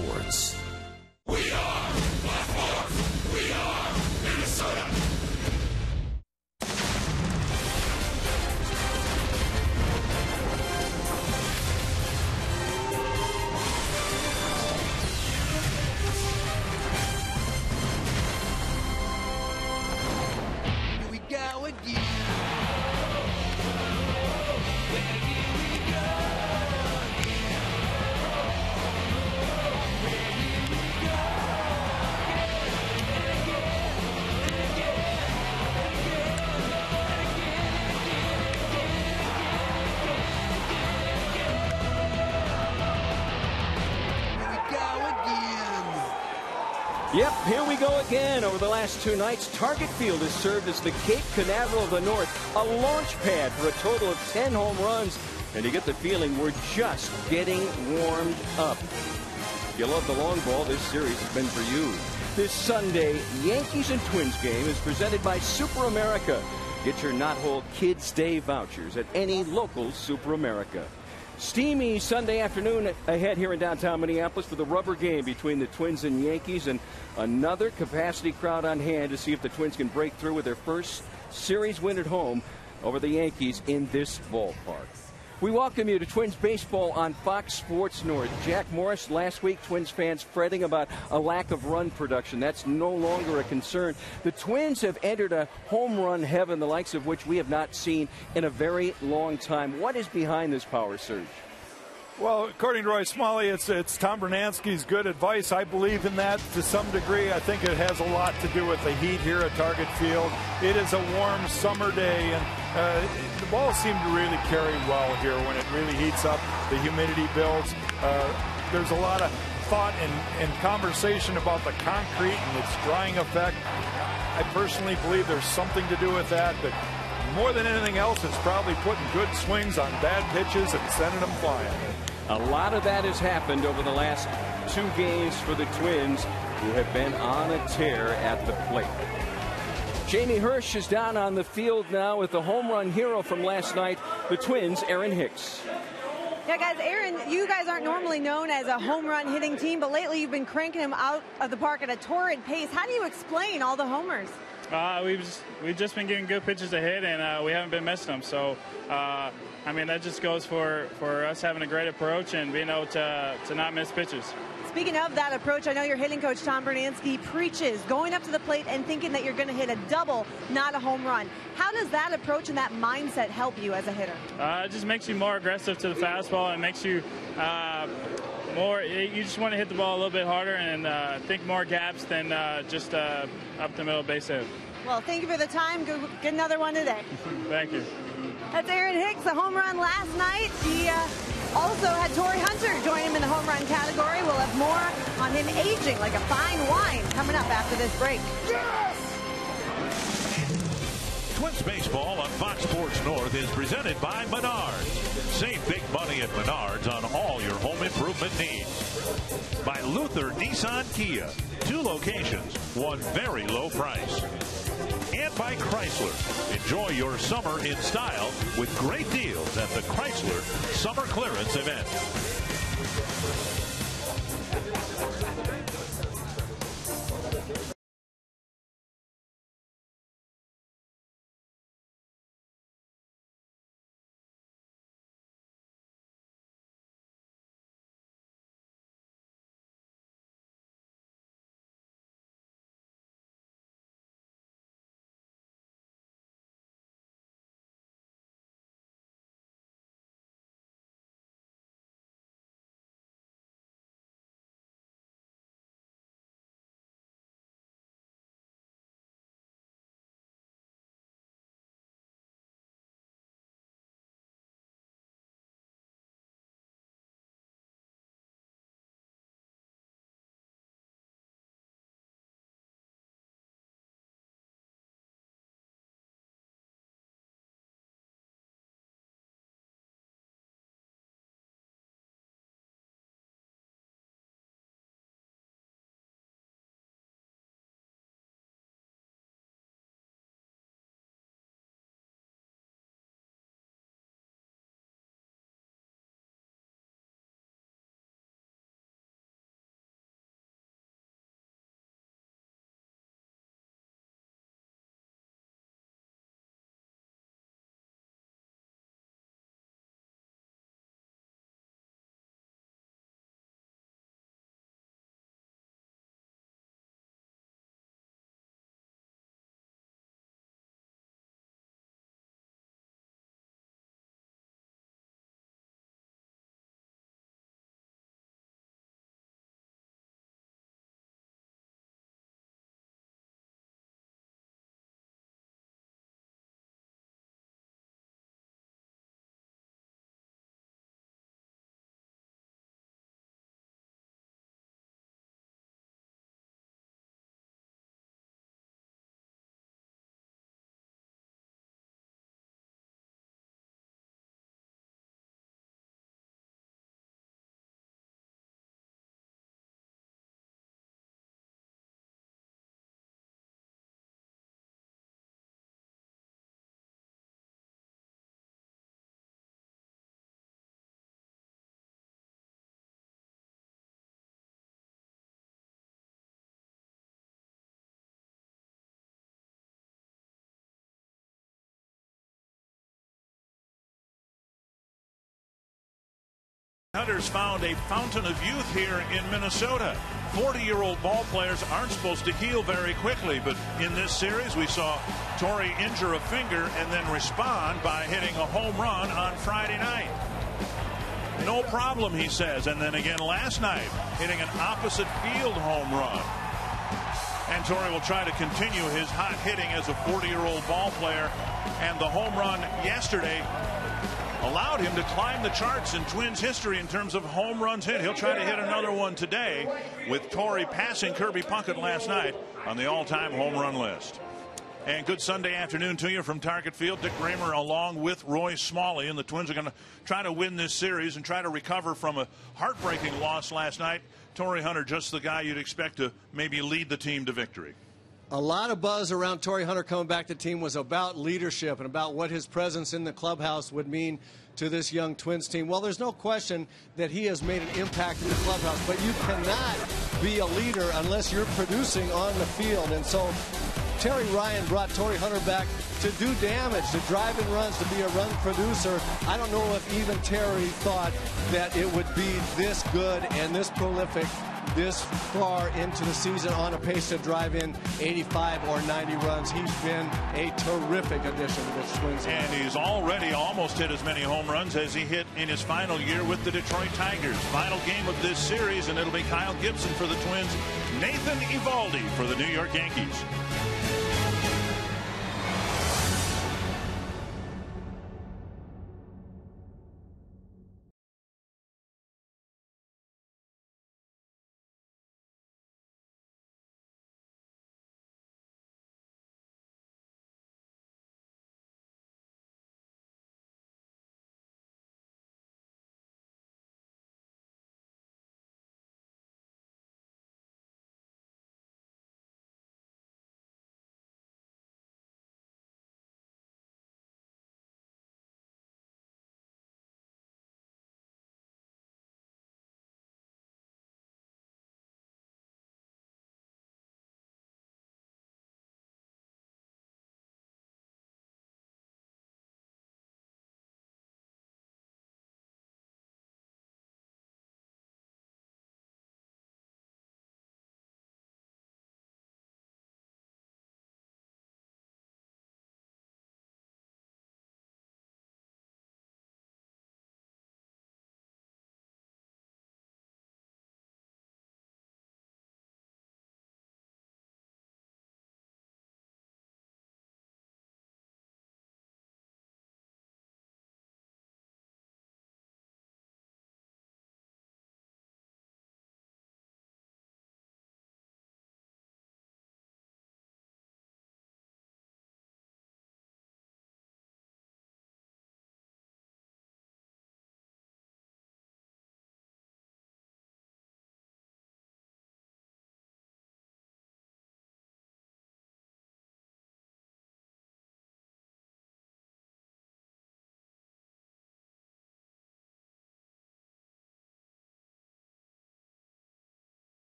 Sports. We are Blackmore. We are Minnesota. Here we go again. Yep, here we go again. Over the last 2 nights, Target Field has served as the Cape Canaveral of the North, a launch pad for a total of 10 home runs. And you get the feeling we're just getting warmed up. If you love the long ball, this series has been for you. This Sunday, Yankees and Twins game is presented by Super America. Get your Knothole Kids Day vouchers at any local Super America. Steamy Sunday afternoon ahead here in downtown Minneapolis for the rubber game between the Twins and Yankees, and another capacity crowd on hand to see if the Twins can break through with their first series win at home over the Yankees in this ballpark. We welcome you to Twins baseball on Fox Sports North. Jack Morris, last week, Twins fans fretting about a lack of run production. That's no longer a concern. The Twins have entered a home run heaven, the likes of which we have not seen in a very long time. What is behind this power surge? Well, according to Roy Smalley, it's Tom Bernansky's good advice. I believe in that to some degree. I think it has a lot to do with the heat here at Target Field. It is a warm summer day, and the ball seemed to really carry well here when it really heats up. The humidity builds. There's a lot of thought and conversation about the concrete and its drying effect. I personally believe there's something to do with that, but more than anything else, it's probably putting good swings on bad pitches and sending them flying. A lot of that has happened over the last 2 games for the Twins, who have been on a tear at the plate. Jamie Hirsch is down on the field now with the home run hero from last night, the Twins, Aaron Hicks. Yeah, guys, Aaron, you guys aren't normally known as a home run hitting team, but lately you've been cranking them out of the park at a torrid pace. How do you explain all the homers? We've just been getting good pitches to hit, and we haven't been missing them. So, I mean, that just goes for us having a great approach and being able to not miss pitches. Speaking of that approach, I know your hitting coach, Tom Bernansky, preaches going up to the plate and thinking that you're going to hit a double, not a home run. How does that approach and that mindset help you as a hitter? It just makes you more aggressive to the fastball and makes you you just want to hit the ball a little bit harder and think more gaps than just up the middle base hit. Well, thank you for the time. Get another one today. Thank you. That's Aaron Hicks, a home run last night. He also had Torrey Hunter join him in the home run category. We'll have more on him aging like a fine wine coming up after this break. Yes! Twins baseball on Fox Sports North is presented by Menards. Save big money at Menards on all your home improvement needs. By Luther Nissan Kia. 2 locations, 1 very low price. And by Chrysler. Enjoy your summer in style with great deals at the Chrysler Summer Clearance Event. Hunter's found a fountain of youth here in Minnesota. 40-year-old ball players aren't supposed to heal very quickly, but in this series we saw Torrey injure a finger and then respond by hitting a home run on Friday night. No problem, he says, and then again last night hitting an opposite field home run. And Torrey will try to continue his hot hitting as a 40-year-old ball player, and the home run yesterday allowed him to climb the charts in Twins history in terms of home runs hit. He'll try to hit another one today, with Torrey passing Kirby Puckett last night on the all-time home run list. And good Sunday afternoon to you from Target Field. Dick Raymer along with Roy Smalley, and the Twins are going to try to win this series and try to recover from a heartbreaking loss last night. Torrey Hunter, just the guy you'd expect to maybe lead the team to victory. A lot of buzz around Torrey Hunter coming back to the team was about leadership and about what his presence in the clubhouse would mean to this young Twins team. Well, there's no question that he has made an impact in the clubhouse, but you cannot be a leader unless you're producing on the field. And so Terry Ryan brought Torrey Hunter back to do damage, to drive in runs, to be a run producer. I don't know if even Terry thought that it would be this good and this prolific this far into the season, on a pace to drive in 85 or 90 runs. He's been a terrific addition to this Twins team. And he's already almost hit as many home runs as he hit in his final year with the Detroit Tigers. Final game of this series, and it'll be Kyle Gibson for the Twins, Nathan Eovaldi for the New York Yankees.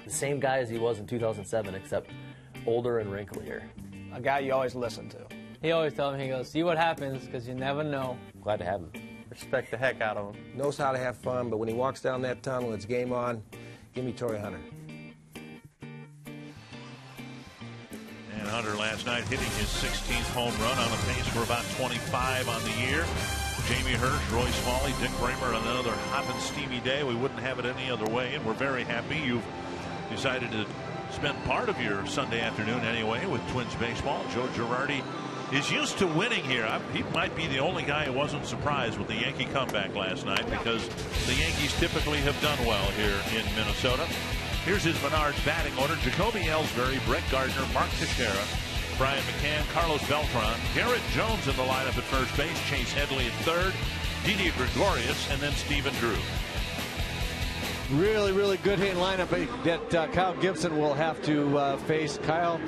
The same guy as he was in 2007, except older and wrinklier. A guy you always listen to. He always tells me, he goes, see what happens, because you never know. Glad to have him. Respect the heck out of him. Knows how to have fun, but when he walks down that tunnel, it's game on. Give me Torrey Hunter. And Hunter last night hitting his 16th home run, on a pace for about 25 on the year. Jamie Hirsch, Roy Smalley, Dick Raymer on another hot and steamy day. We wouldn't have it any other way, and we're very happy you've decided to spend part of your Sunday afternoon anyway with Twins baseball. Joe Girardi is used to winning here. He might be the only guy who wasn't surprised with the Yankee comeback last night, because the Yankees typically have done well here in Minnesota. Here's his Menards batting order: Jacoby Ellsbury, Brett Gardner, Mark Teixeira, Brian McCann, Carlos Beltran, Garrett Jones in the lineup at first base, Chase Headley at third, Didi Gregorius, and then Stephen Drew. Really, really good hitting lineup that Kyle Gibson will have to face. Kyle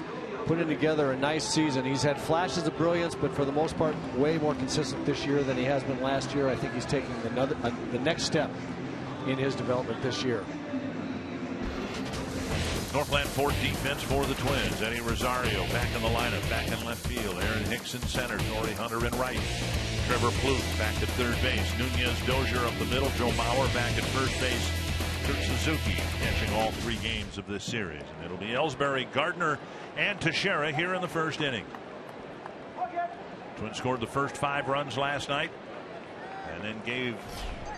putting together a nice season. He's had flashes of brilliance, but for the most part, way more consistent this year than he has been last year. I think he's taking the next step in his development this year. Northland Ford defense for the Twins. Eddie Rosario back in the lineup, back in left field. Aaron Hicks in center, Torrey Hunter in right. Trevor Plouffe back at third base. Nunez Dozier up the middle. Joe Mauer back at first base. Kurt Suzuki catching all 3 games of this series. And it'll be Ellsbury, Gardner, and Teixeira here in the first inning. Twins scored the first 5 runs last night and then gave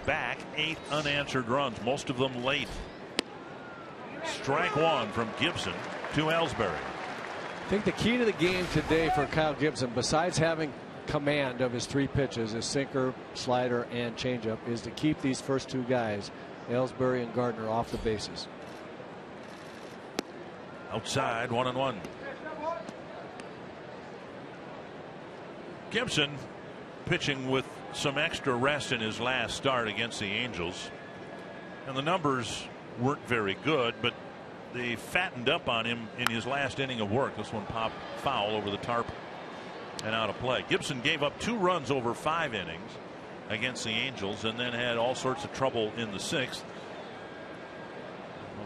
back 8 unanswered runs, most of them late. Strike 1 from Gibson to Ellsbury. I think the key to the game today for Kyle Gibson, besides having command of his 3 pitches, his sinker, slider, and changeup, is to keep these first 2 guys, Ellsbury and Gardner, off the bases. Outside, 1-1. Gibson pitching with some extra rest in his last start against the Angels, and the numbers weren't very good, but they fattened up on him in his last inning of work. This one popped foul over the tarp and out of play. Gibson gave up 2 runs over 5 innings against the Angels, and then had all sorts of trouble in the 6th.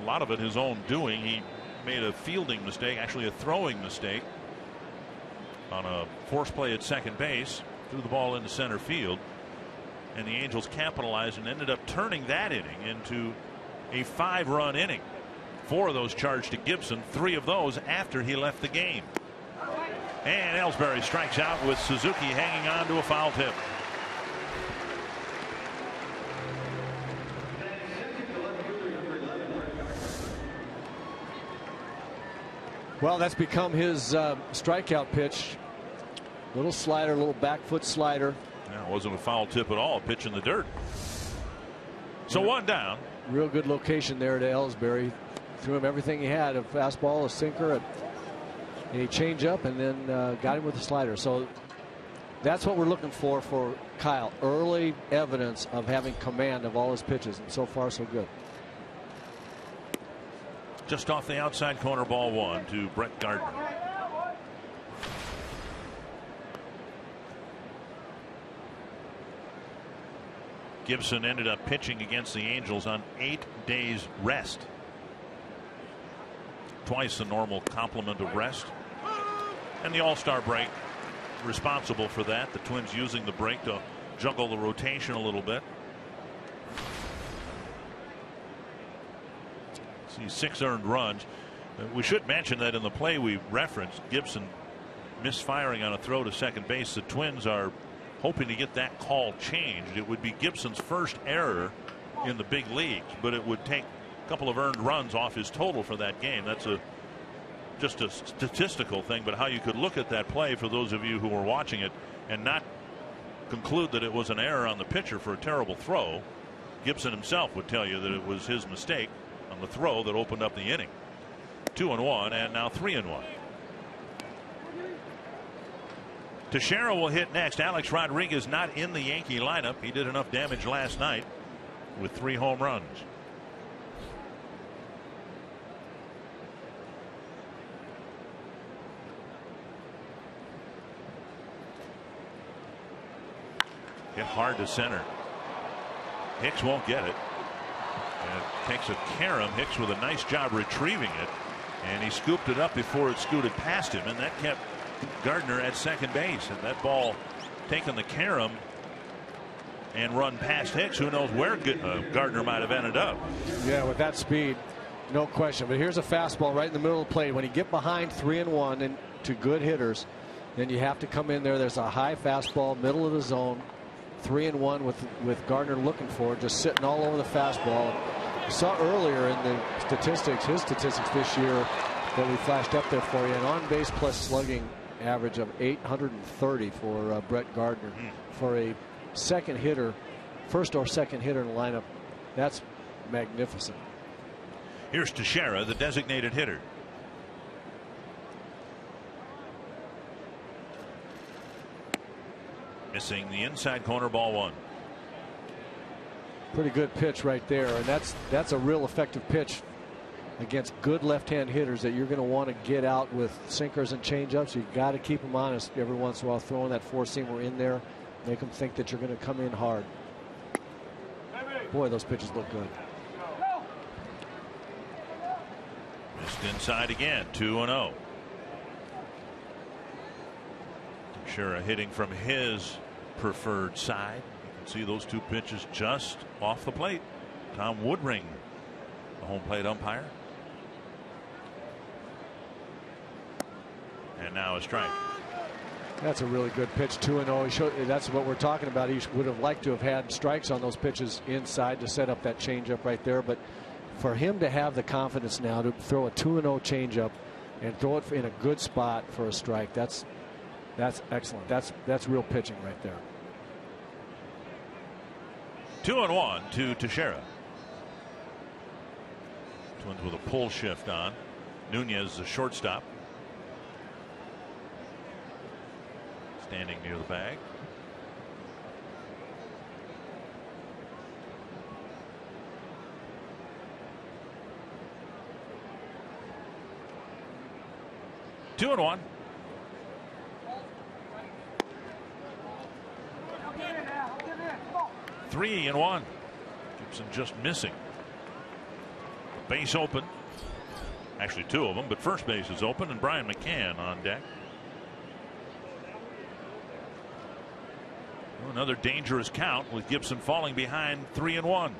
A lot of it his own doing. He made a fielding mistake, actually a throwing mistake, on a force play at second base, threw the ball into center field, and the Angels capitalized and ended up turning that inning into a 5-run inning. 4 of those charged to Gibson, 3 of those after he left the game. And Ellsbury strikes out with Suzuki hanging on to a foul tip. Well, that's become his strikeout pitch. Little slider, little back foot slider. Yeah, it wasn't a foul tip at all. Pitch in the dirt. So 1 down. Real good location there to Ellsbury. Threw him everything he had, a fastball, a sinker, a changeup, and then got him with a slider. So that's what we're looking for Kyle. Early evidence of having command of all his pitches, and so far so good. Just off the outside corner, ball 1 to Brett Gardner. Gibson ended up pitching against the Angels on 8 days rest. Twice the normal complement of rest. And the All-Star break responsible for that. The Twins using the break to juggle the rotation a little bit. See 6 earned runs. We should mention that in the play we referenced, Gibson misfiring on a throw to second base. The Twins are hoping to get that call changed. It would be Gibson's first error in the big leagues, but it would take a couple of earned runs off his total for that game. That's just a statistical thing, but how you could look at that play for those of you who were watching it and not conclude that it was an error on the pitcher for a terrible throw. Gibson himself would tell you that it was his mistake on the throw that opened up the inning. 2-1, and now 3-1. Teixeira will hit next. Alex Rodriguez not in the Yankee lineup. He did enough damage last night with 3 home runs. Hit hard to center. Hicks won't get it. And it takes a carom. Hicks with a nice job retrieving it. And he scooped it up before it scooted past him. And that kept Gardner at second base. And that ball taking the carom and run past Hicks. Who knows where Gardner might have ended up. Yeah, with that speed, no question. But here's a fastball right in the middle of the plate. When you get behind 3-1 and to good hitters, then you have to come in there. There's a high fastball, middle of the zone. 3-1 with Gardner looking for it, just sitting all over the fastball. You saw earlier in the statistics, his statistics this year that we flashed up there for you, an on-base plus slugging average of 830 for Brett Gardner. For a second hitter, first or second hitter in the lineup, that's magnificent. Here's Teixeira, the designated hitter. Missing the inside corner, ball 1. Pretty good pitch right there, and that's a real effective pitch against good left-hand hitters that you're going to want to get out with sinkers and changeups. You've got to keep them honest every once in a while, throwing that four-seamer in there, make them think that you're going to come in hard. Boy, those pitches look good. Missed inside again, 2-0. Teixeira hitting from his preferred side. You can see those two pitches just off the plate. Tom Woodring, the home plate umpire. And now a strike. That's a really good pitch, 2-0. That's what we're talking about. He would have liked to have had strikes on those pitches inside to set up that changeup right there. But for him to have the confidence now to throw a 2-0 changeup and throw it in a good spot for a strike, that's excellent. That's real pitching right there. 2-1 to Teixeira. Twins with a pull shift on. Nunez, the shortstop, standing near the bag. Two and one. Three and one. Gibson just missing. Base open. Actually, two of them, but first base is open, and Brian McCann on deck. Another dangerous count with Gibson falling behind 3-1. And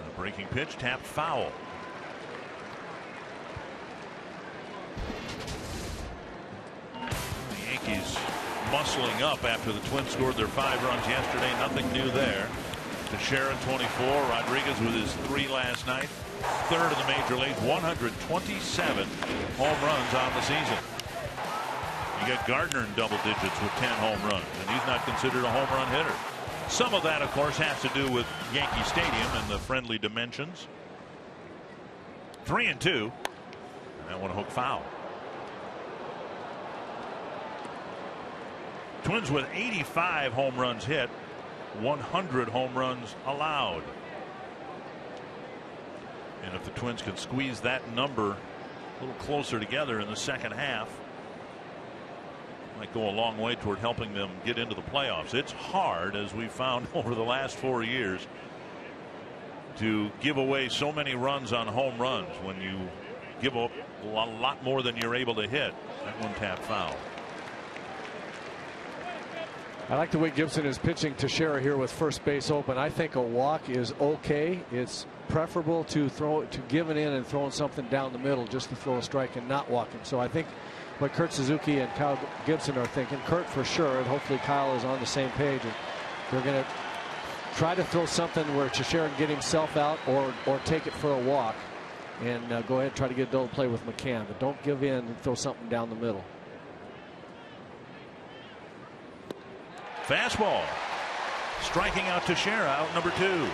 a breaking pitch tapped foul. The Yankees muscling up after the Twins scored their 5 runs yesterday. Nothing new there. Teixeira 24. Rodriguez with his 3 last night. Third in the major leagues. 127 home runs on the season. You got Gardner in double digits with 10 home runs, and he's not considered a home run hitter. Some of that, of course, has to do with Yankee Stadium and the friendly dimensions. 3-2. And that one a hook foul. Twins with 85 home runs hit, 100 home runs allowed. And if the Twins can squeeze that number a little closer together in the second half, might go a long way toward helping them get into the playoffs. It's hard, as we've found over the last 4 years, to give away so many runs on home runs when you give up a lot more than you're able to hit. That one tapped foul. I like the way Gibson is pitching Teixeira here with first base open. I think a walk is okay. It's preferable to giving in and throwing something down the middle just to throw a strike and not walking. So I think what Kurt Suzuki and Kyle Gibson are thinking, Kurt for sure, and hopefully Kyle is on the same page, and they're going to try to throw something where Teixeira can get himself out or take it for a walk and go ahead and try to get a double play with McCann, but don't give in and throw something down the middle. Fastball. Striking out Teixeira, out number 2.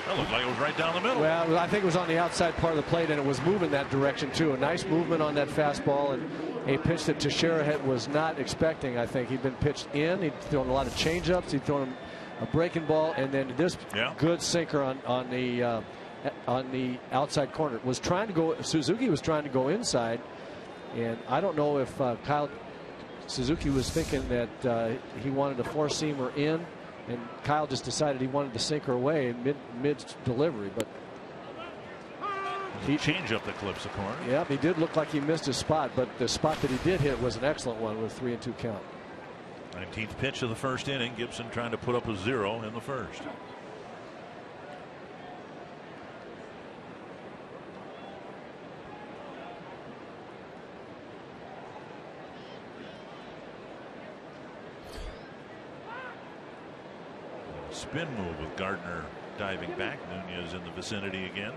That looked like it was right down the middle. Well, I think it was on the outside part of the plate, and it was moving that direction too. A nice movement on that fastball, and a pitch that Teixeira was not expecting. I think he'd been pitched in. He'd thrown a lot of changeups. He'd thrown a breaking ball, and then this good sinker on the outside corner. Was trying to go. Suzuki was trying to go inside, and I don't know if Kyle Suzuki was thinking that he wanted a four-seamer in. And Kyle just decided he wanted the sinker away mid delivery, but he changed up the clips the corner. Yeah, he did look like he missed his spot, but the spot that he did hit was an excellent one with 3-2 count. 19th pitch of the first inning. Gibson trying to put up a 0 in the first. Spin move with Gardner diving back. Nunez in the vicinity again.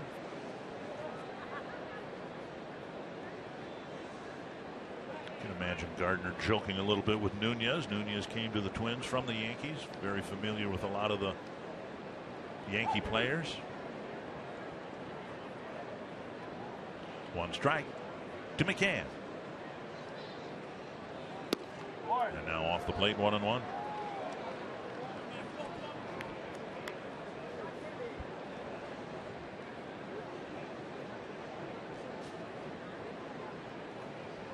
You can imagine Gardner joking a little bit with Nunez. Nunez came to the Twins from the Yankees. Very familiar with a lot of the Yankee players. One strike to McCann. And now off the plate, 1-1.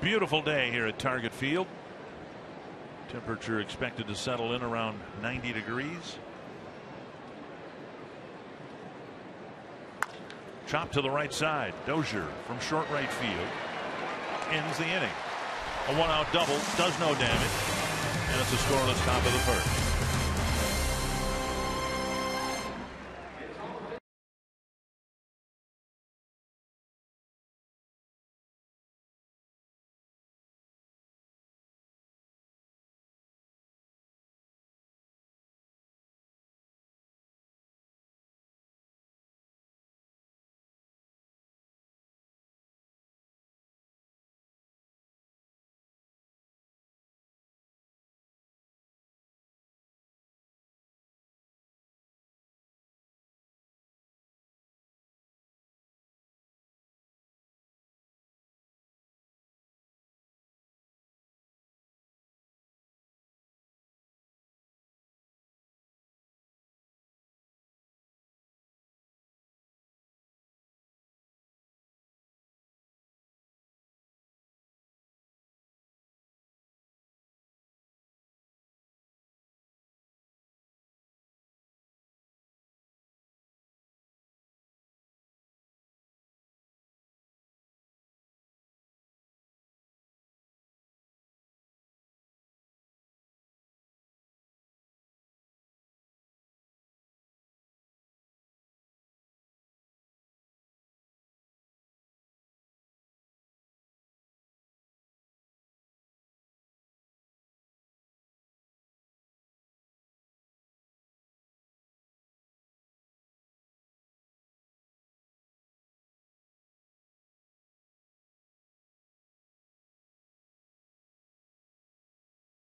Beautiful day here at Target Field. Temperature expected to settle in around 90 degrees. Chop to the right side. Dozier from short right field ends the inning. A 1-out double does no damage, and it's a scoreless top of the first.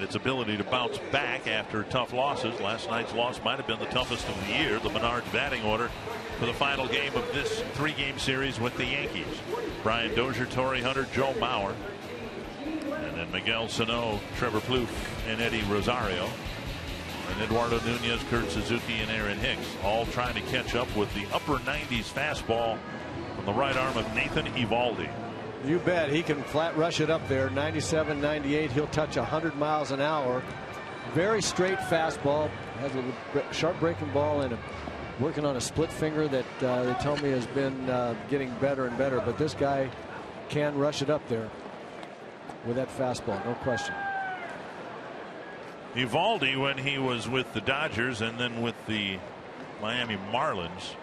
Its ability to bounce back after tough losses. Last night's loss might have been the toughest of the year. The Menards batting order for the final game of this 3-game series with the Yankees. Brian Dozier, Torrey Hunter, Joe Mauer, and then Miguel Sano, Trevor Plouffe, and Eddie Rosario, and Eduardo Nunez, Kurt Suzuki, and Aaron Hicks, all trying to catch up with the upper 90s fastball from the right arm of Nathan Eovaldi. You bet he can flat rush it up there. 97, 98. He'll touch 100 miles an hour. Very straight fastball. Has a sharp breaking ball and working on a split finger that they tell me has been getting better and better. But this guy can rush it up there with that fastball, no question. Eovaldi, when he was with the Dodgers and then with the Miami Marlins,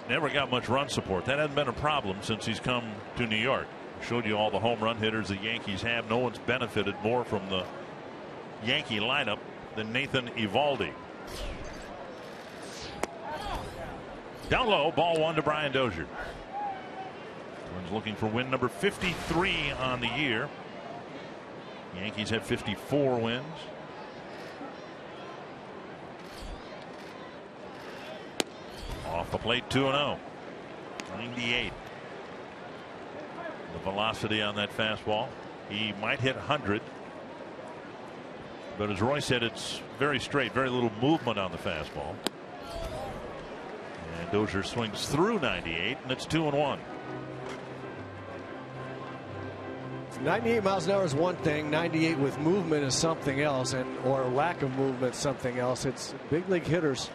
never got much run support. That hasn't been a problem since he's come to New York. Showed you all the home run hitters the Yankees have. No one's benefited more from the Yankee lineup than Nathan Eovaldi. Down low, ball 1 to Brian Dozier. Twins looking for win number 53 on the year. Yankees have 54 wins. Off the plate, 2-0. 98. The velocity on that fastball. He might hit 100. But as Roy said, it's very straight, very little movement on the fastball. And Dozier swings through 98, and it's 2-1. 98 miles an hour is one thing. 98 with movement is something else, or lack of movement something else. It's big league hitters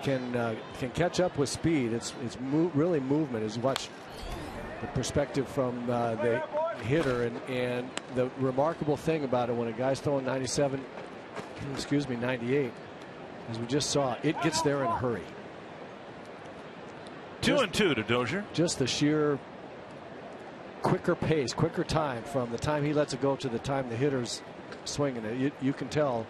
can catch up with speed. It's really movement. Is watch the perspective from the hitter, and the remarkable thing about it when a guy's throwing 97, 98, as we just saw, it gets there in a hurry. 2-2 to Dozier. Just the sheer quicker pace, quicker time from the time he lets it go to the time the hitter's swinging it. You can tell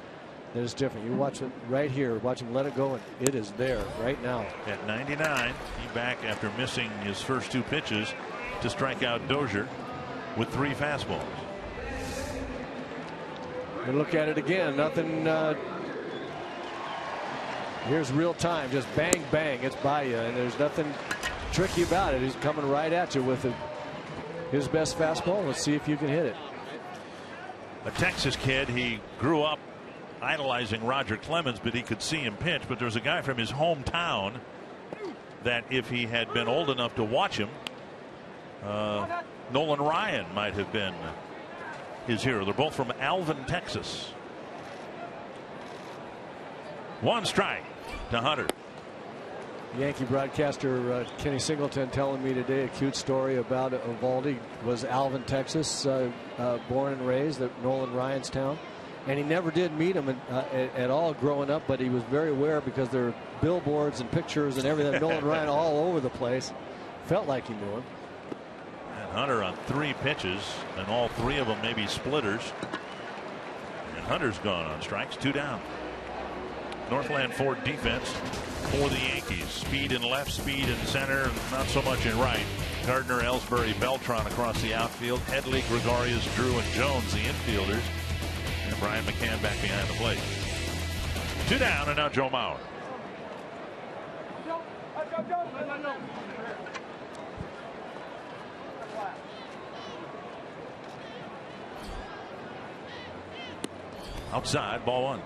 that it's different. You watch it right here, watch him let it go, and it is there right now. At 99, he back after missing his first 2 pitches to strike out Dozier with 3 fastballs. And look at it again. Nothing. Here's real time. Just bang, bang. It's by you, and there's nothing tricky about it. He's coming right at you with his best fastball. Let's see if you can hit it. A Texas kid. He grew up idolizing Roger Clemens, but he could see him pitch. But there's a guy from his hometown that if he had been old enough to watch him, Nolan Ryan might have been his hero. They're both from Alvin, Texas. One strike to Hunter. Yankee broadcaster Kenny Singleton telling me today a cute story about Eovaldi. Was Alvin, Texas, born and raised at Nolan Ryan's town, and he never did meet him at all growing up, but he was very aware because there are billboards and pictures and everything. Nolan Ryan all over the place. Felt like he knew him. And Hunter on 3 pitches, and all 3 of them maybe splitters. And Hunter's gone on strikes, 2 down. Northland Ford defense for the Yankees. Speed in left, speed in center, and not so much in right. Gardner, Ellsbury, Beltran across the outfield. Headley, Gregorius, Drew, and Jones, the infielders. And Brian McCann back behind the plate. 2 down, and now Joe Mauer. Outside, ball 1.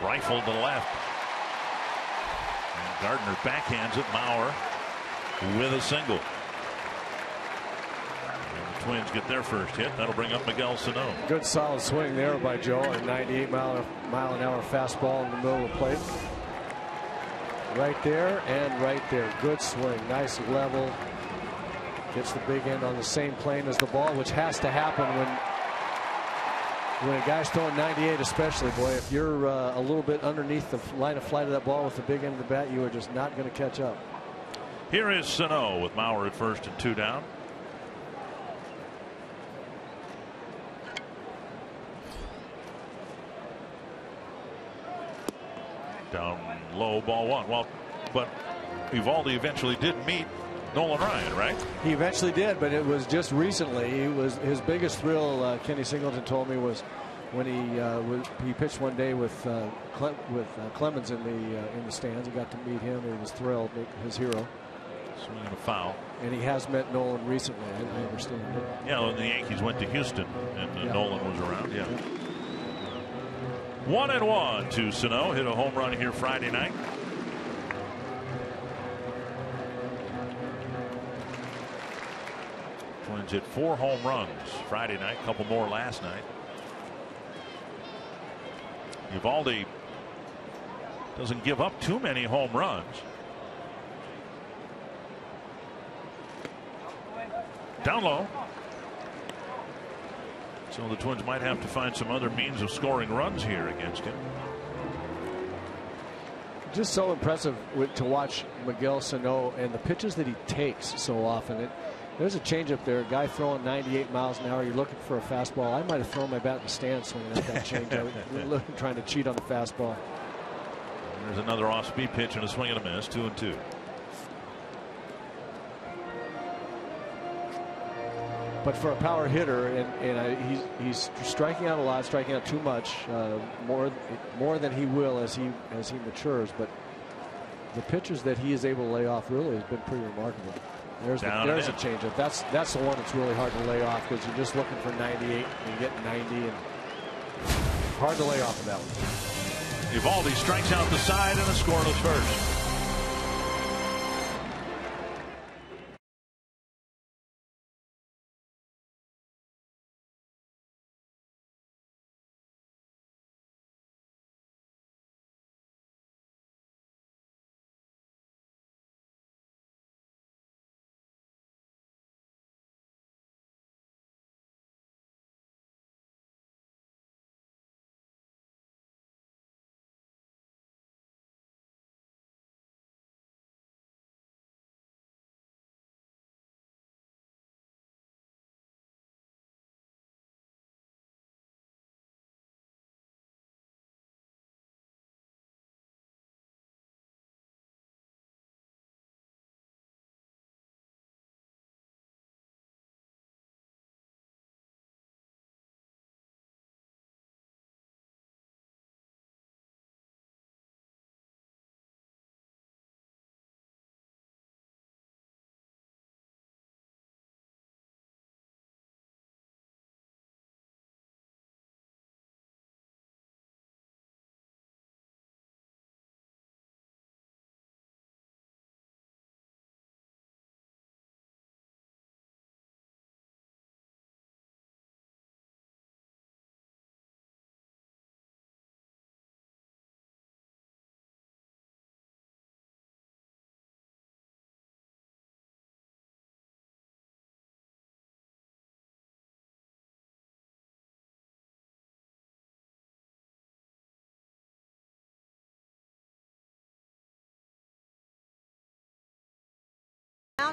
Rifle to the left. And Gardner backhands it. Mauer with a single. And the Twins get their first hit. That'll bring up Miguel Sano. Good solid swing there by Joe. A 98 mile an hour fastball in the middle of the plate. Right there and right there. Good swing. Nice level. Gets the big end on the same plane as the ball, which has to happen when a guy's throwing 98, especially, boy. If you're a little bit underneath the line of flight of that ball with the big end of the bat, you are just not going to catch up. Here is Sano with Mauer at first and 2 down. Down low, ball 1. Well, but Eovaldi eventually did meet Nolan Ryan, right? He eventually did, but it was just recently. He was his biggest thrill. Kenny Singleton told me was when he pitched one day with Clemens in the stands. He got to meet him. He was thrilled. His hero. Swinging a foul. And he has met Nolan recently. I understand. Yeah, when the Yankees went to Houston and Nolan was around. Yeah. 1-1 to Sano. Hit a home run here Friday night. Twins hit 4 home runs Friday night, a couple more last night. Eovaldi doesn't give up too many home runs. Down low. So the Twins might have to find some other means of scoring runs here against him. Just so impressive to watch Miguel Sano and the pitches that he takes so often. There's a changeup there. A guy throwing 98 miles an hour. You're looking for a fastball. I might have thrown my bat in the stand swinging at that changeup. Trying to cheat on the fastball. There's another off-speed pitch and a swing and a miss. 2-2. But for a power hitter, and he's striking out a lot, striking out too much, more than he will as he matures. But the pitches that he is able to lay off really has been pretty remarkable. There's a changeup. That's the one that's really hard to lay off because you're just looking for 98 and you get 90 and hard to lay off of that one. Eovaldi strikes out the side and a scoreless first.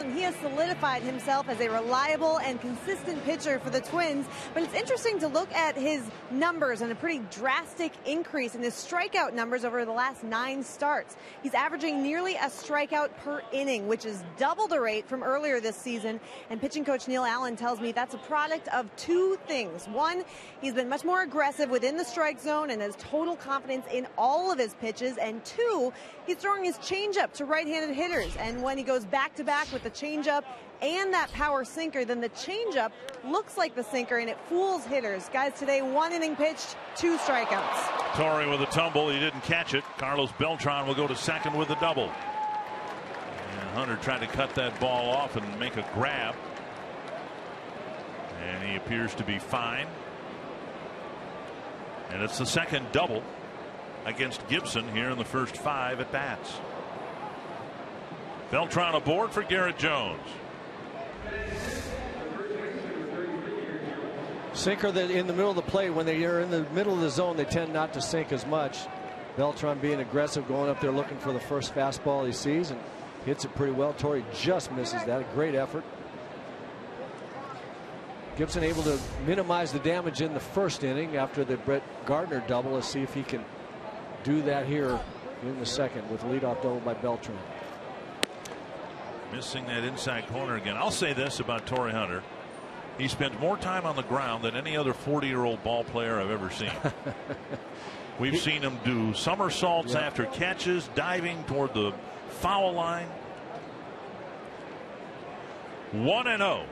down, and he has solidified himself as a reliable and consistent pitcher for the Twins. But it's interesting to look at his numbers and a pretty drastic increase in his strikeout numbers over the last 9 starts. He's averaging nearly a strikeout per inning, which is double the rate from earlier this season. And pitching coach Neil Allen tells me that's a product of 2 things. One, he's been much more aggressive within the strike zone and has total confidence in all of his pitches. And 2, he's throwing his changeup to right-handed hitters. And when he goes back-to-back with the changeup and that power sinker, then the changeup looks like the sinker and it fools hitters. Guys, today 1 inning pitched, 2 strikeouts. Torre with a tumble. He didn't catch it. Carlos Beltran will go to second with a double. And Hunter tried to cut that ball off and make a grab. And he appears to be fine. And it's the second double against Gibson here in the first 5 at bats. Beltran aboard for Garrett Jones. Sinker that in the middle of the plate, when they are in the middle of the zone, they tend not to sink as much. Beltran being aggressive, going up there looking for the first fastball he sees and hits it pretty well. Torre just misses that. A great effort. Gibson able to minimize the damage in the first inning after the Brett Gardner double. Let's see if he can do that here in the second with a leadoff double by Beltran. Missing that inside corner again. I'll say this about Torre Hunter. He spends more time on the ground than any other 40-year-old ball player I've ever seen. We've seen him do somersaults after catches, diving toward the foul line. 1-0.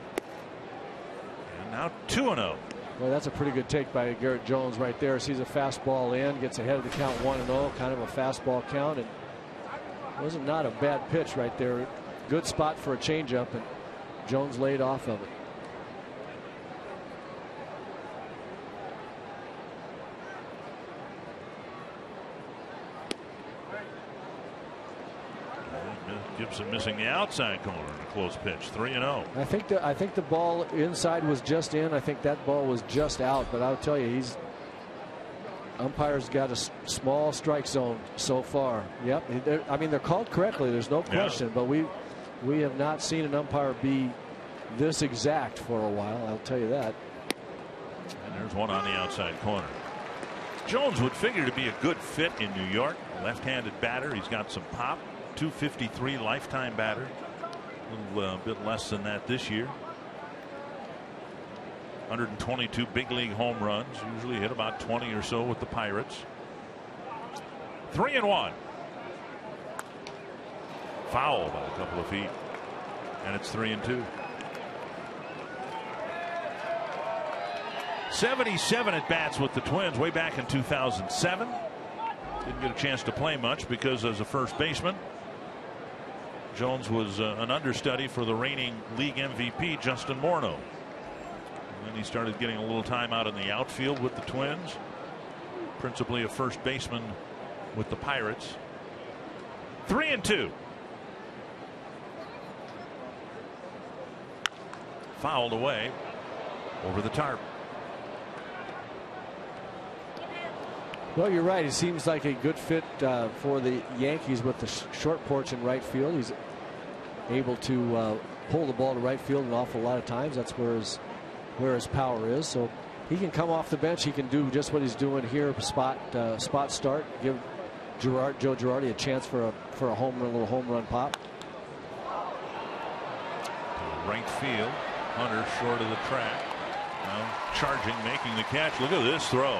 And now 2-0. Well, that's a pretty good take by Garrett Jones right there. Sees a fastball in, gets ahead of the count 1-0, kind of a fastball count, and it was not a bad pitch right there. Good spot for a changeup, and Jones laid off of it. Gibson missing the outside corner in a close pitch. 3-0. I think the ball inside was just in. I think that ball was just out. But I'll tell you, umpire's got a small strike zone so far. Yep. I mean, they're called correctly. There's no question. Yeah. But we have not seen an umpire be this exact for a while. I'll tell you that. And there's one on the outside corner. Jones would figure to be a good fit in New York. Left-handed batter. He's got some pop. 253 lifetime batter. A little bit less than that this year. 122 big league home runs. Usually hit about 20 or so with the Pirates. 3-1. Foul by a couple of feet. And it's 3-2. 77 at bats with the Twins way back in 2007. Didn't get a chance to play much because as a first baseman, Jones was an understudy for the reigning league MVP Justin Morneau. And then he started getting a little time out in the outfield with the Twins, principally a first baseman with the Pirates. 3-2. Fouled away over the tarp. Well, you're right. He seems like a good fit for the Yankees with the short porch in right field. He's able to pull the ball to right field an awful lot of times. That's where his power is. So he can come off the bench. He can do just what he's doing here. Spot start. Give Joe Girardi a chance for a home run, a little home run pop. Right field. Hunter short of the track. Now charging, making the catch. Look at this throw.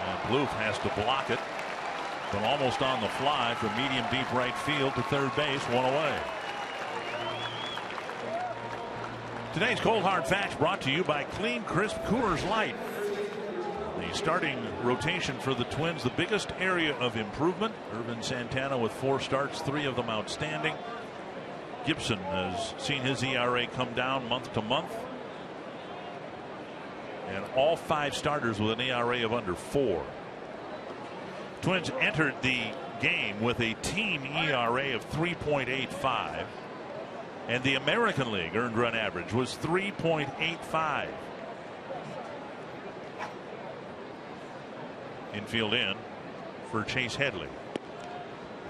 And Plouffe has to block it, but almost on the fly from medium deep right field to third base, 1 away. Today's Cold Hard Facts brought to you by Clean Crisp Coors Light. The starting rotation for the Twins, the biggest area of improvement. Irvin Santana with 4 starts, 3 of them outstanding. Gibson has seen his ERA come down month to month. And all 5 starters with an ERA of under 4. Twins entered the game with a team ERA of 3.85. And the American League earned run average was 3.85. Infield in for Chase Headley.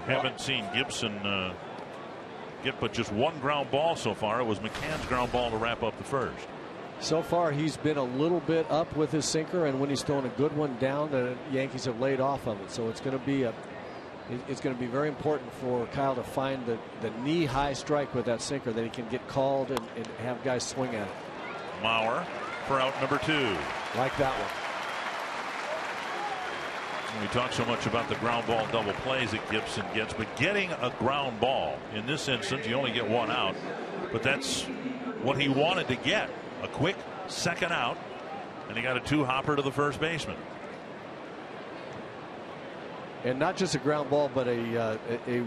Haven't seen Gibson get but just one ground ball so far. It was McCann's ground ball to wrap up the first. So far, he's been a little bit up with his sinker, and when he's thrown a good one down, the Yankees have laid off of it. So it's going to be very important for Kyle to find the knee-high strike with that sinker that he can get called and have guys swing at it. Mauer for out number 2. Like that one. We talk so much about the ground ball double plays that Gibson gets, but getting a ground ball in this instance, you only get one out, but that's what he wanted to get. A quick second out, and he got a 2-hopper to the first baseman. And not just a ground ball, but a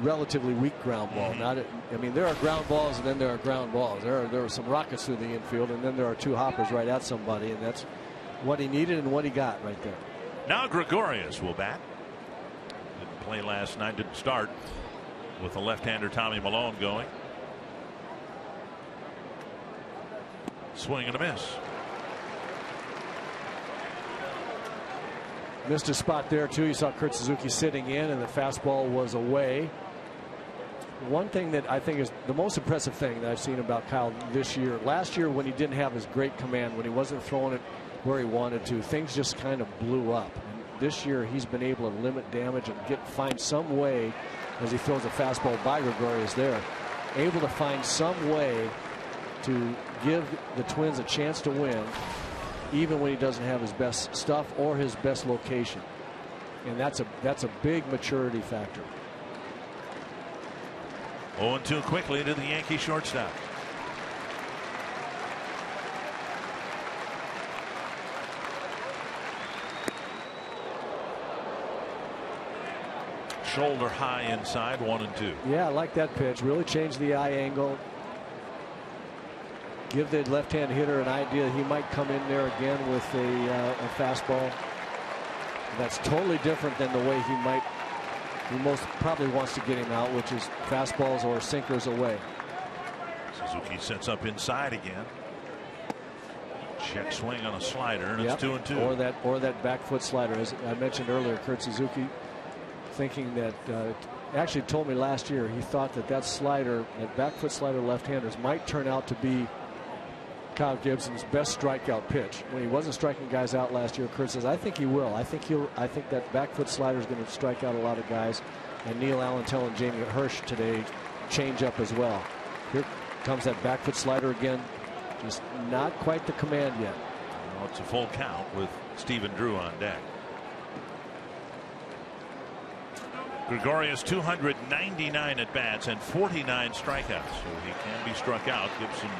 relatively weak ground ball. I mean, there are ground balls, and then there are ground balls. There are some rockets through the infield, and then there are 2 hoppers right at somebody, and that's what he needed and what he got right there. Now Gregorius will bat. Didn't play last night, didn't start with the left-hander Tommy Milone going. Swing and a miss. Missed a spot there too. You saw Kurt Suzuki sitting in, and the fastball was away. One thing that I think is the most impressive thing that I've seen about Kyle this year, last year when he didn't have his great command, when he wasn't throwing it where he wanted to, things just kind of blew up. And this year he's been able to limit damage and find some way, as he throws a fastball by Gregorius there, able to find some way to give the Twins a chance to win, even when he doesn't have his best stuff or his best location. And that's a big maturity factor. 0-2 quickly to the Yankee shortstop. Shoulder high inside, 1-2. Yeah, I like that pitch. Really changed the eye angle. Give the left-hand hitter an idea he might come in there again with a fastball. That's totally different than the way he most probably wants to get him out, which is fastballs or sinkers away. Suzuki sets up inside again. Check swing on a slider, and it's 2-2. Or that back foot slider. As I mentioned earlier, Kurt Suzuki thinking that actually told me last year he thought that slider, that back foot slider left-handers might turn out to be Kyle Gibson's best strikeout pitch. When he wasn't striking guys out last year, Kurt says, I think he will. I think that back foot slider is going to strike out a lot of guys. And Neil Allen telling Jamie Hirsch today, change up as well. Here comes that back foot slider again. Just not quite the command yet. Well, it's a full count with Stephen Drew on deck. Gregorius 299 at bats and 49 strikeouts, so he can be struck out. Gibson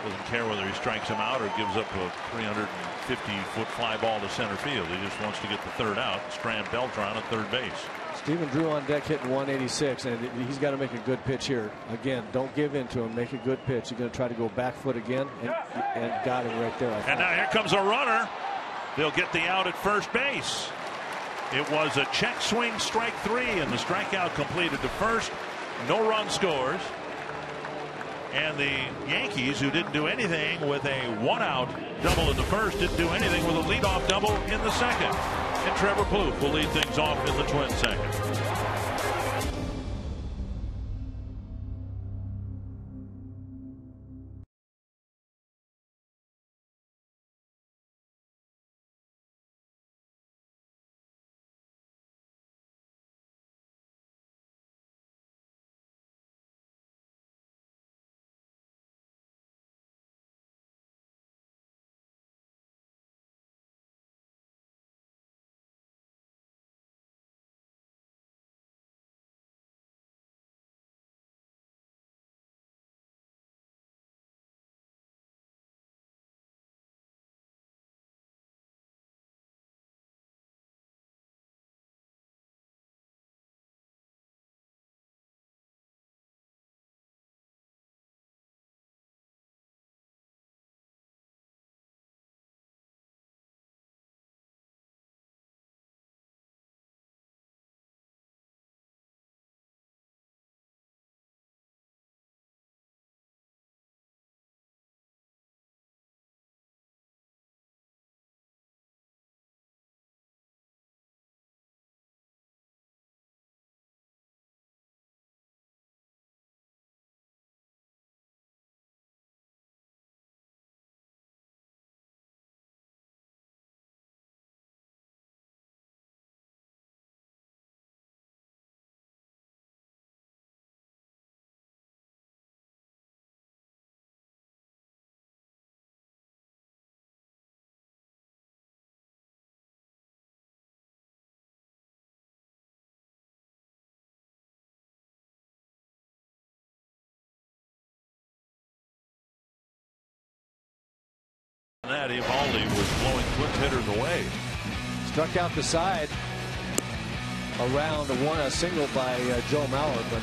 doesn't care whether he strikes him out or gives up a 350-foot fly ball to center field. He just wants to get the third out. Strand Beltran at third base. Stephen Drew on deck hitting 186, and he's got to make a good pitch here. Again, don't give in to him. Make a good pitch. He's going to try to go back foot again, and got him right there. And now here comes a runner. They'll get the out at first base. It was a check swing, strike 3, and the strikeout completed to first. No run scores. And the Yankees, who didn't do anything with a 1-out double in the first, didn't do anything with a leadoff double in the second. And Trevor Plouffe will lead things off in the Twins second. That Eovaldi was blowing Twins hitters away. Struck out the side around a single by Joe Mauer, but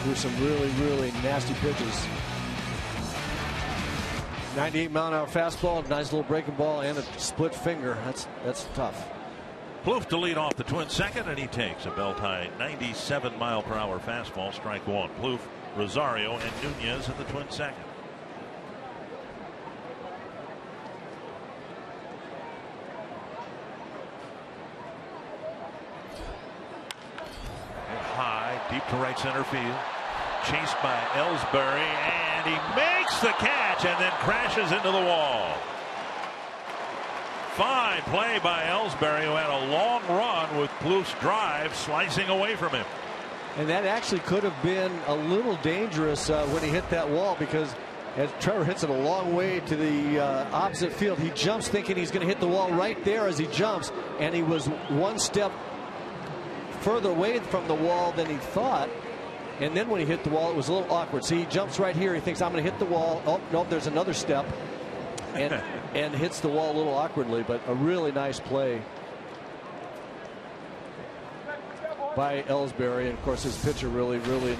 threw some really nasty pitches. 98-mile-an-hour fastball, nice little breaking ball, and a split finger. That's tough. Plouffe to lead off the Twins second, and he takes a belt-high 97-mile-per-hour fastball, strike one. Plouffe, Rosario, and Nunez in the Twins second. High, deep to right center field. Chased by Ellsbury, and he makes the catch and then crashes into the wall. Fine play by Ellsbury, who had a long run with Plouffe's drive slicing away from him. And that actually could have been a little dangerous when he hit that wall, because as Trevor hits it a long way to the opposite field, he jumps thinking he's going to hit the wall right there as he jumps, and he was one step further away from the wall than he thought. And then when he hit the wall, it was a little awkward. See, he jumps right here. He thinks, I'm going to hit the wall. Oh, no, there's another step. And hits the wall a little awkwardly, but a really nice play by Ellsbury. And, of course, his pitcher really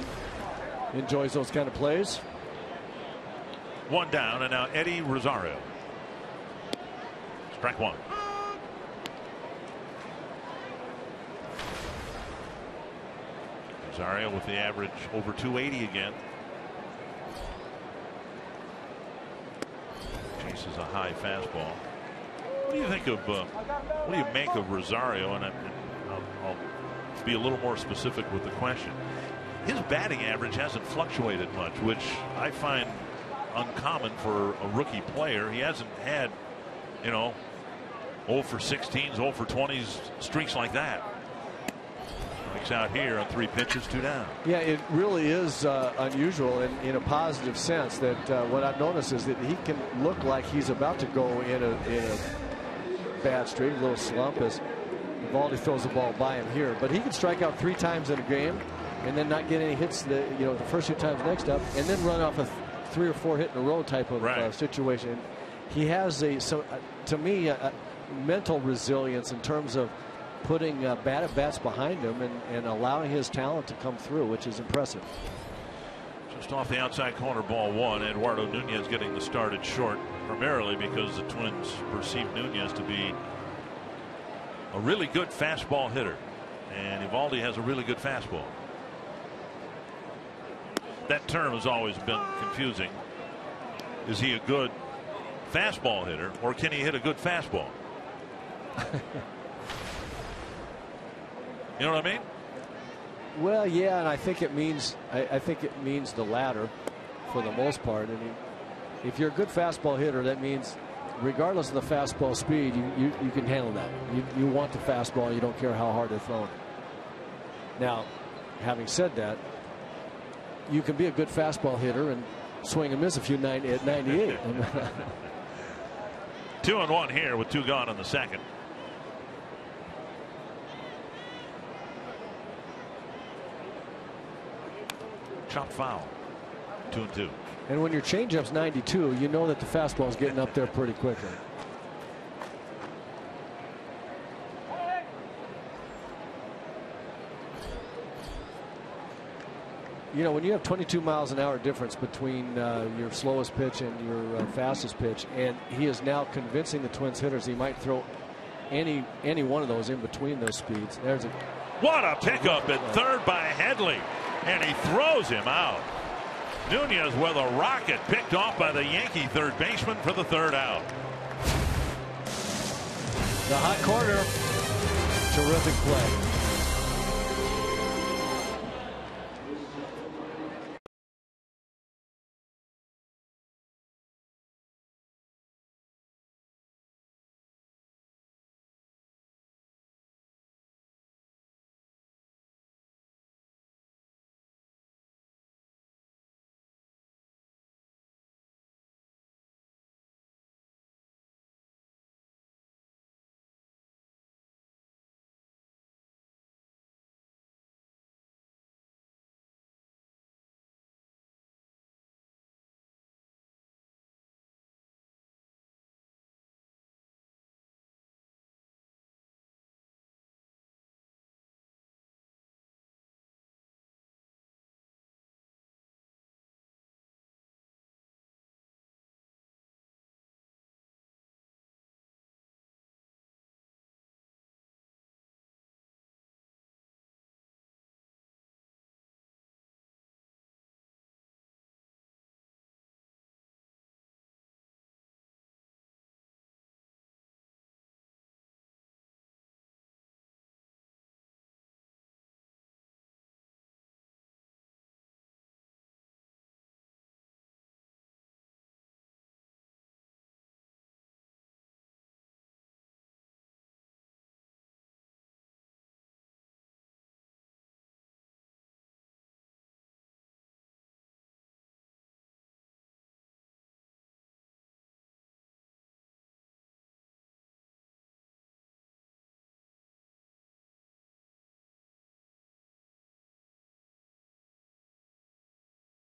enjoys those kind of plays. One down, and now Eddie Rosario. Strike one. Rosario with the average over 280 again. Chases a high fastball. What do you think of what do you make of Rosario? And I'll be a little more specific with the question. His batting average hasn't fluctuated much, which I find uncommon for a rookie player. He hasn't had, 0 for 16s, 0 for 20s streaks like that. Strikes out here on 3 pitches, 2 down. Yeah, it really is unusual in a positive sense that what I've noticed is that he can look like he's about to go in a bad streak, a little slump as Eovaldi throws the ball by him here. But he can strike out 3 times in a game and then not get any hits the first 2 times next up, and then run off a 3 or 4 hit in a row type of situation. He has to me a mental resilience in terms of putting bad at bats behind him and allowing his talent to come through, which is impressive. Just off the outside corner, ball one. Eduardo Nunez getting the start at short, primarily because the Twins perceive Nunez to be a really good fastball hitter, and Eovaldi has a really good fastball. That term has always been confusing. Is he a good fastball hitter, or can he hit a good fastball? You know what I mean? Well, yeah, and I think it means the latter for the most part. I mean, if you're a good fastball hitter, that means regardless of the fastball speed, you can handle that. You want the fastball. You don't care how hard they're thrown. Now, having said that, you can be a good fastball hitter and swing and miss a few at 98. 2-1 here with 2 gone in the second. Chopped foul. 2-2. And when your changeup's 92, you know that the fastball's getting up there pretty quickly. When you have 22 miles an hour difference between your slowest pitch and your fastest pitch, and he is now convincing the Twins hitters he might throw any one of those in between those speeds. What a pickup at third by Headley, and he throws him out. Nunez with a rocket, picked off by the Yankee third baseman for the 3rd out. The hot corner, terrific play.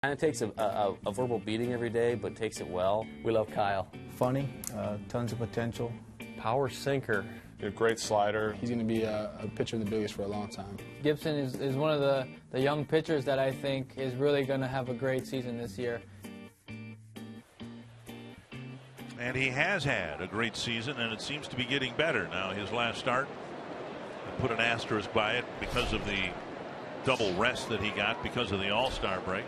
Kind of takes a verbal beating every day, but takes it well. We love Kyle. Funny, tons of potential. Power sinker. A great slider. He's going to be a pitcher in the biggest for a long time. Gibson is one of the young pitchers that I think is really going to have a great season this year. And he has had a great season, and it seems to be getting better. Now, his last start, I put an asterisk by it because of the double rest that he got because of the All-Star break.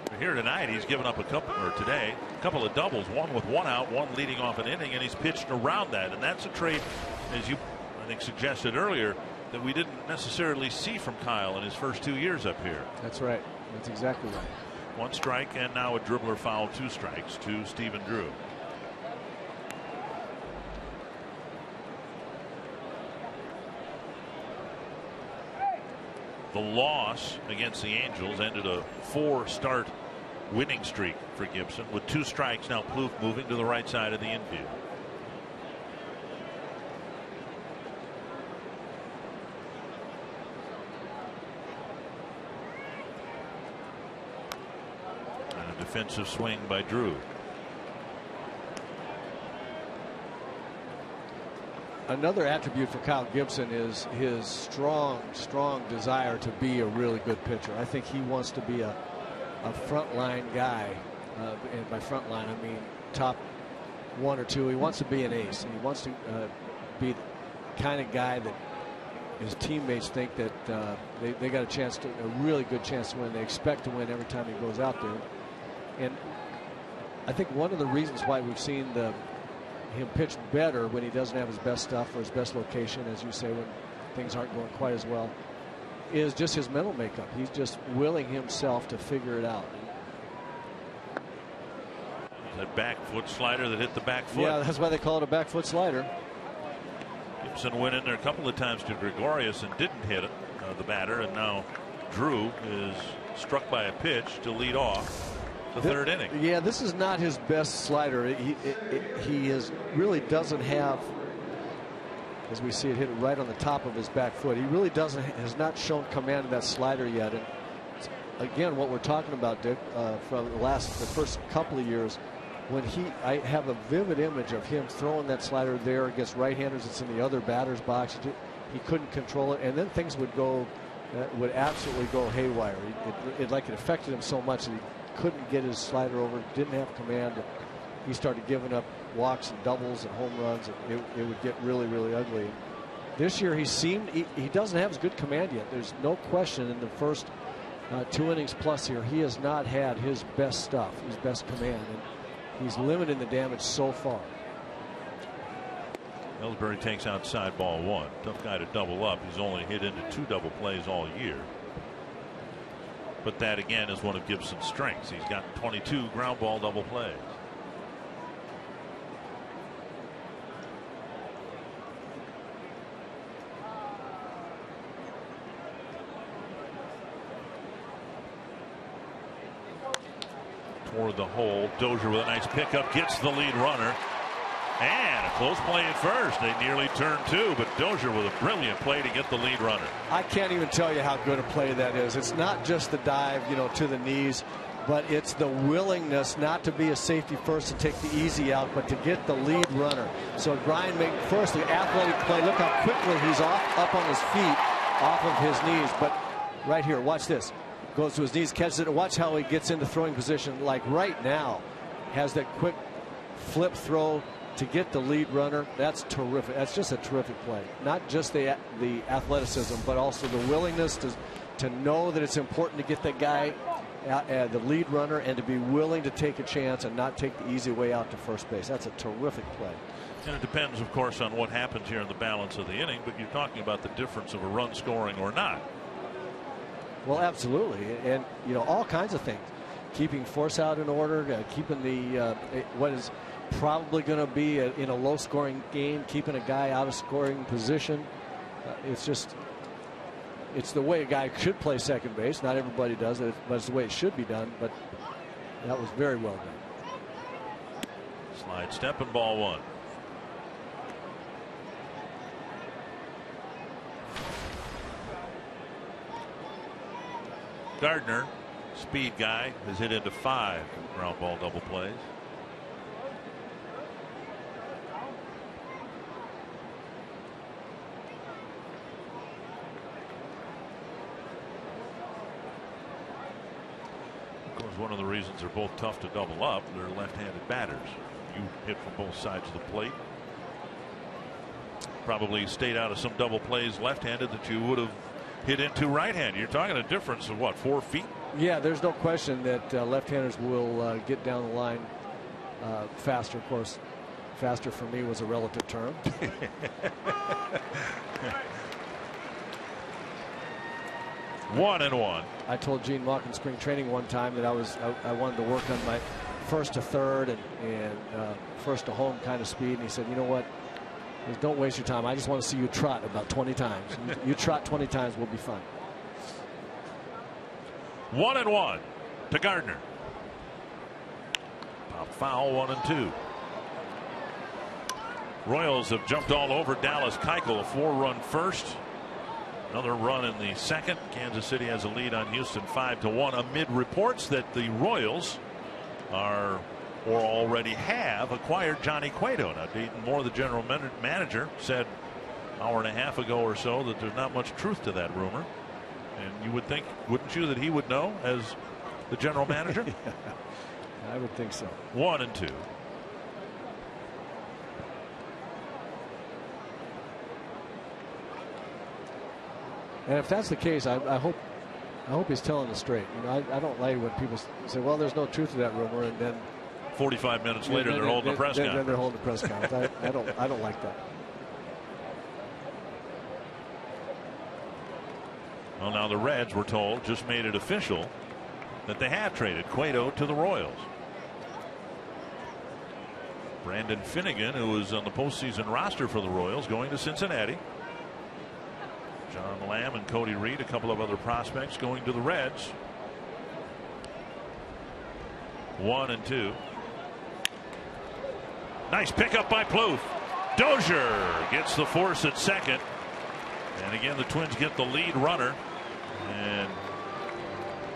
But here tonight, he's given up a couple of doubles, one with one out, one leading off an inning, and he's pitched around that. And that's a trait, as you, I think, suggested earlier, that we didn't necessarily see from Kyle in his first 2 years up here. That's right. That's exactly right. 1 strike, and now a dribbler foul, 2 strikes to Stephen Drew. The loss against the Angels ended a 4-start winning streak for Gibson. With 2 strikes, now Plouffe moving to the right side of the infield. And a defensive swing by Drew. Another attribute for Kyle Gibson is his strong desire to be a really good pitcher. I think he wants to be a frontline guy, and by frontline I mean top 1 or 2. He wants to be an ace. He wants to be the kind of guy that his teammates think that they got a really good chance to win. They expect to win every time he goes out there. And I think one of the reasons why we've seen him pitch better when he doesn't have his best stuff or his best location, as you say, when things aren't going quite as well, is just his mental makeup. He's just willing himself to figure it out. That back foot slider that hit the back foot. Yeah, that's why they call it a back foot slider. Gibson went in there a couple of times to Gregorius and didn't hit it, the batter, and now Drew is struck by a pitch to lead off the third inning. Yeah, this is not his best slider. He really doesn't have, as we see it, hit it right on the top of his back foot. He really has not shown command of that slider yet. And again, what we're talking about, Dick, from the first couple of years, when I have a vivid image of him throwing that slider there against right-handers. It's in the other batter's box. He couldn't control it, and then things would absolutely go haywire. It affected him so much that he couldn't get his slider over, didn't have command. He started giving up walks and doubles and home runs, and it would get really, really ugly. This year he doesn't have as good command yet. There's no question in the first 2 innings plus here, he has not had his best stuff, his best command, and he's limited the damage so far. Ellsbury takes outside ball 1. Tough guy to double up. He's only hit into 2 double plays all year. But that again is one of Gibson's strengths. He's got 22 ground ball double plays. Toward the hole. Dozier with a nice pickup, gets the lead runner. And a close play at first. They nearly turned 2, but Dozier with a brilliant play to get the lead runner. I can't even tell you how good a play that is. It's not just the dive, to the knees, but it's the willingness not to be a safety first and take the easy out, but to get the lead runner. So Brian made first the athletic play. Look how quickly he's up on his feet, off of his knees. But right here, watch this. Goes to his knees, catches it, and watch how he gets into throwing position. Like right now, has that quick flip throw to get the lead runner. That's terrific. That's just a terrific play. Not just the athleticism, but also the willingness to know that it's important to get that guy, the lead runner, and to be willing to take a chance and not take the easy way out to first base. That's a terrific play. And it depends, of course, on what happens here in the balance of the inning, but you're talking about the difference of a run scoring or not. Well, absolutely. And, all kinds of things. Keeping force out in order, keeping the what is probably going to be in a low scoring game, keeping a guy out of scoring position. It's the way a guy should play second base. Not everybody does it, but it's the way it should be done. But that was very well done. Slide step and ball 1. Gardner speed guy has hit into 5 ground ball double plays. Of course, one of the reasons they're both tough to double up, they're left-handed batters. You hit from both sides of the plate. Probably stayed out of some double plays left-handed that you would have hit into right-handed. You're talking a difference of what, 4 feet? Yeah, there's no question that left-handers will get down the line faster. Of course, faster for me was a relative term. 1-1. I told Gene Mauch in spring training one time that I wanted to work on my first to third and first to home kind of speed, and he said, you know what? Don't waste your time. I just want to see you trot about 20 times. You trot 20 times, we'll be fine. 1-1 to Gardner. Pop foul, 1-2. Royals have jumped all over Dallas Keuchel, a 4-run first. Another run in the second. Kansas City has a lead on Houston 5-1 amid reports that the Royals are or already have acquired Johnny Cueto. Now, Dayton Moore, the general manager, said an hour and a half ago or so that there's not much truth to that rumor. And you would think, wouldn't you, that he would know as the general manager? Yeah, I would think so. 1-2. And if that's the case, I hope he's telling us straight. You know, I don't like when people say, well, there's no truth to that rumor, and then 45 minutes later they're holding a press conference. Then they're holding a press conference. I don't like that. Well, now the Reds, we're told, just made it official that they have traded Cueto to the Royals. Brandon Finnegan, who was on the postseason roster for the Royals, going to Cincinnati. John Lamb and Cody Reed, a couple of other prospects, going to the Reds. 1-2. Nice pickup by Plouffe. Dozier gets the force at second. And again, the Twins get the lead runner. And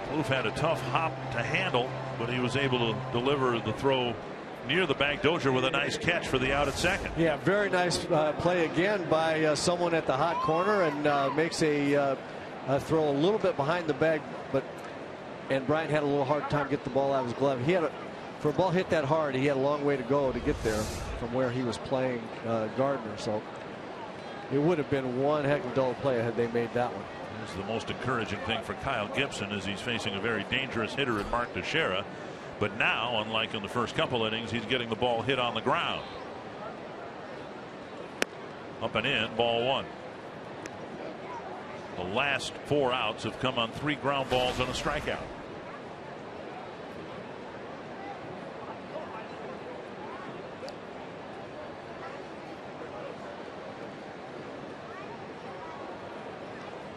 Plouffe had a tough hop to handle, but he was able to deliver the throw near the bag. Dozier with a nice catch for the out at second. Yeah, very nice play again by someone at the hot corner, and makes a throw a little bit behind the bag, and Bryant had a little hard time getting the ball out of his glove. For a ball hit that hard, he had a long way to go to get there from where he was playing Gardner. So it would have been one heck of a double play had they made that one. This is the most encouraging thing for Kyle Gibson, as he's facing a very dangerous hitter in Mark Teixeira. But now, unlike in the first couple innings, he's getting the ball hit on the ground. Up and in, ball 1. The last 4 outs have come on 3 ground balls and a strikeout.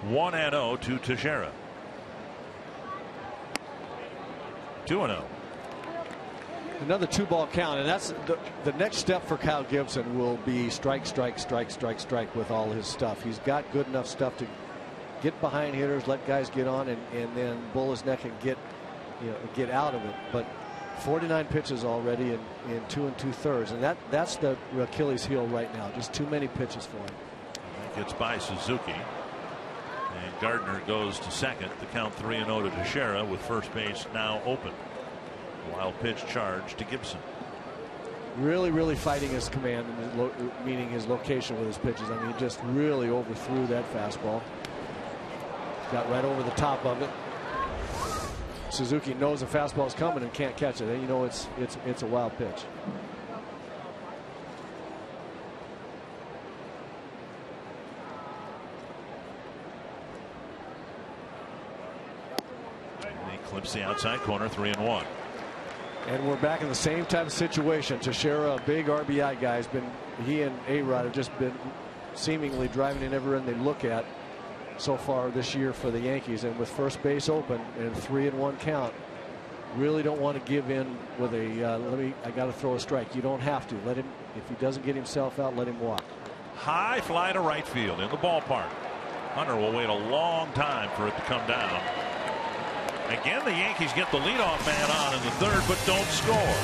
One and 0 to Teixeira. 2-0. Another 2-ball count, and that's the next step for Kyle Gibson will be strike, strike, strike, strike, strike with all his stuff. He's got good enough stuff to get behind hitters, let guys get on, and then bull his neck and get out of it. But 49 pitches already in 2 2/3, and that's the Achilles heel right now. Just too many pitches for him. Gets by Suzuki. And Gardner goes to second. The count 3-0 to Teixeira with first base now open. Wild pitch charge to Gibson. Really fighting his command, and meaning his location with his pitches. I mean, he just really overthrew that fastball. Got right over the top of it. Suzuki knows the fastball's coming and can't catch it. You know it's a wild pitch. Clips the outside corner, 3-1. And we're back in the same type of situation. Teixeira, a big RBI guy, he and A-Rod have just been seemingly driving in every run they look at so far this year for the Yankees. And with first base open and 3-1 count, really don't want to give in with I got to throw a strike. You don't have to. Let him, if he doesn't get himself out, let him walk. High fly to right field in the ballpark. Hunter will wait a long time for it to come down. Again, the Yankees get the leadoff man on in the third, but don't score.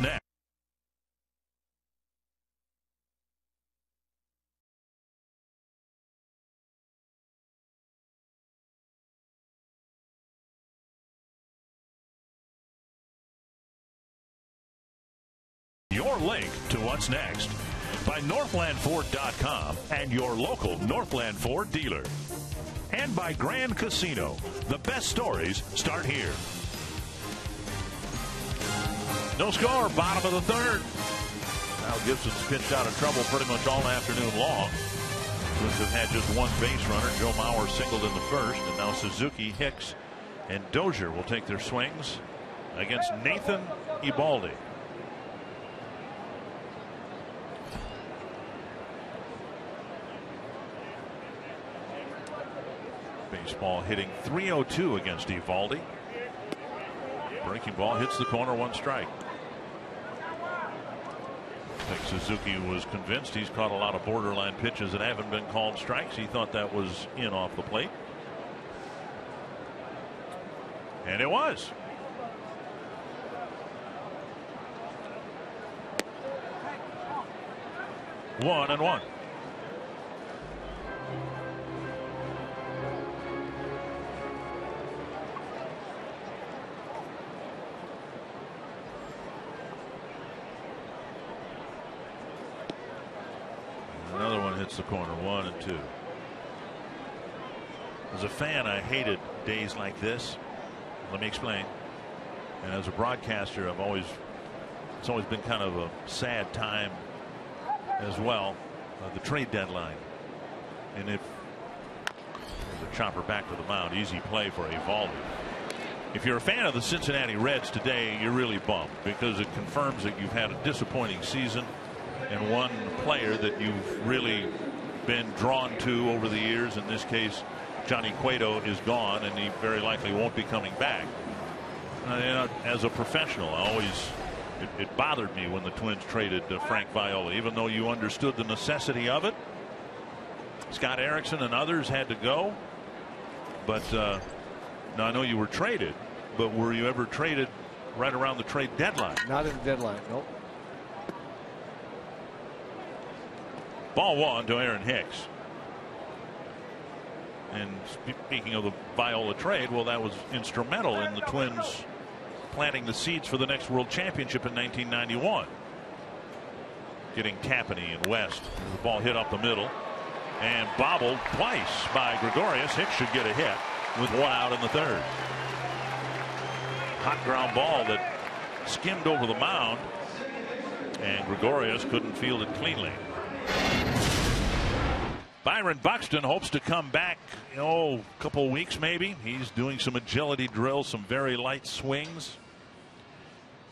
Next. Your link to what's next by NorthlandFord.com and your local Northland Ford dealer. And by Grand Casino. The best stories start here. No score, bottom of the third. Now Gibson's pitched out of trouble pretty much all afternoon long. Twins have had just one base runner. Joe Mauer singled in the first, and now Suzuki, Hicks, and Dozier will take their swings against Nathan Eovaldi. Baseball hitting .302 against Eovaldi. Breaking ball hits the corner, one strike. I think Suzuki was convinced. He's caught a lot of borderline pitches that haven't been called strikes. He thought that was in off the plate. And it was. One and one. Another one hits the corner, 1 and 2. As a fan, I hated days like this. Let me explain. And as a broadcaster, it's always been kind of a sad time as well. The trade deadline. And if there's a chopper back to the mound, easy play for Eovaldi. If you're a fan of the Cincinnati Reds today, you're really bummed because it confirms that you've had a disappointing season. And one player that you've really been drawn to over the years, in this case, Johnny Cueto, is gone, and he very likely won't be coming back. As a professional, it bothered me when the Twins traded Frank Viola, even though you understood the necessity of it. Scott Erickson and others had to go, but now I know you were traded, but were you ever traded right around the trade deadline? Not at the deadline, nope. Ball one to Aaron Hicks. And speaking of the Viola trade, well, that was instrumental in the Twins planting the seeds for the next World Championship in 1991. Getting Tapani and West. The ball hit up the middle and bobbled twice by Gregorius. Hicks should get a hit with one out in the third. Hot ground ball that skimmed over the mound, and Gregorius couldn't field it cleanly. Byron Buxton hopes to come back, a couple weeks maybe. He's doing some agility drills, some very light swings.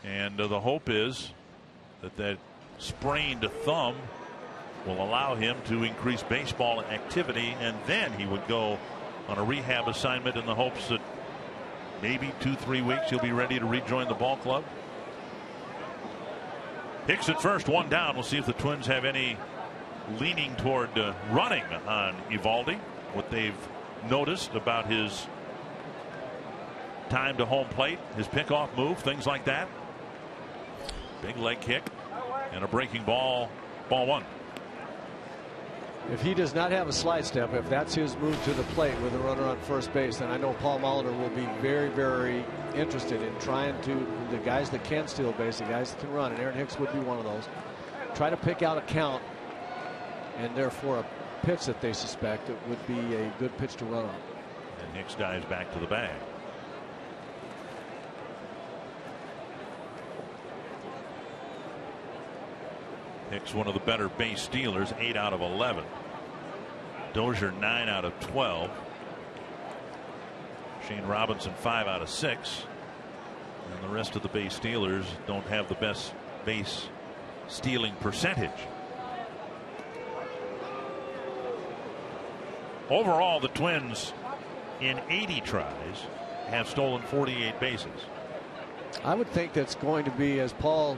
And the hope is that sprained thumb will allow him to increase baseball activity, and then he would go on a rehab assignment in the hopes that maybe 2-3 weeks he'll be ready to rejoin the ball club. Hicks at first, one down. We'll see if the Twins have any leaning toward running on Eovaldi, what they've noticed about his time to home plate, his pickoff move, things like that. Big leg kick and a breaking ball, ball one. If he does not have a slide step, if that's his move to the plate with a runner on first base, then I know Paul Molitor will be very, very interested in trying to, the guys that can steal base, the guys that can run, and Aaron Hicks would be one of those, try to pick out a count and therefore a pitch that they suspect it would be a good pitch to run on. And Hicks dives back to the bag. Hicks, one of the better base stealers, 8 out of 11. Dozier 9 out of 12. Shane Robinson 5 out of 6. And the rest of the base stealers don't have the best base stealing percentage. Overall, the Twins in 80 tries have stolen 48 bases. I would think that's going to be, as Paul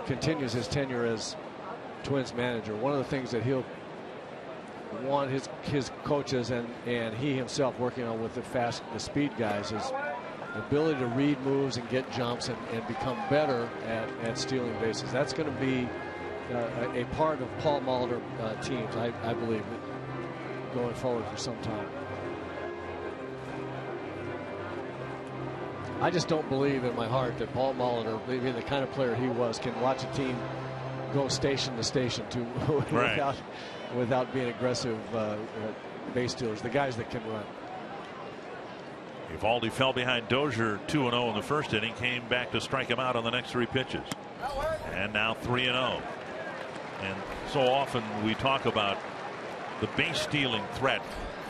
continues his tenure as Twins manager, one of the things that he'll want his coaches and he himself working on with the speed guys is the ability to read moves and get jumps and become better at stealing bases. That's going to be a part of Paul Molitor teams, I believe, going forward for some time. I just don't believe in my heart that Paul Molitor, being the kind of player he was, can watch a team go station to station without being aggressive base stealers, the guys that can run. Eovaldi fell behind Dozier 2-0 in the first inning, came back to strike him out on the next 3 pitches, and now 3-0. And so often we talk about the base stealing threat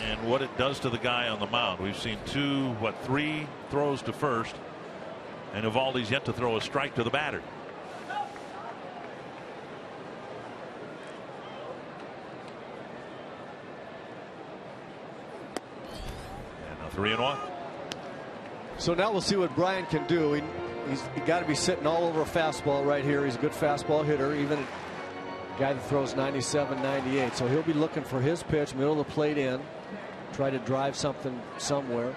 and what it does to the guy on the mound. We've seen 3 throws to first, and Eovaldi's yet to throw a strike to the batter. And a 3-1. So now we'll see what Brian can do. He's got to be sitting all over a fastball right here. He's a good fastball hitter, even a guy that throws 97, 98. So he'll be looking for his pitch, middle of the plate in, try to drive something somewhere.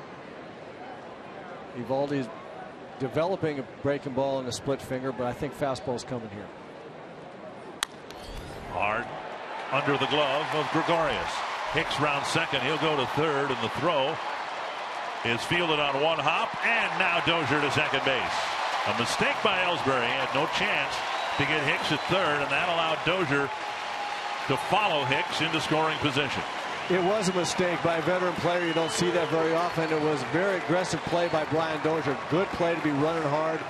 Eovaldi's developing a breaking ball and a split finger, but I think fastball's coming here. Hard under the glove of Gregorius. Hicks round second. He'll go to third, and the throw is fielded on one hop, and now Dozier to second base. A mistake by Ellsbury. He had no chance to get Hicks at third, and that allowed Dozier to follow Hicks into scoring position. It was a mistake by a veteran player. You don't see that very often. It was a very aggressive play by Brian Dozier. Good play to be running hard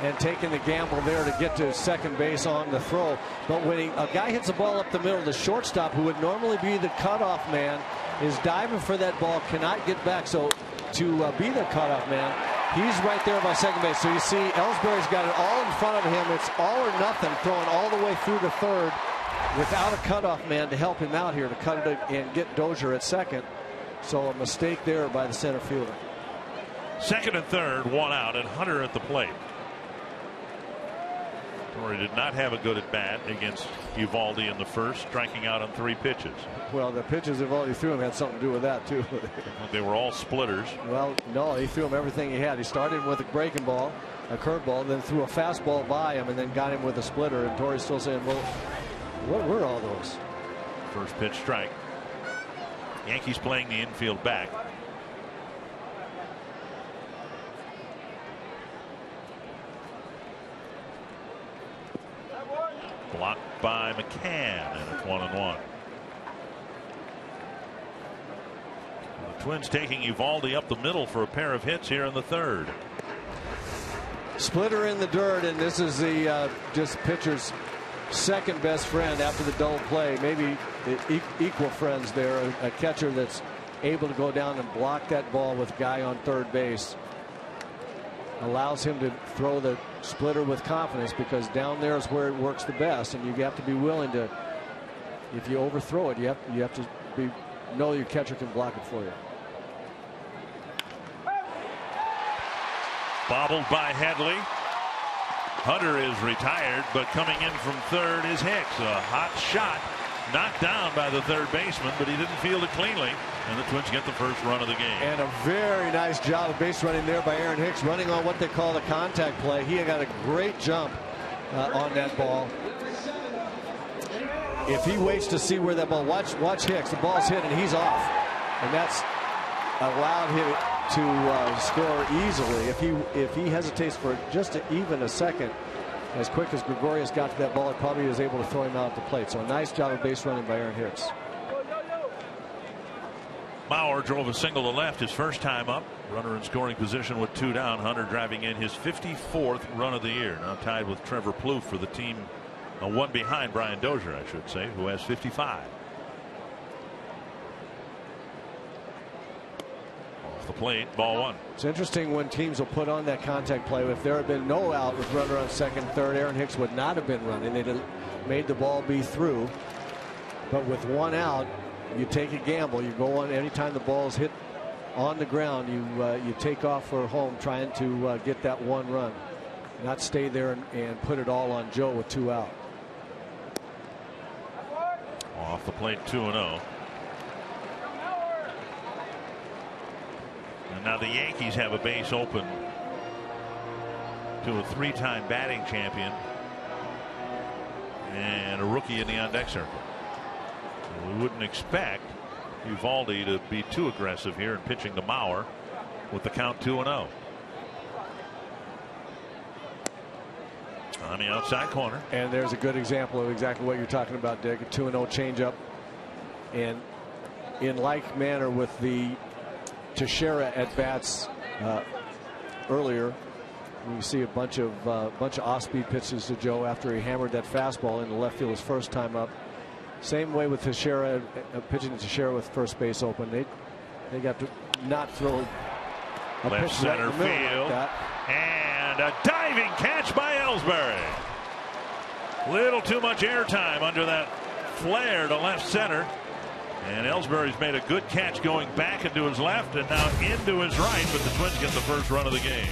and taking the gamble there to get to second base on the throw. But when a guy hits a ball up the middle, the shortstop, who would normally be the cutoff man, is diving for that ball, cannot get back. So to be the cutoff man, he's right there by second base. So you see Ellsbury's got it all in front of him. It's all or nothing, throwing all the way through the third without a cutoff man to help him out here to cut it and get Dozier at second. So a mistake there by the center fielder. Second and third, one out, and Hunter at the plate. Torrey did not have a good at bat against Eovaldi in the first, striking out on 3 pitches. Well, the pitches Eovaldi threw him had something to do with that too. They were all splitters. Well, no, he threw him everything he had. He started with a breaking ball, a curveball, then threw a fastball by him, and then got him with a splitter. And Torrey's still saying, well, what were all those? First pitch strike. Yankees playing the infield back. Blocked by McCann, and it's 1-1. The Twins taking Eovaldi up the middle for a pair of hits here in the third. Splitter in the dirt, and this is the just pitcher's second best friend after the double play. Maybe equal friends there. A catcher that's able to go down and block that ball with a guy on third base allows him to throw the splitter with confidence, because down there is where it works the best, and you have to be willing to if you overthrow it, you have to know your catcher can block it for you. Bobbled by Headley. Hunter is retired, but coming in from third is Hicks. A hot shot knocked down by the third baseman, but he didn't field it cleanly, and the Twins get the first run of the game. And a very nice job of base running there by Aaron Hicks, running on what they call the contact play. He got a great jump on that ball. If he waits to see where that ball, watch Hicks. The ball's hit and he's off, and that's allowed him to score easily. If he hesitates for just even a second, as quick as Gregorius got to that ball, it probably was able to throw him out at the plate. So a nice job of base running by Aaron Hicks. Mauer drove a single to left his first time up. Runner in scoring position with 2 down. Hunter driving in his 54th run of the year. Now tied with Trevor Plouffe for the team. One behind Brian Dozier, I should say, who has 55. Off the plate, ball 1. It's interesting when teams will put on that contact play. If there had been no out with runner on second, third, Aaron Hicks would not have been running. They'd have made the ball be through. But with 1 out, you take a gamble. You go on anytime the ball is hit on the ground. You take off for home, trying to get that 1 run, not stay there and put it all on Joe with 2 out. Off the plate, 2-0. And now the Yankees have a base open to a 3-time batting champion and a rookie in the on-deck circle. So we wouldn't expect Uvalde to be too aggressive here in pitching to Mauer with the count 2-0. On the outside corner. And there's a good example of exactly what you're talking about, Dick. A 2-0 changeup. And in like manner with the Teixeira at bats earlier, you see a bunch of off-speed pitches to Joe after he hammered that fastball in the left field his first time up. Same way with Teixeira, pitching to Teixeira with first base open. They got to not throw a left pitch center right in the middle field, like that. and a diving catch by Ellsbury. Little too much airtime under that flare to left center. And Ellsbury's made a good catch going back into his left and now into his right, but the Twins get the first run of the game.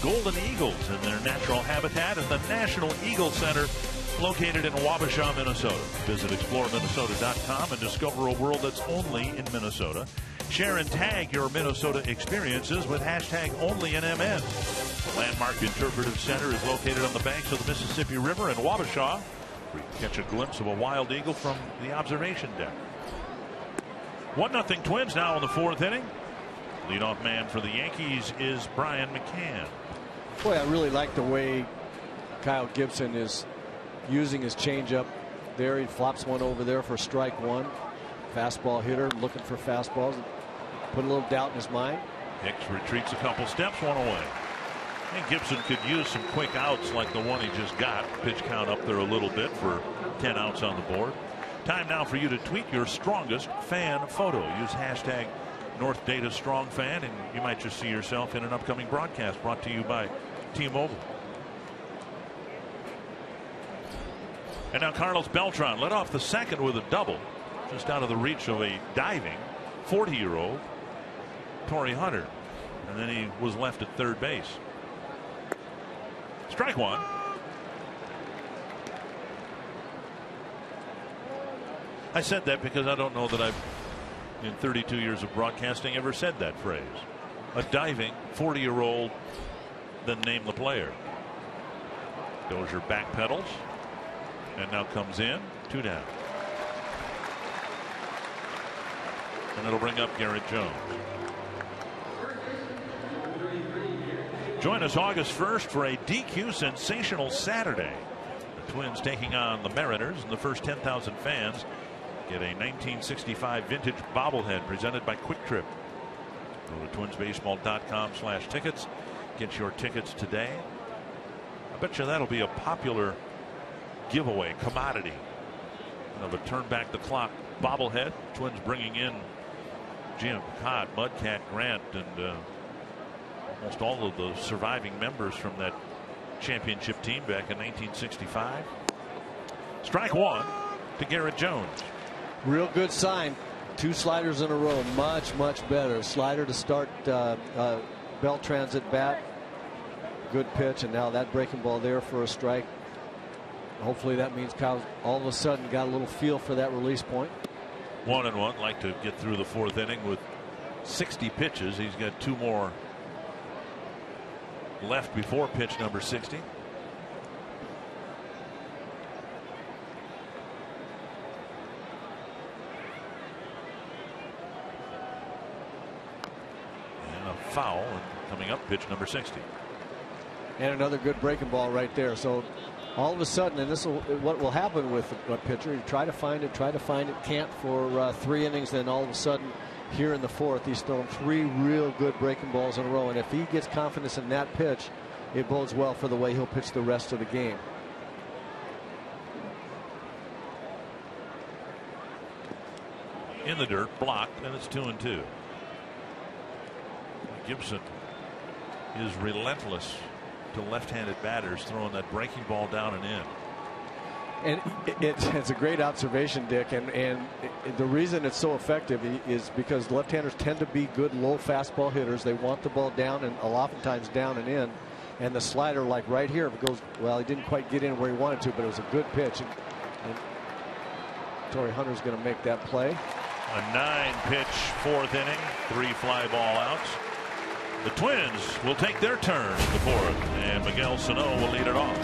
Golden eagles in their natural habitat at the National Eagle Center located in Wabasha, Minnesota. Visit exploreminnesota.com and discover a world that's only in Minnesota. Share and tag your Minnesota experiences with hashtag #OnlyInMN. The Landmark Interpretive Center is located on the banks of the Mississippi River in Wabasha, where you can catch a glimpse of a wild eagle from the observation deck. 1-0 Twins now in the 4th inning. Leadoff man for the Yankees is Brian McCann. Boy, I really like the way Kyle Gibson is using his changeup there. He flops one over there for strike one. Fastball hitter looking for fastballs. Put a little doubt in his mind. Hicks retreats a couple steps, one away. And Gibson could use some quick outs like the one he just got. Pitch count up there a little bit for 10 outs on the board. Time now for you to tweet your strongest fan photo. Use hashtag North Data Strong Fan, and you might just see yourself in an upcoming broadcast brought to you by T-Mobile. And now Carlos Beltran led off the second with a double, just out of the reach of a diving 40-year-old Torrey Hunter, and then he was left at third base. Strike one. I said that because I don't know that I've, in 32 years of broadcasting, ever said that phrase. A diving 40-year-old, then name the player. Dozier backpedals and now comes in, 2 down. And it'll bring up Garrett Jones. Join us August 1st for a DQ sensational Saturday. The Twins taking on the Mariners, and the first 10,000 fans get a 1965 vintage bobblehead presented by Quick Trip. Go to twinsbaseball.com/tickets. Get your tickets today. I bet you that'll be a popular giveaway commodity of a turn back the clock bobblehead. Twins bringing in Jim Cott, Mudcat Grant, and almost all of the surviving members from that championship team back in 1965. Strike one to Garrett Jones. Real good sign. 2 sliders in a row. Much better. Slider to start Beltran's at bat. Good pitch, and now that breaking ball there for a strike. Hopefully that means Kyle all of a sudden got a little feel for that release point. 1-1. Like to get through the 4th inning with 60 pitches. He's got 2 more left before pitch number 60. And a foul, and coming up pitch number 60. And another good breaking ball right there. So all of a sudden, and this will what will happen with a pitcher, you try to find it, can't for 3 innings, then all of a sudden here in the 4th he's thrown 3 real good breaking balls in a row, and if he gets confidence in that pitch, it bodes well for the way he'll pitch the rest of the game. In the dirt, blocked, and it's 2-2. Gibson is relentless to left-handed batters, throwing that breaking ball down and in. And it's a great observation, Dick, and the reason it's so effective is because left-handers tend to be good low fastball hitters. They want the ball down, and oftentimes down and in. And the slider, like right here, if it goes, well, he didn't quite get in where he wanted to, but it was a good pitch. And Torrey Hunter's going to make that play. A 9-pitch 4th inning, 3 fly ball outs. The Twins will take their turn in the 4th, and Miguel Sano will lead it off.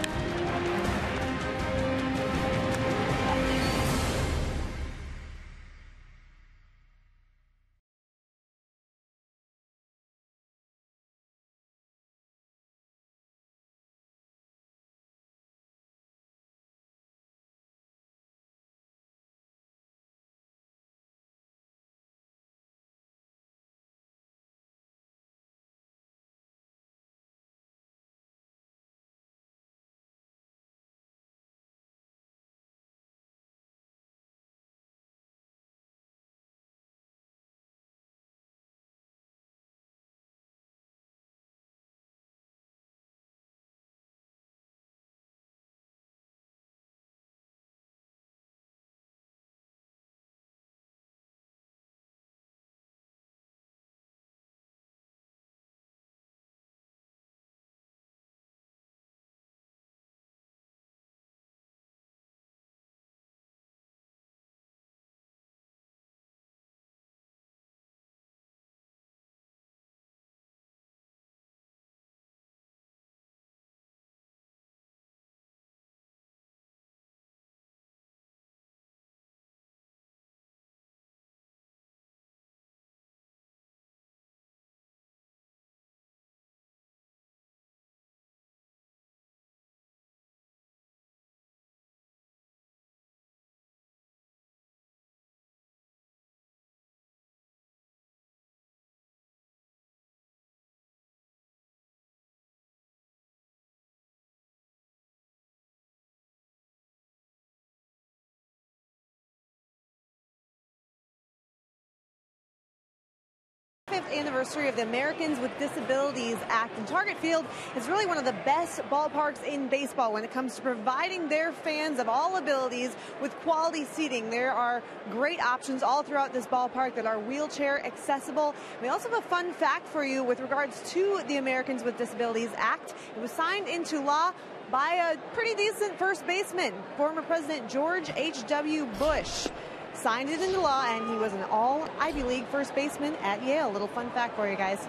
40th anniversary of the Americans with Disabilities Act, and Target Field is really one of the best ballparks in baseball when it comes to providing their fans of all abilities with quality seating. There are great options all throughout this ballpark that are wheelchair accessible. We also have a fun fact for you with regards to the Americans with Disabilities Act. It was signed into law by a pretty decent first baseman, former President George H.W. Bush. Signed it into law, and he was an all-Ivy League first baseman at Yale. A little fun fact for you guys.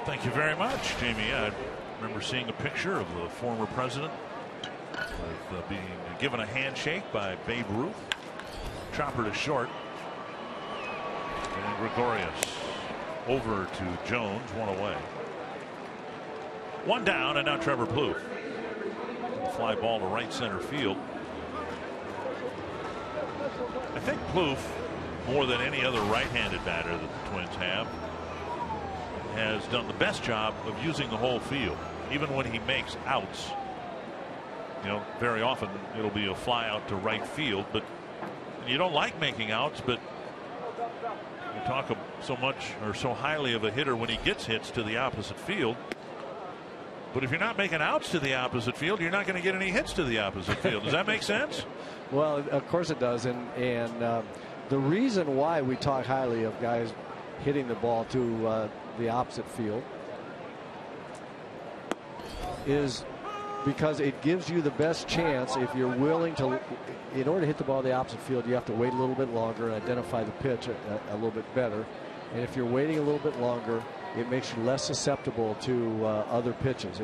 Thank you very much, Jamie. I remember seeing a picture of the former president with, being given a handshake by Babe Ruth. Chopper to short. And Gregorius over to Jones, one away. One down, and now Trevor Plouffe. Fly ball to right center field. I think Plouffe, more than any other right-handed batter that the Twins have, has done the best job of using the whole field. Even when he makes outs, you know, very often it'll be a fly out to right field, but you don't like making outs, but you talk so much or so highly of a hitter when he gets hits to the opposite field. But if you're not making outs to the opposite field, you're not going to get any hits to the opposite field. Does that make sense? Well, of course it does. And the reason why we talk highly of guys hitting the ball to the opposite field is because it gives you the best chance if you're willing to. In order to hit the ball to the opposite field, you have to wait a little bit longer and identify the pitch a little bit better. And if you're waiting a little bit longer, it makes you less susceptible to other pitches.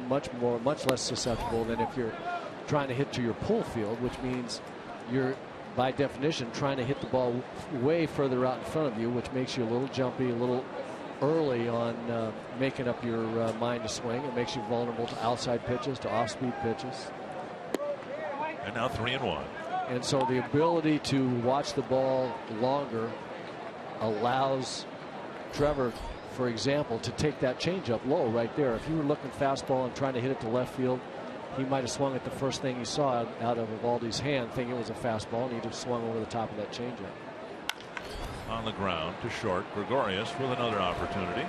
Much less susceptible than if you're trying to hit to your pull field, which means you're, by definition, trying to hit the ball way further out in front of you, which makes you a little jumpy, a little early on making up your mind to swing. It makes you vulnerable to outside pitches, to off-speed pitches. And now 3-1. And so the ability to watch the ball longer allows Trevor, for example, to take that changeup low right there. If you were looking fastball and trying to hit it to left field, he might have swung at the first thing he saw out of Eovaldi's hand, thinking it was a fastball, and he'd have swung over the top of that changeup. On the ground to short. Gregorius with another opportunity.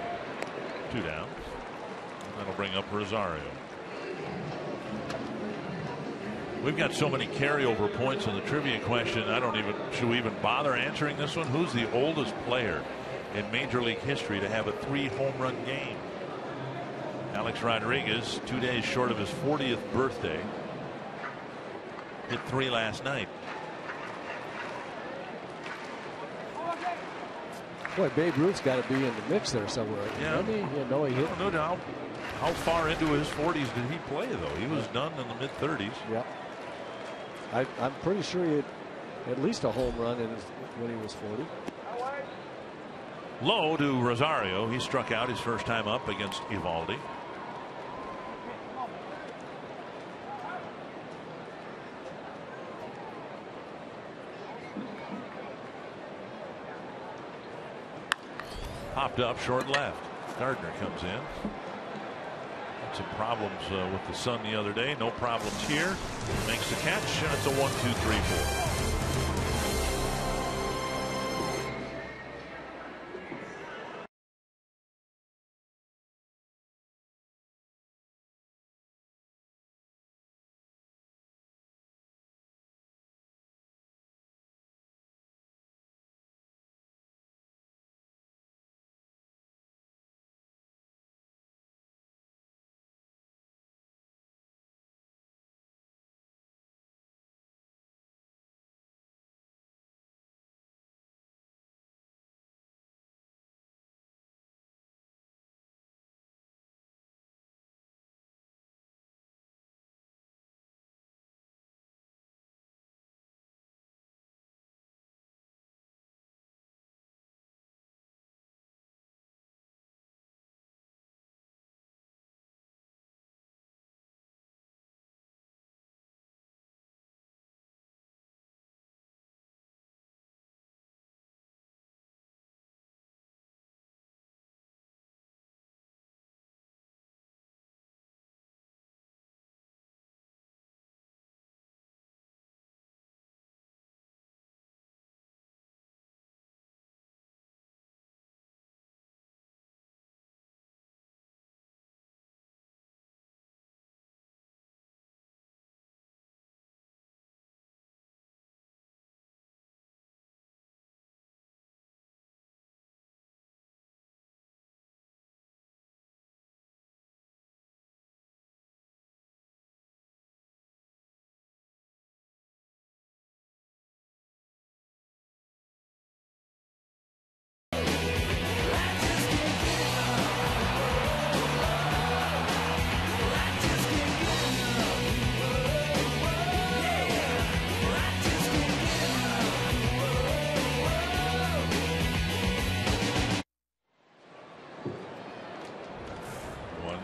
2 down. And that'll bring up Rosario. We've got so many carryover points in the trivia question. Should we even bother answering this one? Who's the oldest player in Major League history to have a 3 home run game? Alex Rodriguez, 2 days short of his 40th birthday, hit 3 last night. Boy, Babe Ruth's got to be in the mix there somewhere. Yeah. He hit. No doubt. How far into his 40s did he play, though? He was done in the mid-30s. Yeah. I'm pretty sure he had at least a home run when he was 40. Low to Rosario. He struck out his first time up against Eovaldi. Popped up short left. Gardner comes in. Had some problems with the sun the other day. No problems here. Makes the catch, and it's a 1-2-3-4.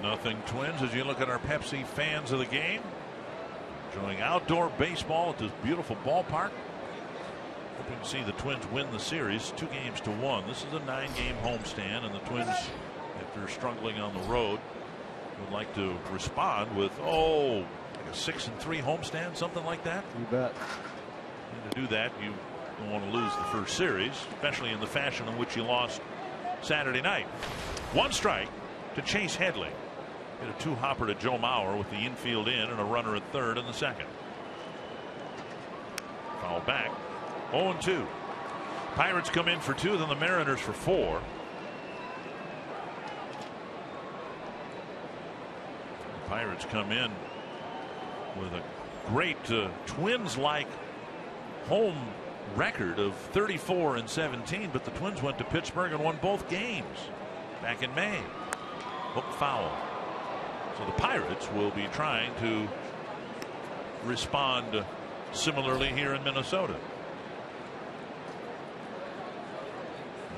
1-0 Twins. As you look at our Pepsi fans of the game, enjoying outdoor baseball at this beautiful ballpark. Hoping to see the Twins win the series 2-1. This is a 9-game homestand, and the Twins, after struggling on the road, would like to respond with like a 6-3 homestand, something like that. You bet. And to do that, you don't want to lose the first series, especially in the fashion in which you lost Saturday night. 1 strike to Chase Headley. Hit a 2-hopper to Joe Mauer with the infield in and a runner at third in the second. Foul back. 0-2. Pirates come in for 2, then the Mariners for 4. The Pirates come in with a great Twins-like home record of 34-17, but the Twins went to Pittsburgh and won both games back in May. Hook foul. So the Pirates will be trying to respond similarly here in Minnesota.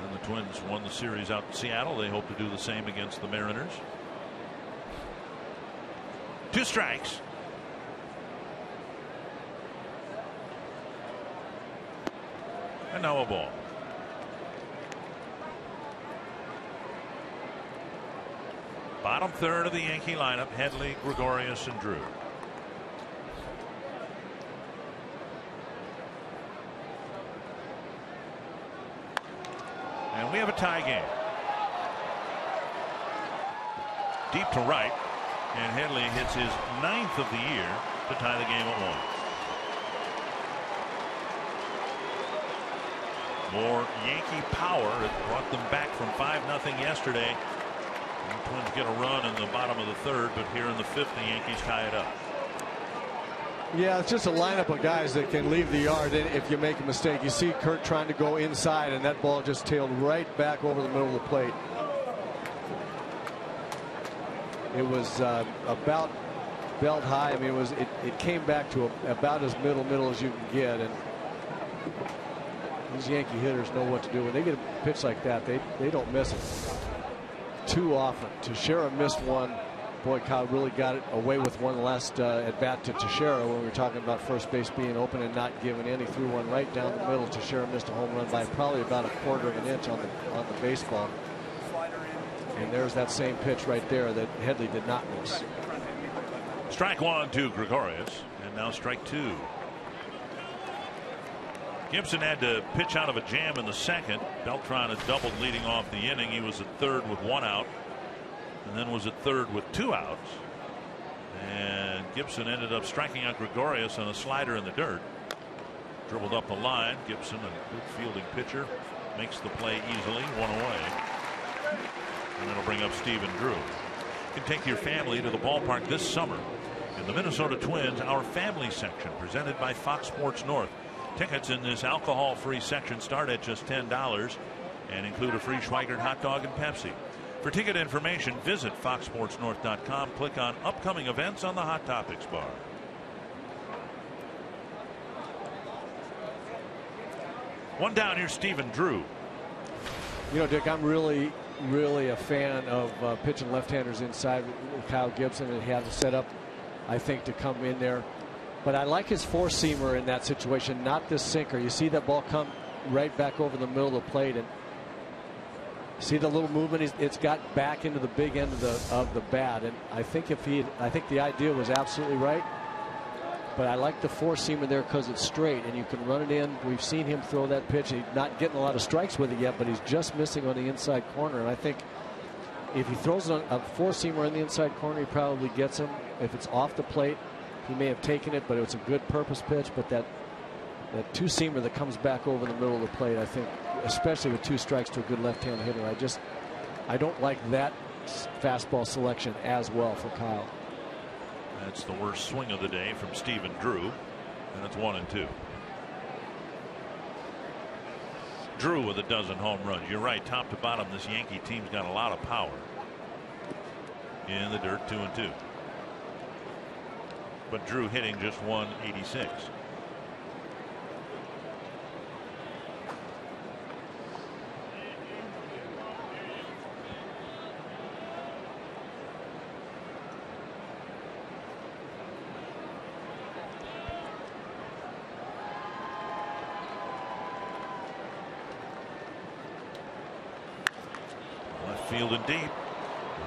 And the Twins won the series out in Seattle. They hope to do the same against the Mariners. 2 strikes. And now a ball. Bottom third of the Yankee lineup: Headley, Gregorius, and Drew. And we have a tie game. Deep to right, and Headley hits his 9th of the year to tie the game at 1. More Yankee power. It brought them back from 5-0 yesterday. The Twins get a run in the bottom of the third, but here in the 5th, the Yankees tie it up. Yeah, it's just a lineup of guys that can leave the yard if you make a mistake. You see Kurt trying to go inside, and that ball just tailed right back over the middle of the plate. It was about belt high. I mean, it came back to about as middle as you can get, and these Yankee hitters know what to do when they get a pitch like that. They don't miss it too often. Teixeira missed one. Boy, Kyle really got it away with one last at bat to Teixeira when we were talking about first base being open and not giving any. Threw one right down the middle. Teixeira missed a home run by probably about a 1/4 of an inch on the baseball. And there's that same pitch right there that Headley did not miss. Strike 1 to Gregorius, and now strike 2. Gibson had to pitch out of a jam in the second. Beltran had doubled leading off the inning. He was at third with 1 out, and then was at third with 2 outs. And Gibson ended up striking out Gregorius on a slider in the dirt. Dribbled up the line. Gibson, a good fielding pitcher, makes the play easily. 1 away. And it'll bring up Stephen Drew. You can take your family to the ballpark this summer in the Minnesota Twins Our Family section, presented by Fox Sports North. Tickets in this alcohol-free section start at just $10 and include a free Schweigert hot dog and Pepsi. For ticket information, visit foxsportsnorth.com. Click on upcoming events on the Hot Topics bar. One down, here's Stephen Drew. You know, Dick, I'm really a fan of pitching left-handers inside with Kyle Gibson, and he has a setup, I think, to come in there. But I like his 4-seamer in that situation, not this sinker. You see that ball come right back over the middle of the plate, and see the little movement. It's got back into the big end of the bat, and I think the idea was absolutely right. But I like the 4-seamer there because it's straight and you can run it in. We've seen him throw that pitch. He's not getting a lot of strikes with it yet, but he's just missing on the inside corner. And I think if he throws a 4-seamer in the inside corner, he probably gets him. If it's off the plate, he may have taken it, but it was a good purpose pitch. But that 2-seamer that comes back over the middle of the plate, I think, especially with 2 strikes to a good left-hand hitter, I don't like that fastball selection as well for Kyle. That's the worst swing of the day from Stephen Drew, and it's 1-2. Drew with a dozen home runs. You're right, top to bottom, this Yankee team's got a lot of power. In the dirt, 2-2. But Drew hitting just 186. field and deep.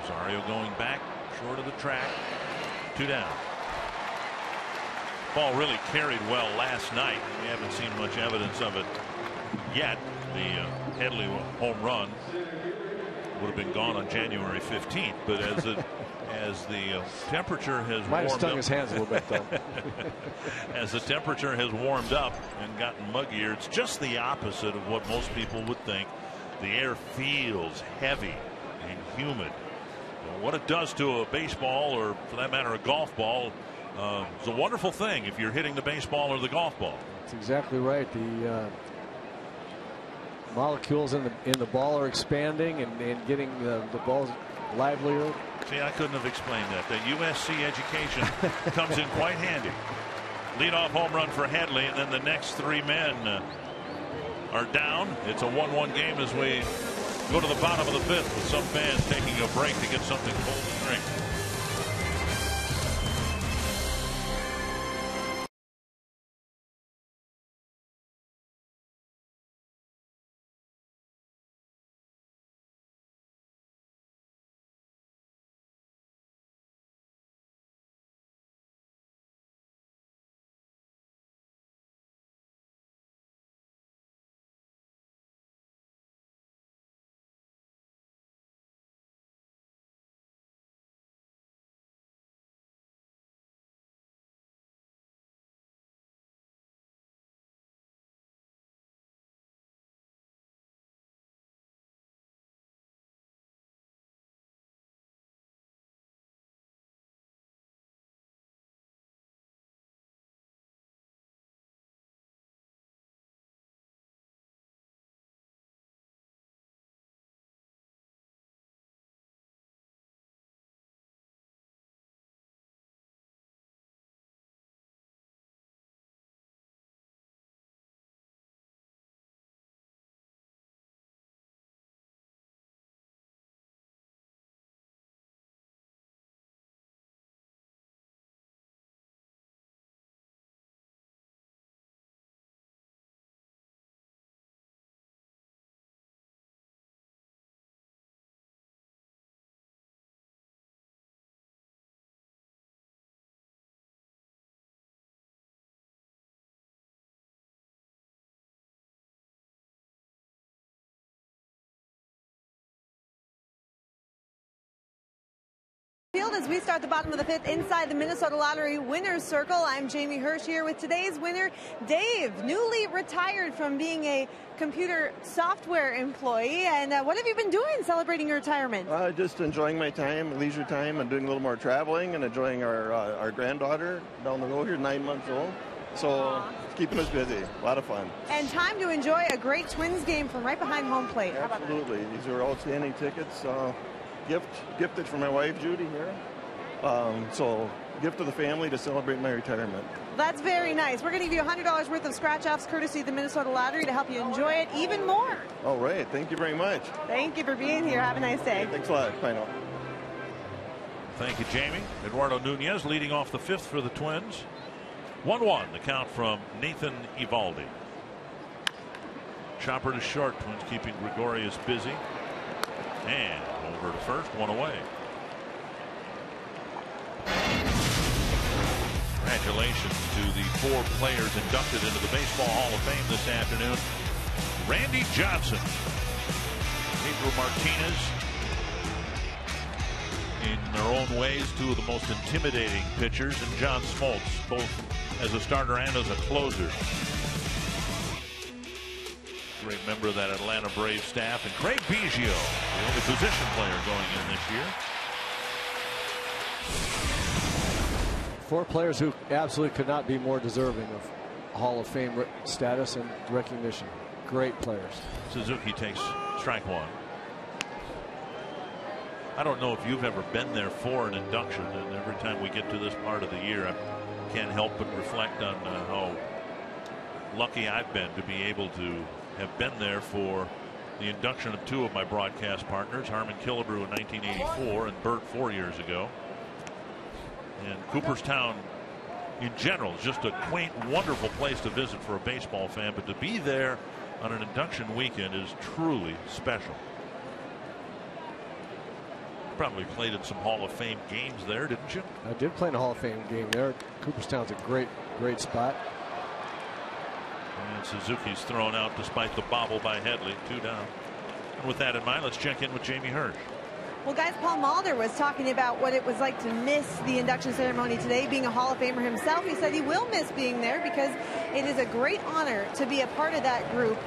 Rosario going back short of the track. 2 down. Ball really carried well last night. We haven't seen much evidence of it yet. The Headley home run would have been gone on January 15th, but as the temperature has might have warmed stung up, his hands a little bit though. as the temperature has warmed up and gotten muggier, it's just the opposite of what most people would think. The air feels heavy and humid. What it does to a baseball, or for that matter a golf ball, is a wonderful thing if you're hitting the baseball or the golf ball. That's exactly right. The molecules in the ball are expanding and getting the balls livelier. See, I couldn't have explained that. The USC education comes in quite handy. Leadoff home run for Headley, and then the next 3 men are down. It's a 1-1 game as we go to the bottom of the 5th, with some fans taking a break to get something cold to drink. Field as we start the bottom of the 5th inside the Minnesota Lottery Winners Circle. I'm Jamie Hirsch here with today's winner, Dave, newly retired from being a computer software employee. And what have you been doing celebrating your retirement? Just enjoying my time, leisure time, and doing a little more traveling and enjoying our granddaughter down the road here, 9 months old. So it's keeping us busy. A lot of fun. And time to enjoy a great Twins game from right behind home plate. Absolutely. These are outstanding tickets. Gifted from my wife, Judy, here. So gift to the family to celebrate my retirement. That's very nice. We're going to give you $100 worth of scratch-offs courtesy of the Minnesota Lottery to help you enjoy it even more. All right. Thank you very much. Thank you for being here. Have a nice day. Thanks a lot. Bye now. Thank you, Jamie. Eduardo Nunez leading off the 5th for the Twins. 1-1 the count from Nathan Eovaldi. Chopper to short. Twins keeping Gregorius busy. And over to first, 1 away. Congratulations to the 4 players inducted into the Baseball Hall of Fame this afternoon. Randy Johnson, Pedro Martinez, in their own ways, 2 of the most intimidating pitchers, and John Smoltz, both as a starter and as a closer. Great member of that Atlanta Braves staff. And Craig Biggio, the only position player going in this year. 4 players who absolutely could not be more deserving of Hall of Fame status and recognition. Great players. Suzuki takes strike 1. I don't know if you've ever been there for an induction, and every time we get to this part of the year, I can't help but reflect on how lucky I've been to be able to have been there for the induction of 2 of my broadcast partners, Harmon Killebrew in 1984 and Bert 4 years ago. And Cooperstown in general is just a quaint, wonderful place to visit for a baseball fan, but to be there on an induction weekend is truly special. probably played in some Hall of Fame games there, didn't you? I did play in a Hall of Fame game there. Cooperstown's a great spot. And Suzuki's thrown out despite the bobble by Headley. 2 down. And with that in mind, let's check in with Jamie Hirsch. Well, guys, Paul Molitor was talking about what it was like to miss the induction ceremony today. Being a Hall of Famer himself, he said he will miss being there because it is a great honor to be a part of that group.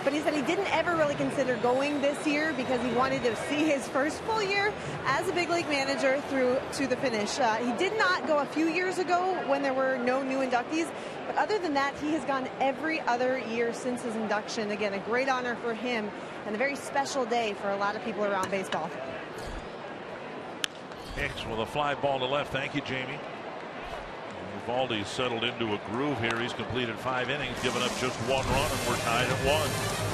But he said he didn't ever really consider going this year because he wanted to see his first full year as a big league manager through to the finish. He did not go a few years ago when there were no new inductees. But other than that, he has gone every other year since his induction. Again, a great honor for him and a very special day for a lot of people around baseball. Hicks with a fly ball to left. Thank you, Jamie. Eovaldi's settled into a groove here. He's completed 5 innings, given up just 1 run, and we're tied at 1.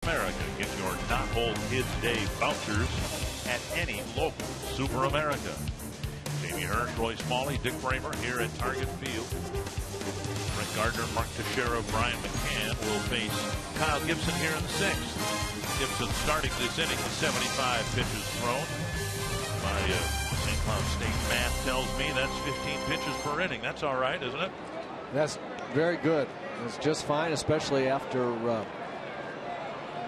America. Get your Not Old Kids Day vouchers at any local Super America. Jamie Hirsch, Roy Smalley, Dick Bramer here at Target Field. Brett Gardner, Mark Teixeira, Brian McCann will face Kyle Gibson here in the 6th. Gibson starting this inning with 75 pitches thrown. My St. Cloud State math tells me that's 15 pitches per inning. That's all right, isn't it? That's very good. It's just fine, especially after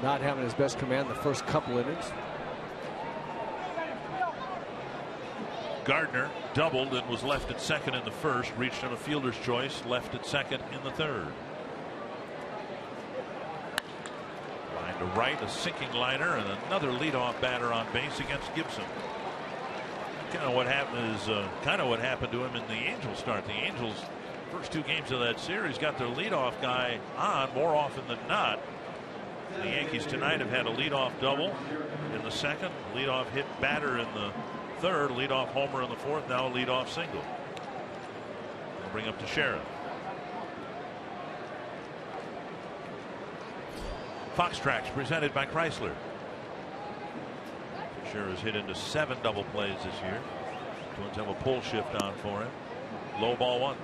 not having his best command the first couple innings. Gardner doubled and was left at second in the first, reached on a fielder's choice, left at second in the third. Line to right, a sinking liner, and another leadoff batter on base against Gibson. Kind of what happened to him in the Angels start. The Angels, first 2 games of that series, got their leadoff guy on more often than not. The Yankees tonight have had a leadoff double in the second, leadoff hit batter in the third, leadoff homer in the fourth, now a leadoff single. They'll bring up Teixeira. Fox Tracks presented by Chrysler. Teixeira's hit into 7 double plays this year. Twins have a pull shift on for him. Low ball 1.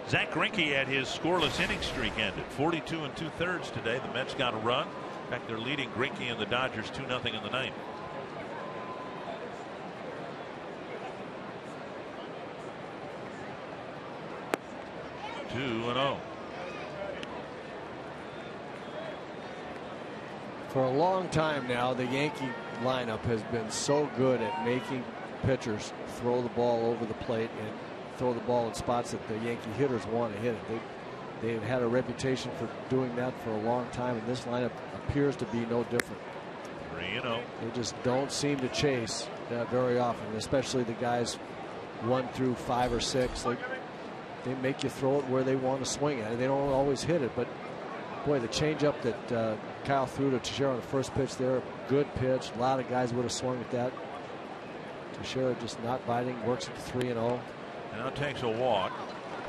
Zach Greinke at his scoreless inning streak ended. 42 2/3 today. The Mets got a run. In fact, they're leading Greinke and the Dodgers 2-0 in the 9th. Two and 0. For a long time now, the Yankee lineup has been so good at making pitchers throw the ball over the plate and throw the ball in spots that the Yankee hitters want to hit it. They've had a reputation for doing that for a long time, and this lineup appears to be no different. 3-0. They just don't seem to chase that very often, especially the guys 1 through 5 or 6. They make you throw it where they want to swing at it. They don't always hit it, but Boy, the changeup that Kyle threw to Teixeira on the first pitch there, good pitch. A lot of guys would have swung at that. Teixeira just not biting, works at 3-0. Now takes a walk.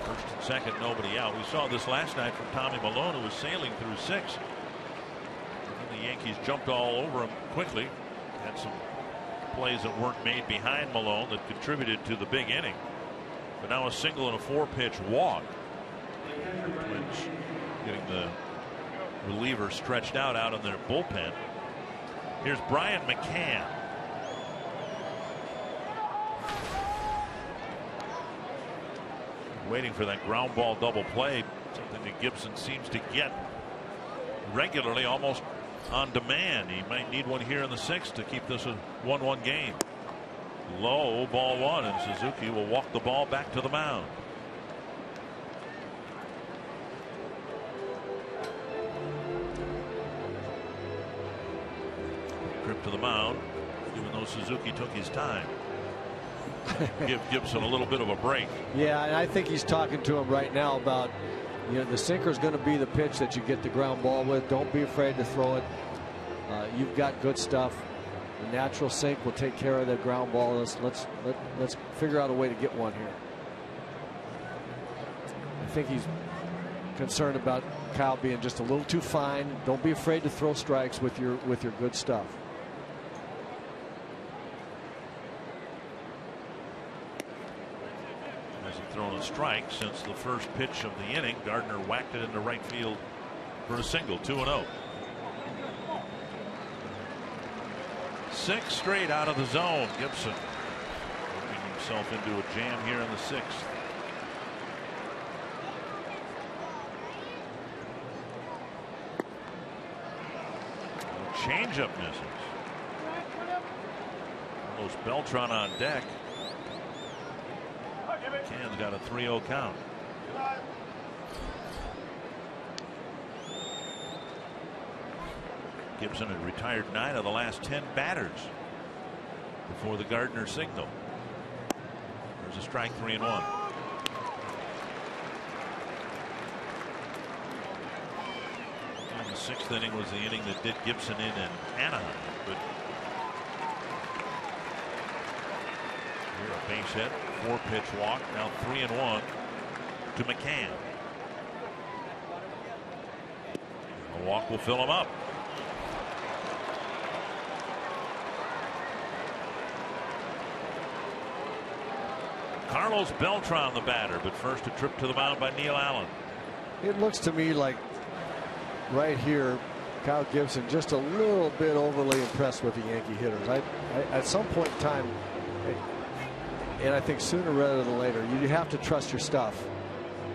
First and second, nobody out. We saw this last night from Tommy Milone, who was sailing through 6. And the Yankees jumped all over him quickly. Had some plays that weren't made behind Milone that contributed to the big inning. But now a single and a 4-pitch walk. Twins getting the reliever stretched out in their bullpen. Here's Brian McCann. Waiting for that ground ball double play, something that Gibson seems to get regularly, almost on demand. He might need one here in the 6th to keep this a 1-1 game. Low, ball 1, and Suzuki will walk the ball back to the mound. Trip to the mound, even though Suzuki took his time. Give Gibson a little bit of a break. Yeah, and I think he's talking to him right now about, the sinker is going to be the pitch that you get the ground ball with. Don't be afraid to throw it. You've got good stuff. The natural sink will take care of the ground ball. Let's figure out a way to get one here. I think he's concerned about Kyle being just a little too fine. Don't be afraid to throw strikes with your good stuff. Thrown a strike since the first pitch of the inning. Gardner whacked it into right field for a single. 2-0. 6 straight out of the zone. Gibson working himself into a jam here in the 6th. Changeup misses. Carlos Beltran on deck. McCann's got a 3-0 count. Gibson had retired 9 of the last 10 batters before the Gardner signal. There's a strike, 3-1. And the 6th inning was the inning that did Gibson in Anaheim. But here a base hit. 4-pitch walk, now 3-1 to McCann. A walk will fill him up. Carlos Beltran, the batter, but first a trip to the mound by Neil Allen. It looks to me like right here, Kyle Gibson just a little bit overly impressed with the Yankee hitters. At some point in time, and I think sooner rather than later, you have to trust your stuff.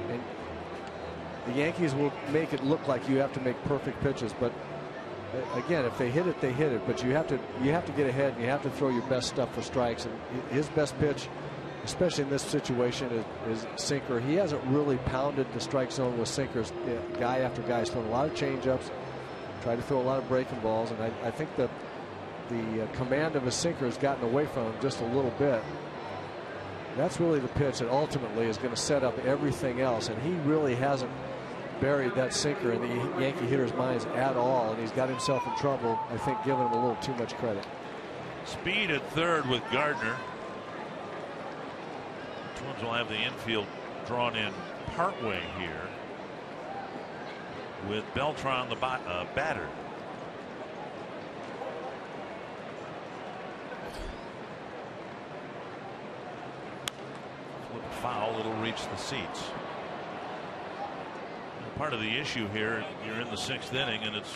And the Yankees will make it look like you have to make perfect pitches. But again, if they hit it, they hit it. But you have to get ahead, and you have to throw your best stuff for strikes. And his best pitch, especially in this situation, is sinker. He hasn't really pounded the strike zone with sinkers. Guy after guy, he's thrown a lot of changeups, tried to throw a lot of breaking balls, and I think the command of his sinker has gotten away from him just a little bit. That's really the pitch that ultimately is going to set up everything else, and he really hasn't buried that sinker in the Yankee hitters' minds at all, and he's got himself in trouble, I think, giving him a little too much credit. Speed at third with Gardner. The Twins will have the infield drawn in partway here with Beltran, the batter. Foul, it'll reach the seats. Part of the issue here, you're in the 6th inning, and it's,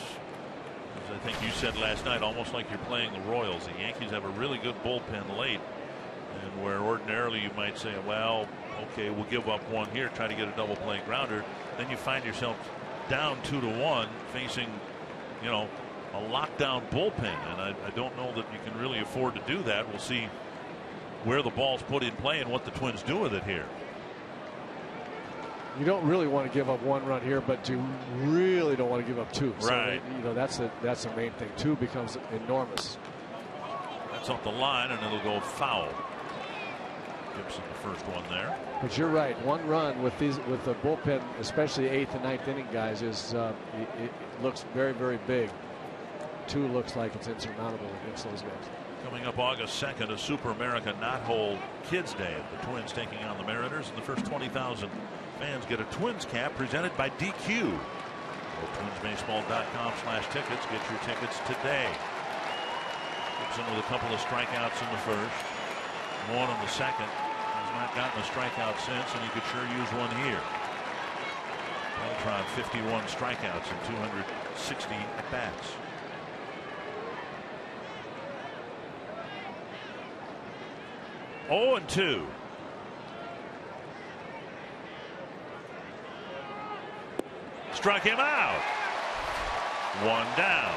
as I think you said last night, almost like you're playing the Royals. The Yankees have a really good bullpen late, and where ordinarily you might say, well, okay, we'll give up one here, try to get a double play grounder. Then you find yourself down 2-1, facing, a lockdown bullpen, and I don't know that you can really afford to do that. We'll see where the ball's put in play and what the Twins do with it here. You don't really want to give up 1 run here, but you really don't want to give up 2. Right. So, that's the main thing. 2 becomes enormous. That's off the line, and it'll go foul. Gibson the first one there. But you're right. One run with the bullpen, especially 8th and 9th inning guys, is it looks very, very big. 2 looks like it's insurmountable against those guys. Coming up August 2nd, a Super America Knothole Kids Day. The Twins taking on the Mariners, and the first 20,000 fans get a Twins cap presented by DQ. Go to twinsbaseball.com/tickets. Get your tickets today. Gibson with a couple of strikeouts in the first, 1 in the second. Has not gotten a strikeout since, and he could sure use one here. Beltran 51 strikeouts and 260 at bats. Oh, and 2. Struck him out. 1 down.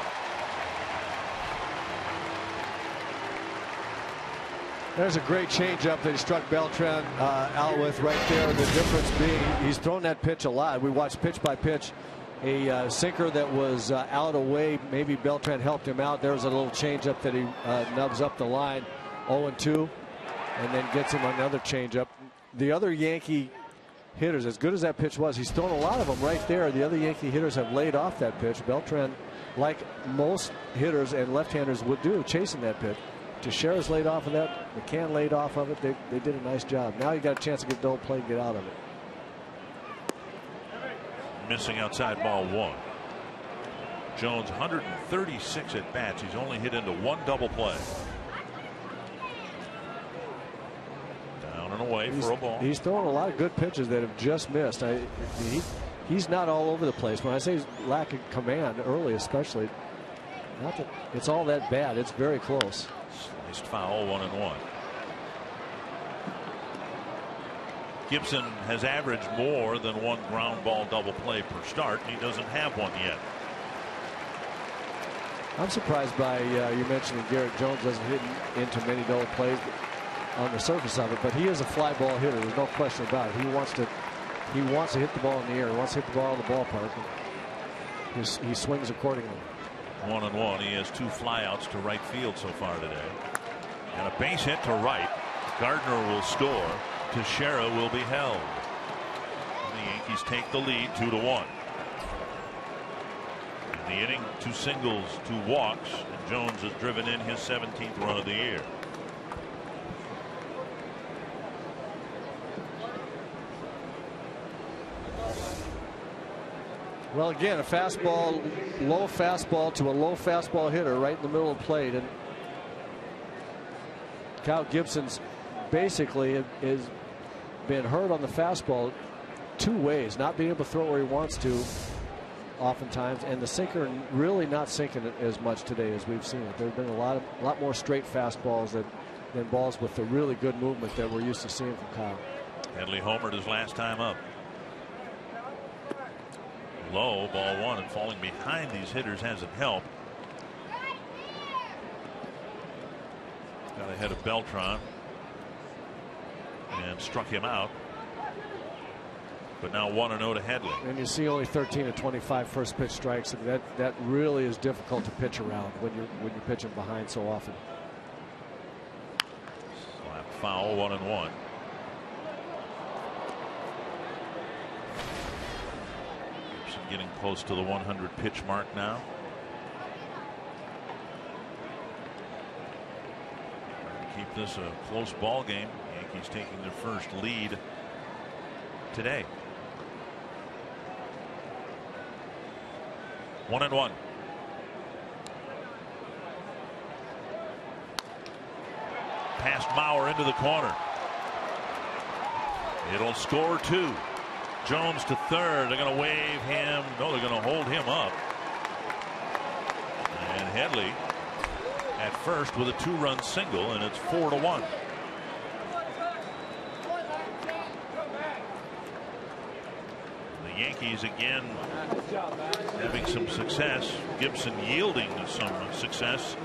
There's a great changeup that he struck Beltran out with right there. The difference being he's thrown that pitch a lot. We watched pitch by pitch. A sinker that was out away. Maybe Beltran helped him out. There's a little changeup that he nubs up the line. 0-2. And then gets him another changeup. The other Yankee hitters, as good as that pitch was, he's thrown a lot of them right there. The other Yankee hitters have laid off that pitch. Beltran, like most hitters and left-handers would do, chasing that pitch. Teixeira's laid off of that. McCann laid off of it. They did a nice job. Now you got a chance to get double play and get out of it. Missing outside ball 1. Jones 136 at bats. He's only hit into 1 double play. Away for a ball. He's throwing a lot of good pitches that have just missed. He's not all over the place. When I say lack of command early, especially, not that it's all that bad. It's very close. Sliced foul, 1-1. Gibson has averaged more than 1 ground ball double play per start. He doesn't have one yet. I'm surprised by you mentioning Garrett Jones doesn't hit into many double plays on the surface of it, but he is a fly ball hitter. There's no question about it. He wants to hit the ball in the air. He wants to hit the ball in the ballpark. He swings accordingly. 1-1. He has 2 flyouts to right field so far today, and a base hit to right. Gardner will score. Teixeira will be held. And the Yankees take the lead 2-1. In the inning, 2 singles, 2 walks, and Jones has driven in his 17th run of the year. Well, again, a fastball, low fastball to a low fastball hitter right in the middle of the plate. And Kyle Gibson's basically has been hurt on the fastball 2 ways. Not being able to throw where he wants to oftentimes, and the sinker really not sinking it as much today as we've seen it. There have been a lot more straight fastballs than balls with the really good movement that we're used to seeing from Kyle. Headley homered his last time up. Low, ball 1, and falling behind these hitters hasn't helped. Got ahead of Beltran and struck him out. But now 1-0 to Headley. And you see only 13 of 25 first pitch strikes. And that really is difficult to pitch around when you're pitching behind so often. Slap foul, 1-1. Getting close to the 100 pitch mark now. Keep this a close ball game. Yankees taking their first lead today. 1-1. Past Mauer into the corner. It'll score 2. Jones to third. They're going to wave him. No, they're going to hold him up. And Headley at first with a 2-run single, and it's 4-1. The Yankees again having some success. Gibson yielding some success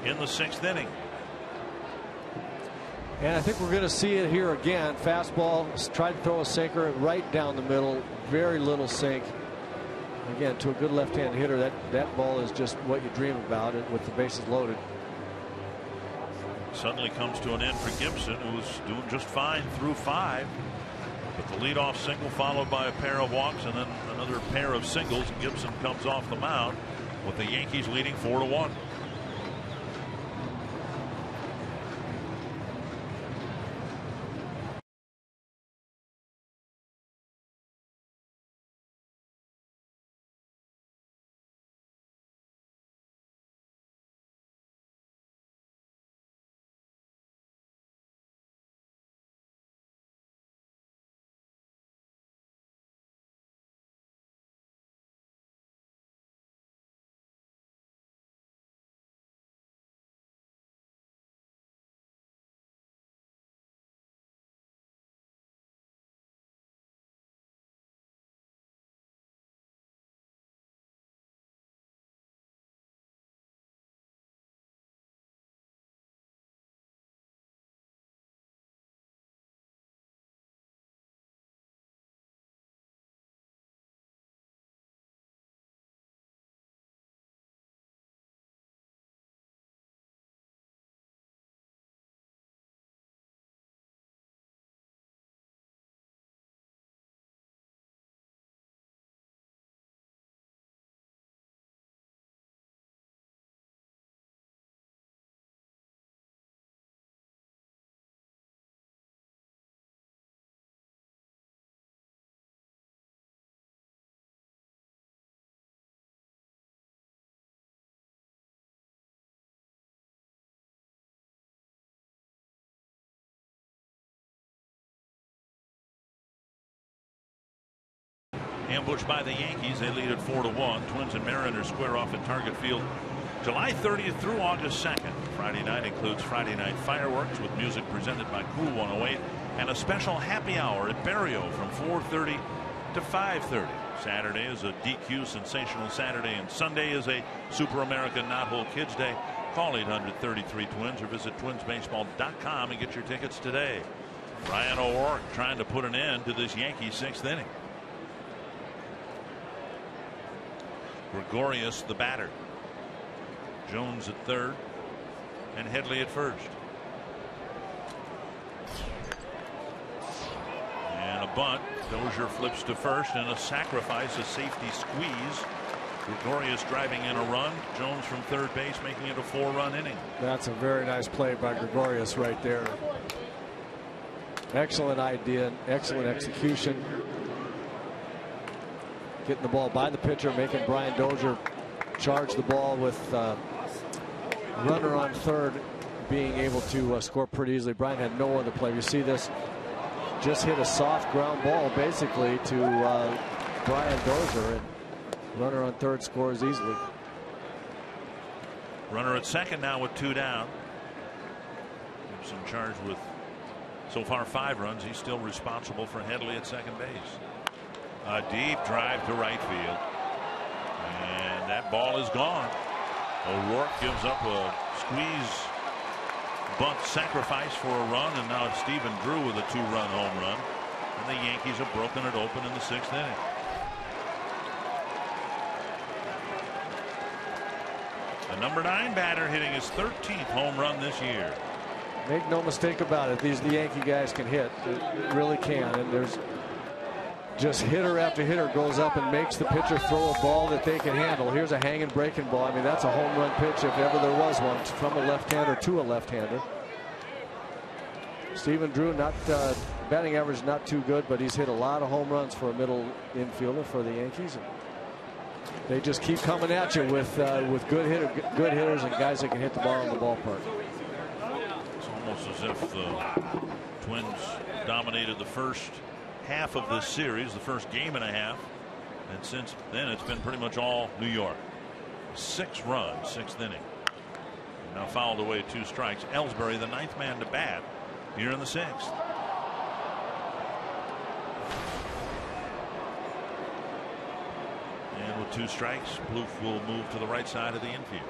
in the 6th inning. And I think we're going to see it here again. Fastball, tried to throw a sinker right down the middle. Very little sink. Again, to a good left-hand hitter, that ball is just what you dream about it with the bases loaded. suddenly comes to an end for Gibson, who's doing just fine through 5. But the leadoff single followed by a pair of walks and then another pair of singles. Gibson comes off the mound with the Yankees leading 4-1. Ambushed by the Yankees, they lead at 4-1. Twins and Mariners square off at Target Field July 30th through August 2nd. Friday night includes Friday night fireworks with music presented by Cool 108 and a special happy hour at Barrio from 4:30 to 5:30. Saturday is a DQ Sensational Saturday, and Sunday is a Super American Knothole Kids Day. Call 800-33-TWINS or visit twinsbaseball.com and get your tickets today. Ryan O'Rourke trying to put an end to this Yankees 6th inning. Gregorius the batter. Jones at third and Headley at first. And a bunt. Dozier flips to first, and a sacrifice, a safety squeeze. Gregorius driving in a run. Jones from third base making it a 4-run inning. That's a very nice play by Gregorius right there. Excellent idea, excellent execution. Getting the ball by the pitcher, making Brian Dozier charge the ball with runner on third, being able to score pretty easily. Brian had no other play. You see this, just hit a soft ground ball basically to Brian Dozier, and runner on third scores easily. Runner at second now with 2 down. Gibson charged with so far 5 runs. He's still responsible for Headley at second base. A deep drive to right field, and that ball is gone. O'Rourke gives up a squeeze bunt sacrifice for a run, and now it's Stephen Drew with a 2-run home run, and the Yankees have broken it open in the 6th inning. The number 9 batter hitting his 13th home run this year. Make no mistake about it, these the Yankee guys can hit. They really can, and there's just hitter after hitter goes up and makes the pitcher throw a ball that they can handle. Here's a hanging breaking ball. I mean, that's a home run pitch if ever there was one, from a left-hander to a left-hander. Stephen Drew, not batting average not too good, but he's hit a lot of home runs for a middle infielder for the Yankees. They just keep coming at you with good hitters and guys that can hit the ball in the ballpark. It's almost as if the Twins dominated the first half of this series, the first game and a half, and since then it's been pretty much all New York. 6 runs, 6th inning. Now fouled away 2 strikes. Ellsbury, the 9th man to bat here in the 6th. And with 2 strikes, Plouffe will move to the right side of the infield.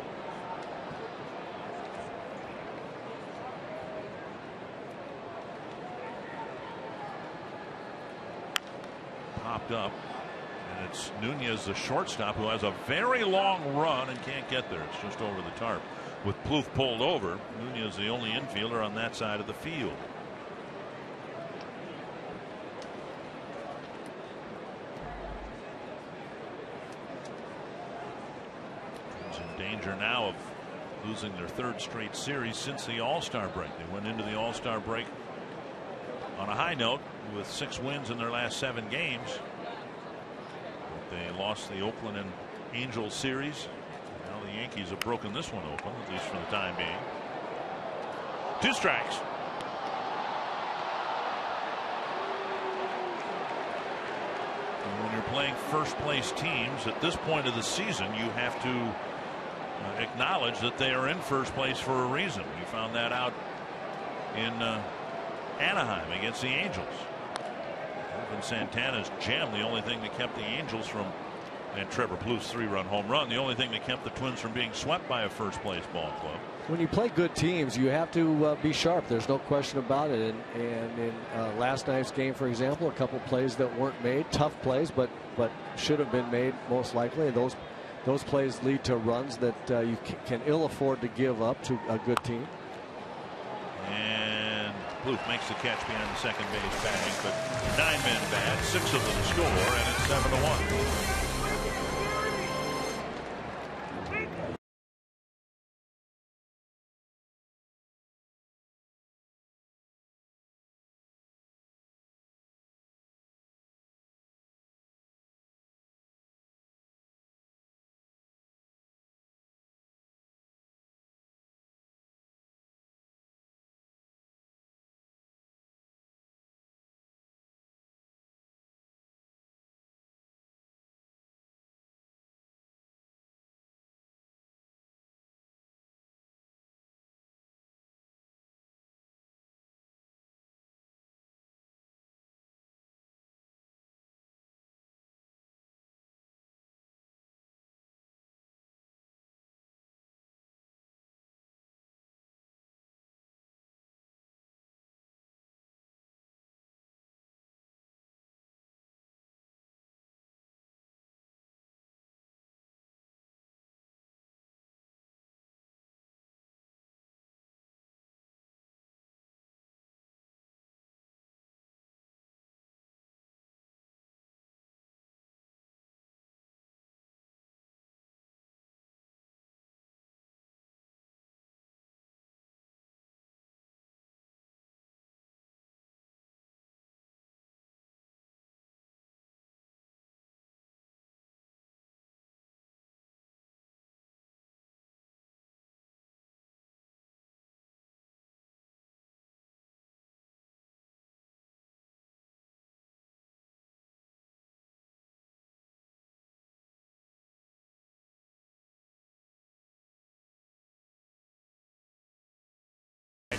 Popped up, and It's Nunez, the shortstop, who has a very long run and can't get there. It's just over the tarp. With Plouffe pulled over, Nunez the only infielder on that side of the field. He's in danger now of losing their 3rd straight series since the All-Star break. They went into the All-Star break on a high note with 6 wins in their last 7 games. But they lost the Oakland and Angels series. Now the Yankees have broken this one open, at least for the time being. 2 strikes. And when you're playing first place teams at this point of the season, you have to acknowledge that they are in first place for a reason. We found that out in Anaheim against the Angels. Ervin Santana's gem, the only thing that kept the Angels from, and Trevor Plouffe's 3-run home run, the only thing that kept the Twins from being swept by a first place ball club. When you play good teams, you have to be sharp. There's no question about it. And in last night's game, for example, a couple plays that weren't made, tough plays, but should have been made most likely. Those plays lead to runs that you can ill afford to give up to a good team. And Plouffe makes the catch behind the second base bag, but 9 men bat, 6 of them score, and it's 7-1.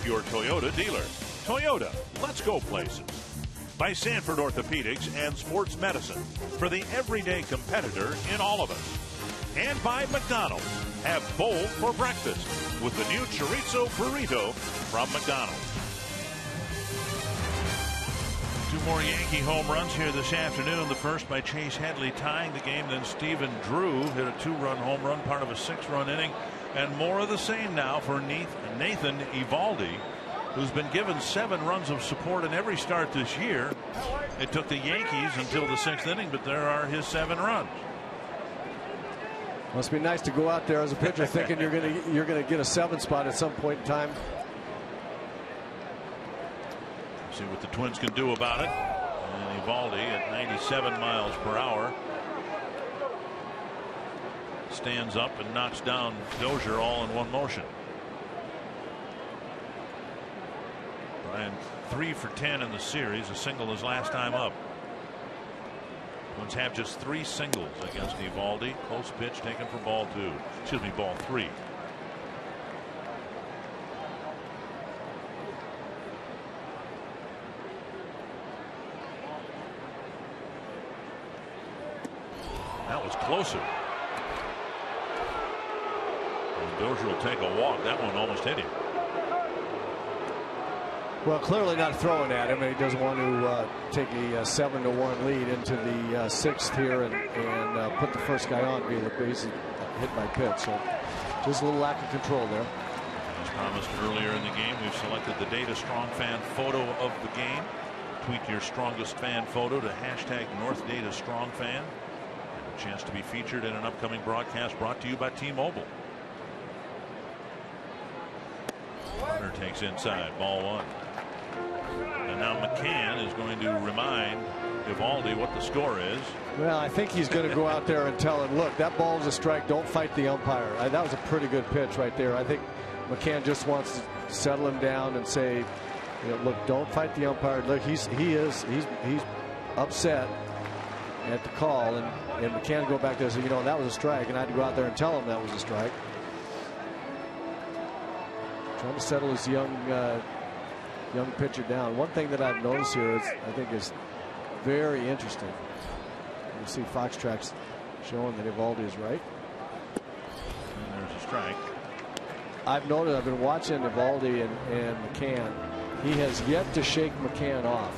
Your Toyota dealer. Toyota, let's go places. By Sanford Orthopedics and Sports Medicine, for the everyday competitor in all of us. And by McDonald's, have bowl for breakfast with the new chorizo burrito from McDonald's. 2 more Yankee home runs here this afternoon. The first by Chase Headley tying the game. Then Stephen Drew hit a 2-run home run, part of a 6-run inning. And more of the same now for Nathan Eovaldi, who's been given 7 runs of support in every start this year. It took the Yankees until the 6th inning, but there are his 7 runs. Must be nice to go out there as a pitcher thinking you're gonna get a 7 spot at some point in time. See what the Twins can do about it. And Eovaldi at 97 miles per hour stands up and knocks down Dozier all in one motion. Brian 3 for 10 in the series, a single his last time up. Twins have just 3 singles against Eovaldi. Close pitch taken for ball 2. Excuse me, ball 3. That was closer. And Dozier will take a walk. That one almost hit him. Well, clearly not throwing at him, and he doesn't want to take a 7-1 lead into the sixth here and put the first guy on via the base hit by pitch. So just a little lack of control there. As promised earlier in the game, we've selected the Data Strong Fan photo of the game. Tweet your strongest fan photo to #NorthDataStrongFan. A chance to be featured in an upcoming broadcast brought to you by T-Mobile. Hunter takes inside, ball 1. And now McCann is going to remind Eovaldi what the score is. Well, I think he's going to go out there and tell him, look, that ball is a strike. Don't fight the umpire. That was a pretty good pitch right there. I think McCann just wants to settle him down and say, you know, look, don't fight the umpire. Look, he's upset at the call, and McCann go back there and say, you know, that was a strike, and I had to go out there and tell him that was a strike. Trying to settle his young pitcher down. One thing that I've noticed here is, I think, is very interesting. You see Fox tracks showing that Eovaldi is right. And there's a strike. I've noticed, I've been watching Eovaldi and McCann. He has yet to shake McCann off.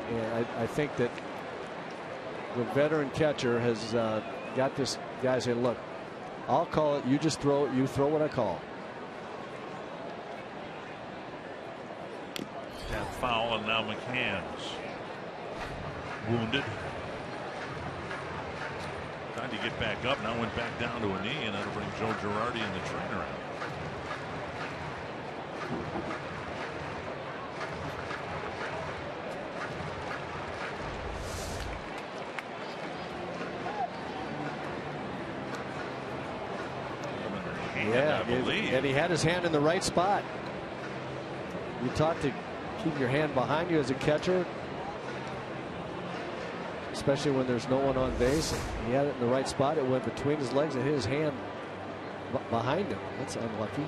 And I think that the veteran catcher has got this guy saying, look, I'll call it. You just throw it. You throw what I call. Tap foul, and now McCann's wounded. Tried to get back up, now went back down to a knee, and that'll bring Joe Girardi and the trainer out. Yeah, and he had his hand in the right spot. You taught to keep your hand behind you as a catcher, especially when there's no one on base. He had it in the right spot. It went between his legs and hit his hand behind him. That's unlucky.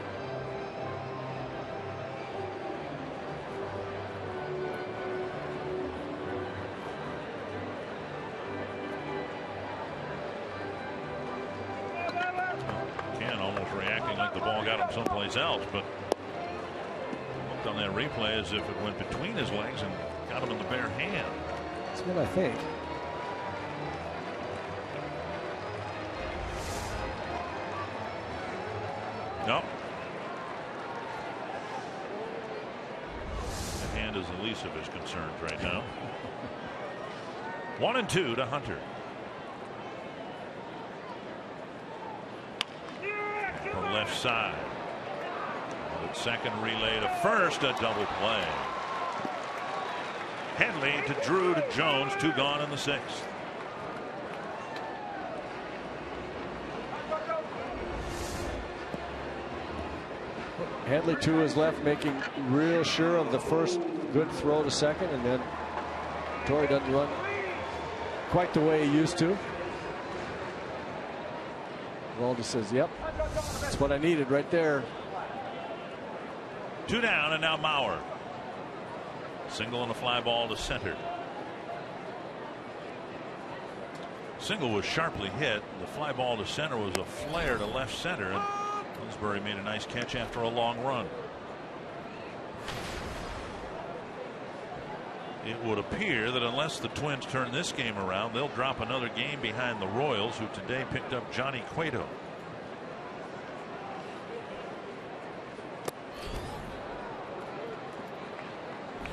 Ken almost reacting like the ball got him someplace else, but looked on that replay as if it went between his legs and got him in the bare hand. That's what I think. No. The hand is the least of his concerns right now. 1-2 to Hunter. From left side. At second, relay to first, a double play. Headley to Drew to Jones, 2 gone in the 6th. Headley to his left, making real sure of the first good throw to second, and then Torrey doesn't run quite the way he used to. Eovaldi says, yep, that's what I needed right there. 2 down, and now Mauer. Single and a fly ball to center. Single was sharply hit. The fly ball to center was a flare to left center, and Pillsbury made a nice catch after a long run. It would appear that unless the Twins turn this game around, they'll drop another game behind the Royals, who today picked up Johnny Cueto.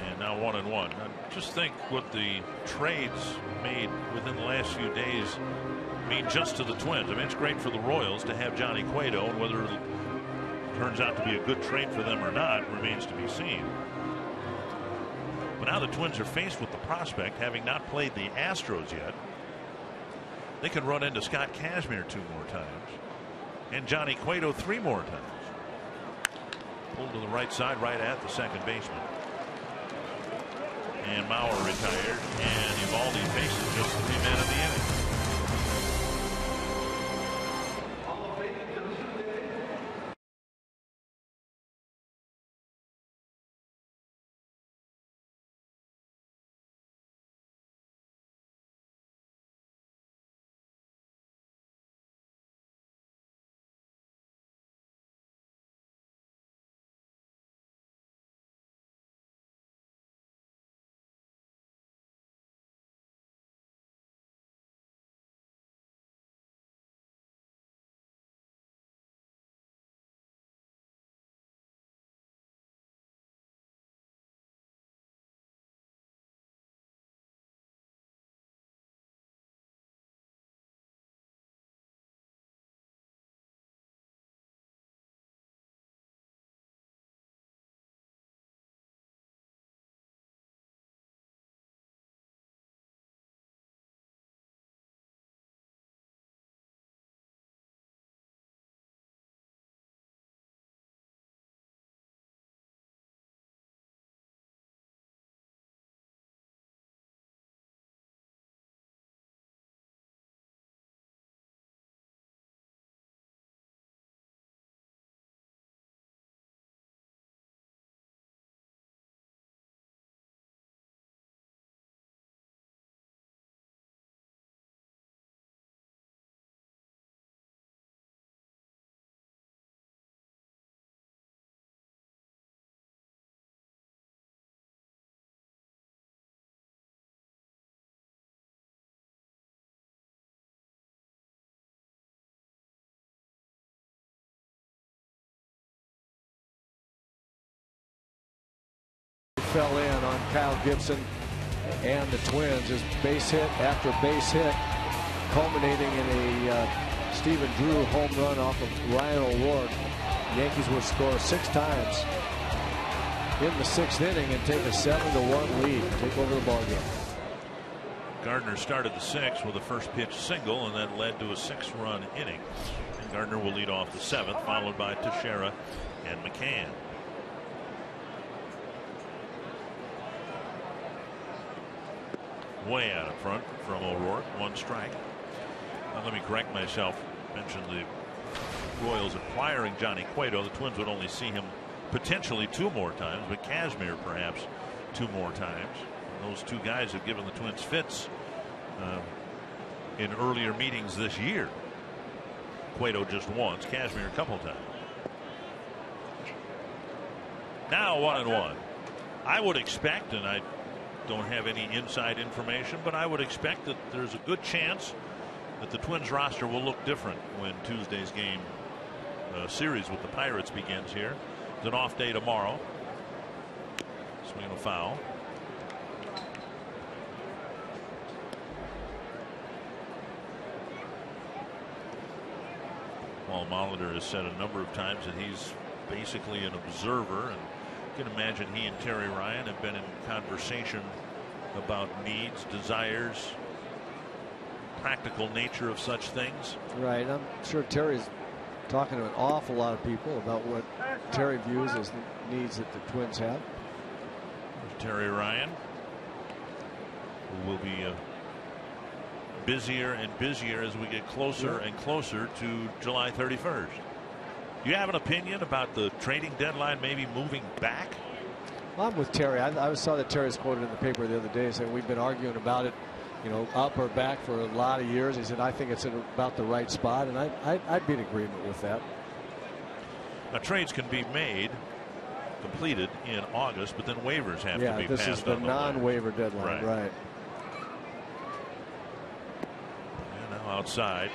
And now 1-1. Now just think what the trades made within the last few days mean just to the Twins. I mean, it's great for the Royals to have Johnny Cueto, and whether it turns out to be a good trade for them or not remains to be seen. But now the Twins are faced with the prospect, having not played the Astros yet, they could run into Scott Kazmir 2 more times and Johnny Cueto 3 more times. Pulled to the right side, right at the second baseman. And Mauer retired, and Eovaldi faces just 3 men in the inning. fell in on Kyle Gibson and the Twins as base hit after base hit, culminating in a Stephen Drew home run off of Ryan O'Rourke. The Yankees will score 6 times in the 6th inning and take a 7-1 lead, take over the ballgame. Gardner started the 6th with a first pitch single, and that led to a 6-run inning. And Gardner will lead off the 7th, followed by Teixeira and McCann. Way out in front from O'Rourke, 1 strike. Now, let me correct myself. Mentioned the Royals acquiring Johnny Cueto. The Twins would only see him potentially 2 more times, but Kazmir perhaps 2 more times. And those 2 guys have given the Twins fits in earlier meetings this year. Cueto just once, Kazmir a couple times. Now 1-1. I would expect, and I don't have any inside information, but I would expect that there's a good chance that the Twins roster will look different when Tuesday's game series with the Pirates begins here. It's an off day tomorrow. Swing a foul. Paul Molitor has said a number of times that he's basically an observer, and you can imagine he and Terry Ryan have been in conversation about needs, desires, practical nature of such things. Right. I'm sure Terry's talking to an awful lot of people about what Terry views as the needs that the Twins have. There's Terry Ryan, who will be busier and busier as we get closer and closer to July 31st. Do you have an opinion about the trading deadline maybe moving back? Well, I'm with Terry. I saw that Terry's quoted in the paper the other day saying we've been arguing about it, you know, up or back for a lot of years. He said, I think it's in about the right spot, and I'd be in agreement with that. Now, trades can be made, completed in August, but then waivers have to be passed. Yeah, this is the non-waiver deadline, right. And now outside,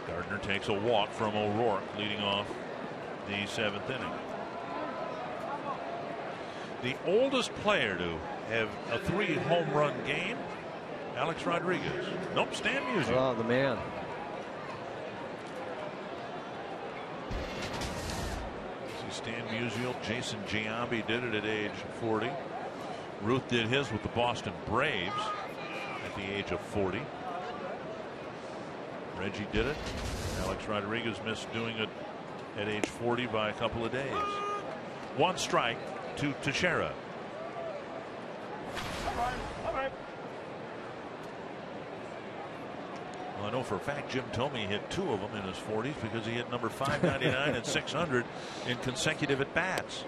Gardner takes a walk from O'Rourke, leading off the 7th inning. The oldest player to have a 3 home run game, Alex Rodriguez. Nope, Stan Musial. Oh, the man. See Stan Musial, Jason Giambi did it at age 40. Ruth did his with the Boston Braves at the age of 40. Reggie did it. Alex Rodriguez missed doing it at age 40 by a couple of days. 1 strike to Teixeira. Well, I know for a fact Jim Thome hit 2 of them in his 40s because he hit number 599 and 600 in consecutive at bats.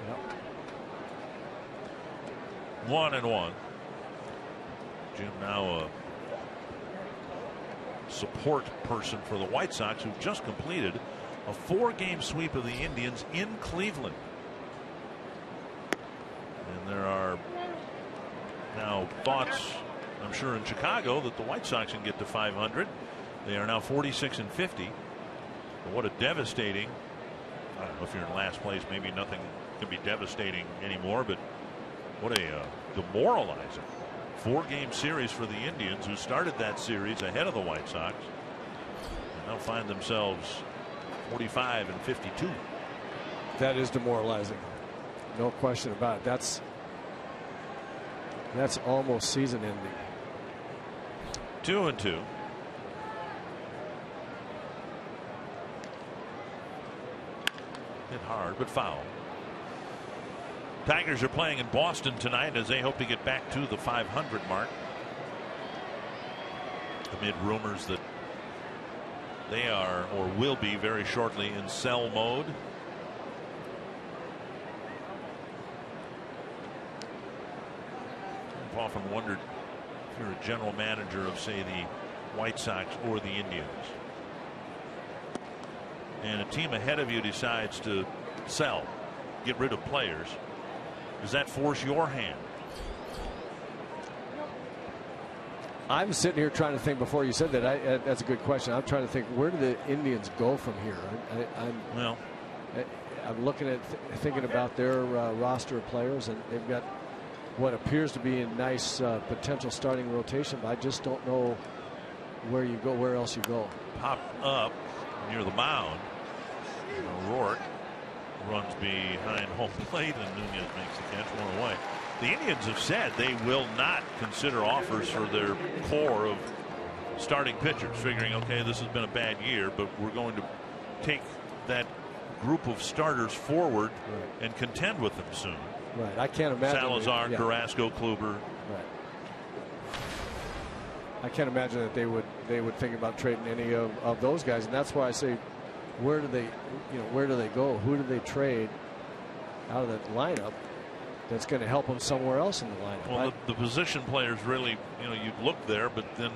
1-1. Jim now a support person for the White Sox, who just completed a 4-game sweep of the Indians in Cleveland. And there are now thoughts, I'm sure, in Chicago that the White Sox can get to 500. They are now 46-50. But what a devastating, I don't know if you're in last place, maybe nothing can be devastating anymore, but what a demoralizing 4-game series for the Indians, who started that series ahead of the White Sox and now find themselves 45-52. That is demoralizing. No question about it. That's almost season ending. 2-2. Hit hard, but foul. Tigers are playing in Boston tonight as they hope to get back to the 500 mark, amid rumors that they are or will be very shortly in sell mode. I've often wondered if you're a general manager of, say, the White Sox or the Indians, and a team ahead of you decides to sell, get rid of players, does that force your hand? I'm sitting here trying to think before you said that. That's a good question. I'm trying to think, where do the Indians go from here? I'm looking at thinking about their roster of players, and they've got what appears to be a nice potential starting rotation, but I just don't know where you go, where else you go. Popped up near the mound. O'Rourke runs behind home plate, and Nunez makes the catch, one away. The Indians have said they will not consider offers for their core of starting pitchers, figuring, okay, this has been a bad year, but we're going to take that group of starters forward and contend with them soon. Right. I can't imagine. Salazar, Carrasco, Kluber. Right. I can't imagine that they would think about trading any of those guys, and that's why I say, where do they go? Who do they trade out of that lineup that's going to help them somewhere else in the lineup? Well, the position players really, you'd look there, but then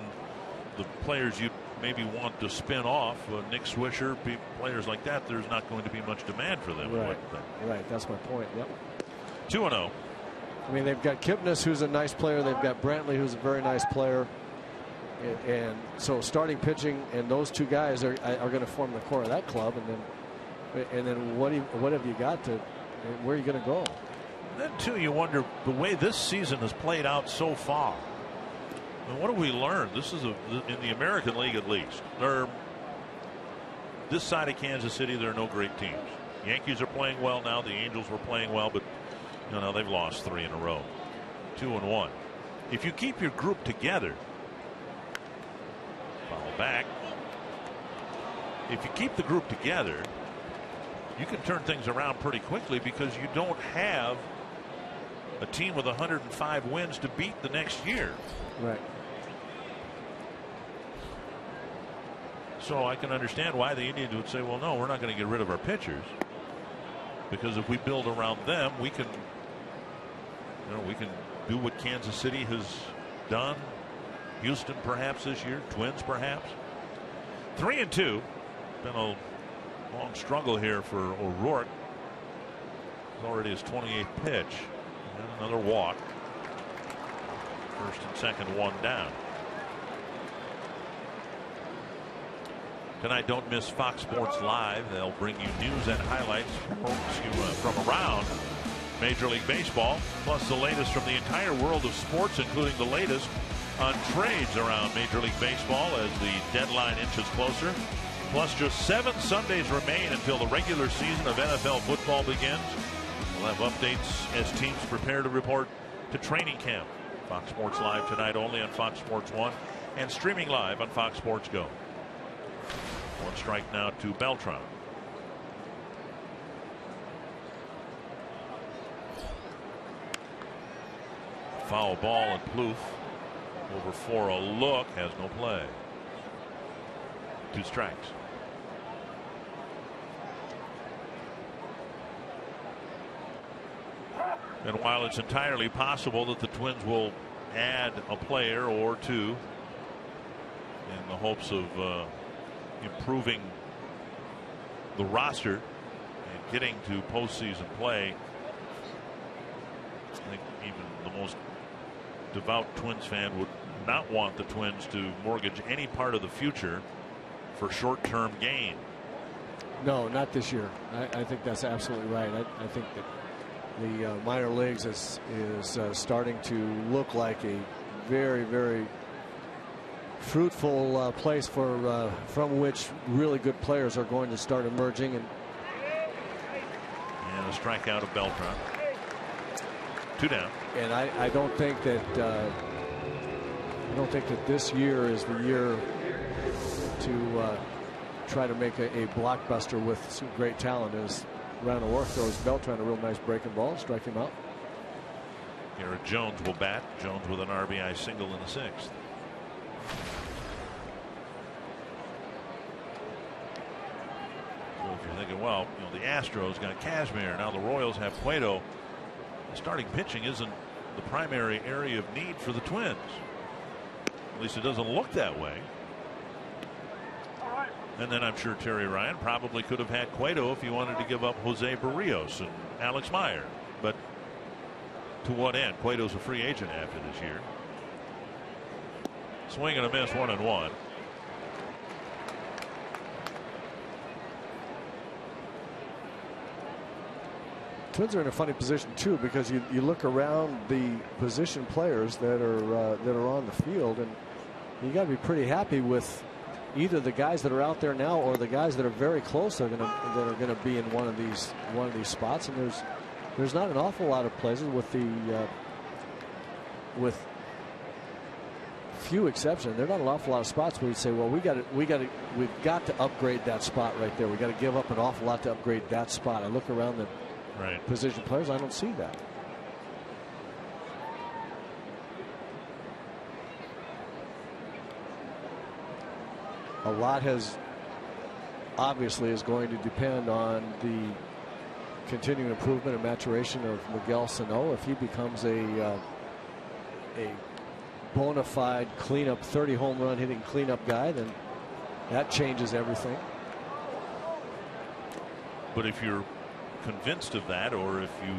the players you maybe want to spin off, Nick Swisher, players like that, there's not going to be much demand for them. Right. Right. That's my point. Yep. 2-0. I mean, they've got Kipnis, who's a nice player. They've got Brantley, who's a very nice player. And so starting pitching and those two guys are going to form the core of that club. And then what have you got to, where are you going to go? And then too, you wonder the way this season has played out so far. I mean, what have we learned? This is in the American League, at least. This side of Kansas City, there are no great teams. Yankees are playing well now. The Angels were playing well, but now they've lost 3 in a row. 2-1. If you keep your group together, follow back. If you keep the group together, you can turn things around pretty quickly, because you don't have a team with 105 wins to beat the next year. Right. So I can understand why the Indians would say, well, no, we're not going to get rid of our pitchers, because if we build around them, we can do what Kansas City has done, Houston perhaps this year, Twins perhaps. 3-2. Been a long struggle here for O'Rourke. It's already his 28th pitch. And another walk. First and second, one down. Tonight, don't miss Fox Sports Live. They'll bring you news and highlights from around Major League Baseball, plus the latest from the entire world of sports, including the latest on trades around Major League Baseball as the deadline inches closer. Plus, just 7 Sundays remain until the regular season of NFL football begins. We'll have updates as teams prepare to report to training camp. Fox Sports Live tonight only on Fox Sports 1 and streaming live on Fox Sports Go. One strike now to Beltran. Foul ball, and Plouffe over for a look, has no play. 2 strikes. And while it's entirely possible that the Twins will add a player or two in the hopes of improving the roster and getting to postseason play, I think even the most devout Twins fan would not want the Twins to mortgage any part of the future for short-term gain. No, not this year. I think that's absolutely right. I think that the minor leagues is starting to look like a very, very fruitful place from which really good players are going to start emerging. And a strikeout of Beltran. 2 down. And I don't think that this year is the year to try to make a blockbuster with some great talent. As Ryan O'Rourke throws Beltran a real nice breaking ball, strike him out. Garrett Jones will bat. Jones with an RBI single in the 6th. So if you're thinking, well, the Astros got Kazmir, now the Royals have Cueto. Starting pitching isn't the primary area of need for the Twins. At least it doesn't look that way. And then I'm sure Terry Ryan probably could have had Cueto if he wanted to give up Jose Barrios and Alex Meyer. But to what end? Cueto's a free agent after this year. Swing and a miss, 1-1. Twins are in a funny position too, because you look around the position players that are on the field, and you got to be pretty happy with either the guys that are out there now or the guys that are very close that are gonna be in one of these spots. And there's not an awful lot of places with few exceptions. There are not an awful lot of spots where you say, well, we've got to upgrade that spot right there. We got to give up an awful lot to upgrade that spot. I look around the position players, I don't see that. A lot obviously is going to depend on the continuing improvement and maturation of Miguel Sano. If he becomes a bona fide cleanup 30 home run hitting cleanup guy, then that changes everything. But if you're convinced of that, or if you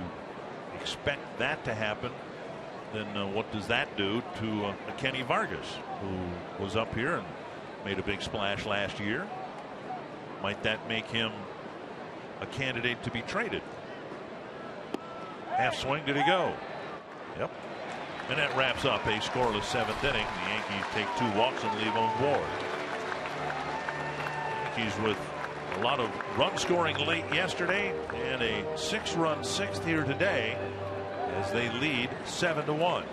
expect that to happen, then what does that do to Kenny Vargas, who was up here and made a big splash last year? Might that make him a candidate to be traded? Half swing, did he go? Yep. And that wraps up a scoreless 7th inning. The Yankees take 2 walks and leave on board. Yankees with a lot of run scoring late yesterday and a 6-run 6th here today as they lead 7-1. We're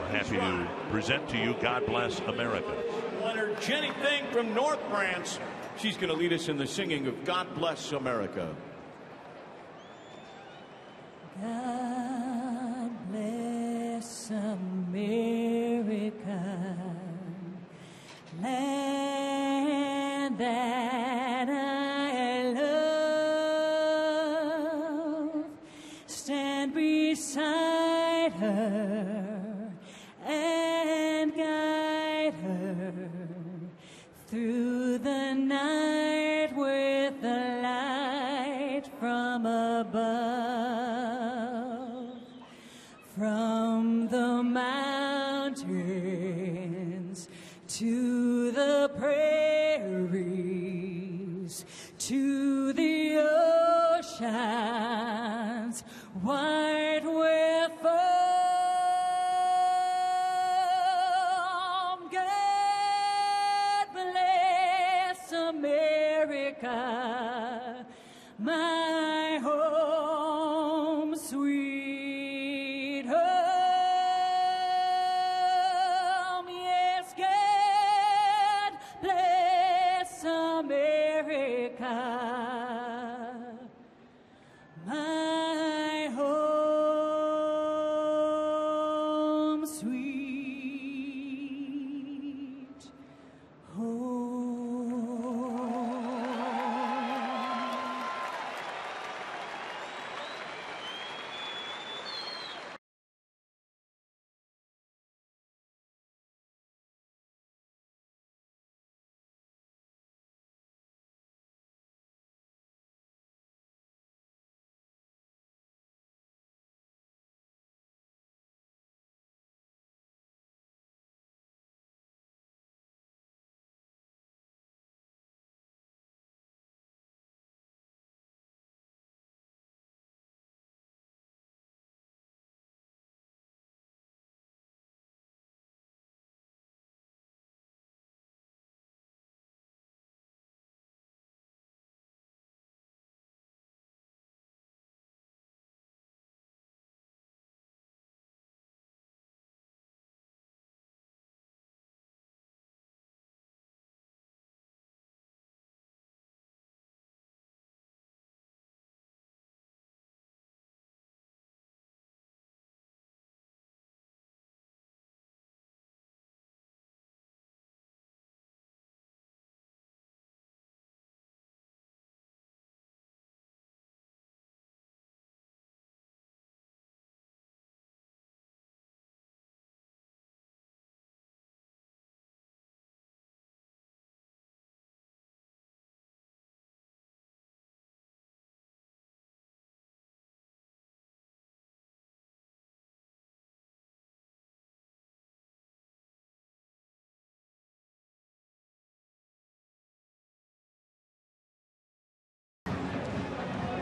happy to present to you God Bless America. Leonard Jenny Thing from North Branch. She's going to lead us in the singing of God Bless America. God bless America, land that I love. Stand beside her and guide her through the night with the light from above. From the mountains to the prairies to the oceans white with foam. God bless America, my home sweet home. Yes, God bless America.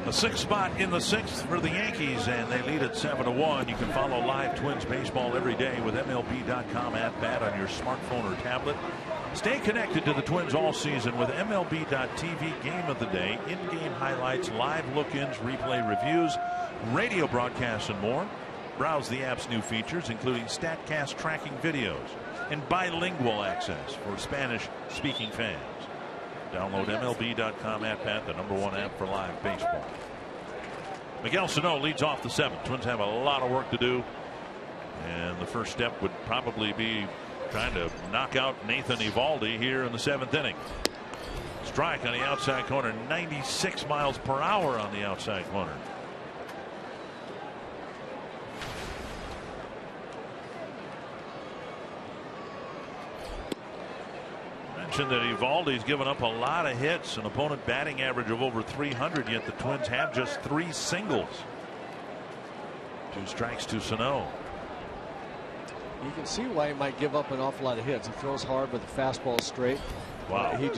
A 6th spot in the 6th for the Yankees, and they lead at 7-1. You can follow live Twins baseball every day with MLB.com at-bat on your smartphone or tablet. Stay connected to the Twins all season with MLB.tv Game of the Day, in-game highlights, live look-ins, replay reviews, radio broadcasts, and more. Browse the app's new features, including StatCast tracking videos and bilingual access for Spanish-speaking fans. Download MLB.com at-bat, the #1 app for live baseball. Miguel Sano leads off the 7th. Twins have a lot of work to do, and the first step would probably be trying to knock out Nathan Eovaldi here in the 7th inning. Strike on the outside corner, 96 miles per hour on the outside corner. Mentioned that Eovaldi's given up a lot of hits, an opponent batting average of over 300, yet the Twins have just 3 singles. 2 strikes to Sano. You can see why he might give up an awful lot of hits. He throws hard, but the fastball is straight. Wow. He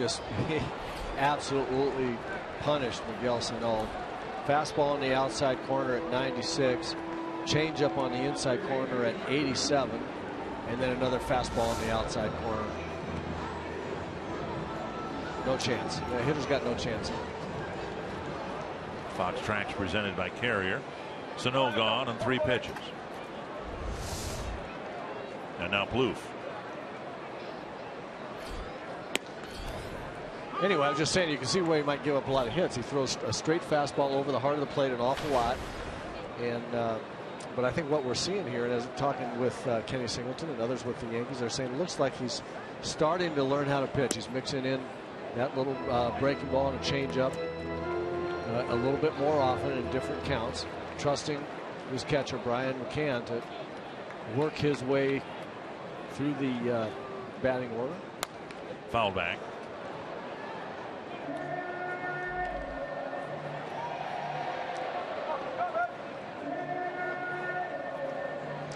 absolutely punished Miguel Sano. Fastball on the outside corner at 96, changeup on the inside corner at 87, and then another fastball on the outside corner. No chance. The hitter's got no chance. Fox Tracks presented by Carrier. Sano gone on 3 pitches. And now Plouffe. Anyway, I was just saying, you can see where he might give up a lot of hits. He throws a straight fastball over the heart of the plate an awful lot. And but I think what we're seeing here, and as talking with Kenny Singleton and others with the Yankees, they're saying it looks like he's starting to learn how to pitch. He's mixing in that little breaking ball and a changeup a little bit more often in different counts, trusting his catcher Brian McCann to work his way through the batting order. Foul back.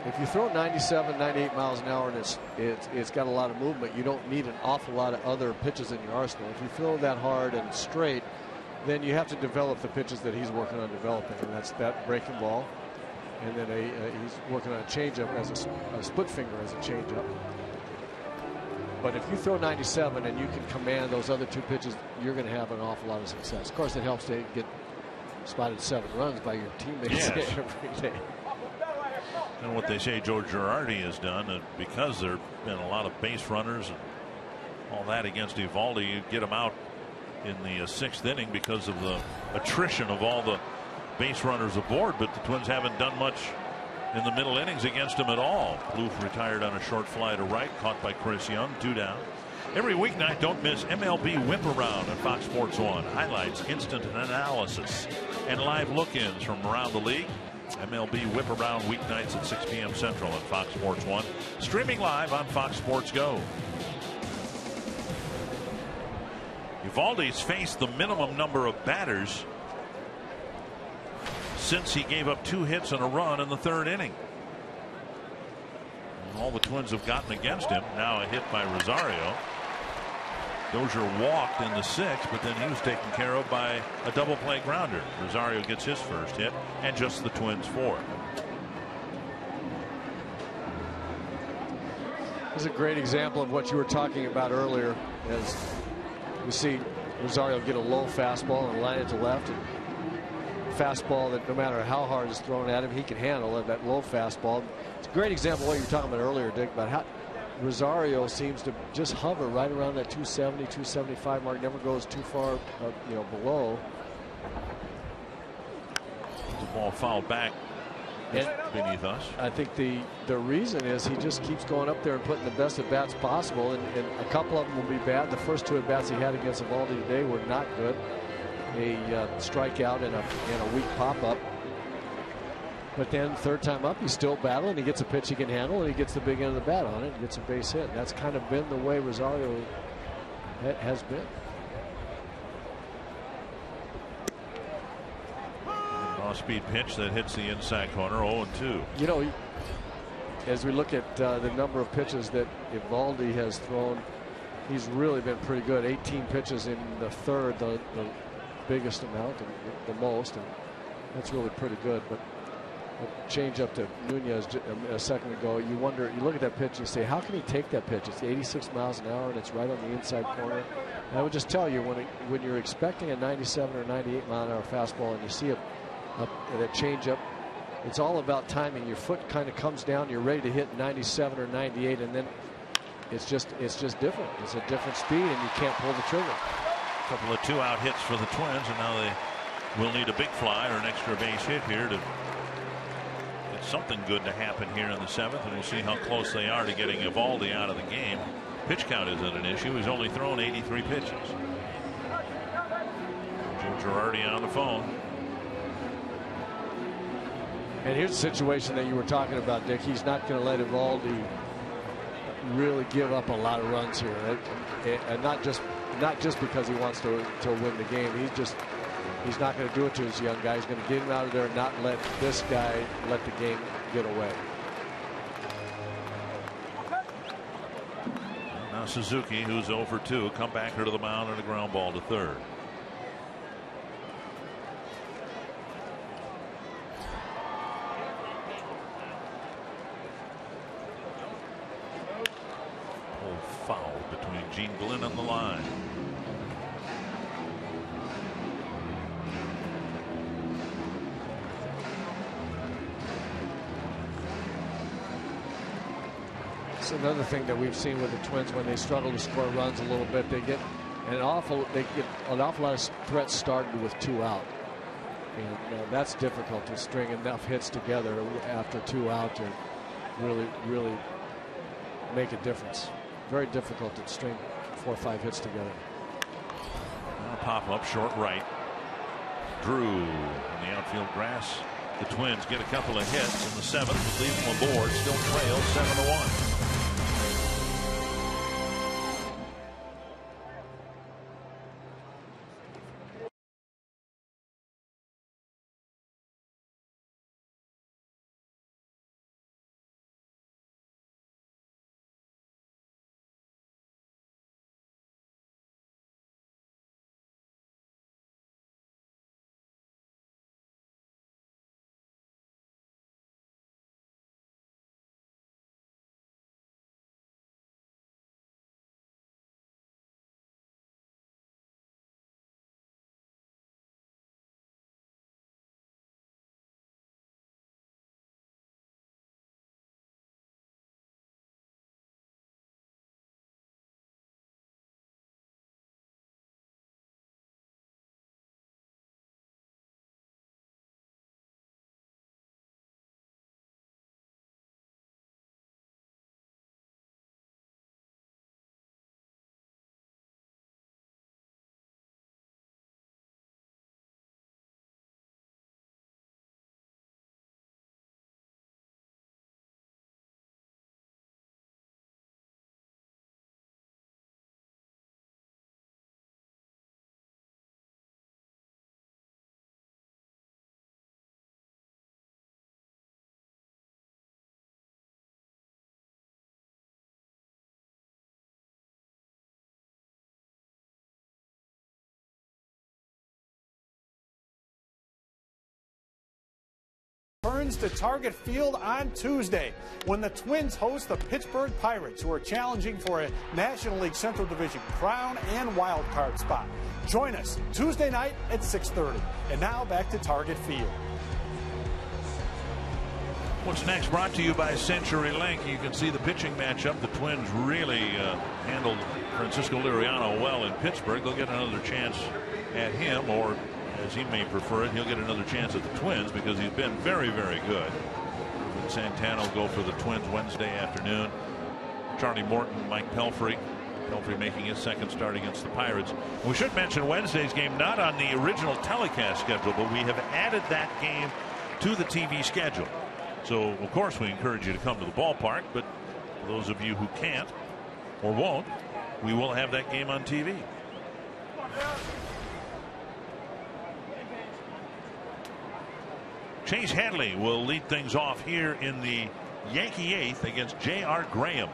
If you throw 97, 98 miles an hour and it's got a lot of movement, you don't need an awful lot of other pitches in your arsenal. If you throw that hard and straight, then you have to develop the pitches that he's working on developing, and that's that breaking ball, and then he's working on a changeup as a split finger as a changeup. But if you throw 97 and you can command those other 2 pitches, you're going to have an awful lot of success. Of course, it helps to get spotted 7 runs by your teammates every day. And what they say Joe Girardi has done, because there have been a lot of base runners and all that against Eovaldi, you get him out in the 6th inning because of the attrition of all the base runners aboard. But the Twins haven't done much in the middle innings against him at all. Plouffe retired on a short fly to right, caught by Chris Young, 2 down. Every weeknight, don't miss MLB Whip Around on Fox Sports 1. Highlights, instant analysis, and live look-ins from around the league. MLB Whip Around weeknights at 6 p.m. Central on Fox Sports 1. Streaming live on Fox Sports Go. Eovaldi's faced the minimum number of batters since he gave up 2 hits and a run in the 3rd inning. And all the Twins have gotten against him. Now a hit by Rosario. Dozier walked in the 6th, but then he was taken care of by a double play grounder. Rosario gets his first hit, and just the Twins 4th. This is a great example of what you were talking about earlier, as we see Rosario get a low fastball and line it to left. And fastball that no matter how hard it's thrown at him, he can handle it, that low fastball. It's a great example of what you were talking about earlier, Dick, about how Rosario seems to just hover right around that 270, 275 mark, never goes too far below. The ball fouled back beneath us. I think the reason is he just keeps going up there and putting the best at bats possible, and a couple of them will be bad. The first 2 at bats he had against Eovaldi today were not good. A strikeout and a weak pop up. But then 3rd time up, he's still battling. He gets a pitch he can handle, and he gets the big end of the bat on it and gets a base hit. And that's kind of been the way Rosario has been. Off-speed pitch that hits the inside corner, 0-2. You know, as we look at the number of pitches that Eovaldi has thrown, he's really been pretty good. 18 pitches in the 3rd. The biggest amount and the most, and that's really pretty good. But a change up to Nunez a second ago, you wonder, you look at that pitch and you say, how can he take that pitch? It's 86 miles an hour and it's right on the inside corner. And I would just tell you, when you're expecting a 97 or 98 mile an hour fastball and you see that change up, it's all about timing. Your foot kind of comes down, you're ready to hit 97 or 98, and then it's just different. It's a different speed, and you can't pull the trigger. A couple of 2-out hits for the Twins, and now they will need a big fly or an extra base hit here to get something good to happen here in the 7th, and we'll see how close they are to getting Eovaldi out of the game. Pitch count isn't an issue. He's only thrown 83 pitches. Joe Girardi on the phone. And here's a situation that you were talking about, Dick. He's not going to let Eovaldi really give up a lot of runs here, and not just because he wants to win the game. He's not going to do it to his young guy. He's going to get him out of there and not let this guy let the game get away. Now Suzuki, who's 0 for 2, come back here to the mound and a ground ball to third. Foul between Gene Glynn and the line. It's another thing that we've seen with the Twins when they struggle to score runs a little bit. They get an awful lot of threats started with 2 out, and that's difficult to string enough hits together after 2 out to really make a difference. Very difficult to string 4 or 5 hits together. Pop up short right. Drew in the outfield grass. The Twins get a couple of hits in the 7th and leave them aboard. Still trail 7-1. Returns to Target Field on Tuesday when the Twins host the Pittsburgh Pirates, who are challenging for a National League Central Division crown and wild card spot. Join us Tuesday night at 6:30. And now back to Target Field. What's next brought to you by CenturyLink. You can see the pitching matchup. The Twins really handled Francisco Liriano well in Pittsburgh. They'll get another chance at him, or as he may prefer it, he'll get another chance at the Twins because he's been very, very good. Santana will go for the Twins Wednesday afternoon. Charlie Morton, Mike Pelfrey. Pelfrey making his second start against the Pirates. We should mention Wednesday's game not on the original telecast schedule, but we have added that game to the TV schedule. So, of course, we encourage you to come to the ballpark, but for those of you who can't or won't, we will have that game on TV. Chase Hadley will lead things off here in the Yankee 8th against J.R. Graham.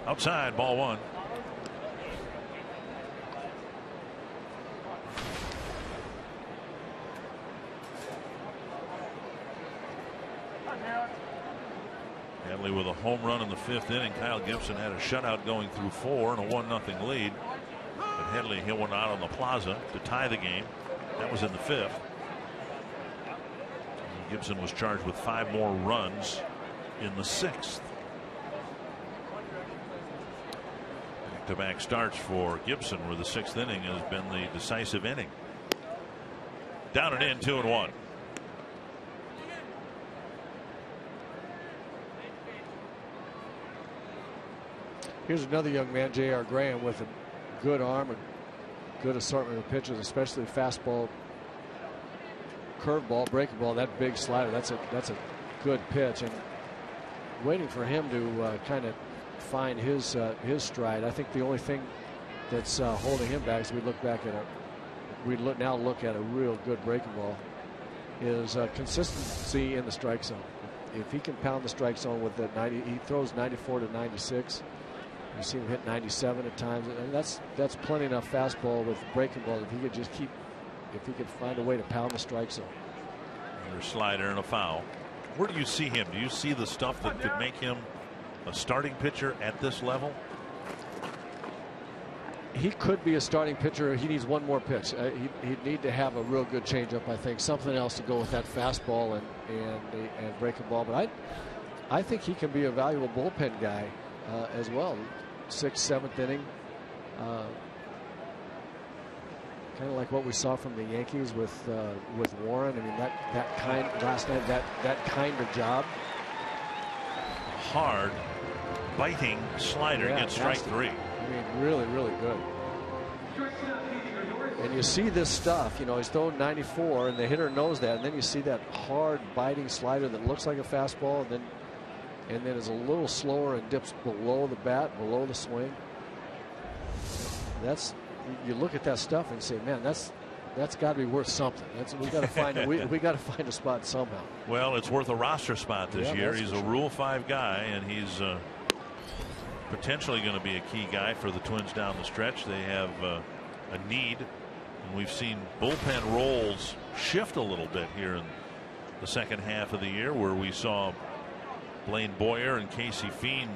Outside, ball one. Headley with a home run in the 5th inning. Kyle Gibson had a shutout going through 4 and a 1-0 lead. But Headley hit one out on the plaza to tie the game. That was in the 5th. And Gibson was charged with 5 more runs in the 6th. Back-to-back starts for Gibson, where the 6th inning has been the decisive inning. Down and in, 2-1. Here's another young man, J.R. Graham, with a good arm and good assortment of pitches, especially fastball, curveball, breaking ball, that big slider. That's a good pitch, and waiting for him to kind of find his stride. I think the only thing that's holding him back, as we look back at now look at a real good breaking ball, is consistency in the strike zone. If he can pound the strike zone with that 90, he throws 94 to 96. You see him hit 97 at times, and that's plenty enough fastball with breaking ball. If he could find a way to pound the strike zone. Another slider and a foul. Where do you see him? Do you see the stuff that could make him a starting pitcher at this level? He could be a starting pitcher. He needs one more pitch. He'd need to have a real good changeup, I think. Something else to go with that fastball and breaking ball. But I think he can be a valuable bullpen guy as well. 6th, 7th inning. Kind of like what we saw from the Yankees with Warren. I mean, that kind last night, that kind of job. Hard biting slider gets strike 3. I mean, really, really good. And you see this stuff, you know, he's throwing 94 and the hitter knows that, and then you see that hard biting slider that looks like a fastball and then is a little slower and dips below the bat, below the swing. You look at that stuff and say, man, that's got to be worth something. We got to find we got to find a spot somehow. Well, it's worth a roster spot this year. He's a Rule 5 guy, and he's potentially going to be a key guy for the Twins down the stretch. They have a need, and we've seen bullpen roles shift a little bit here in the second half of the year, where we saw Blaine Boyer and Casey Fiend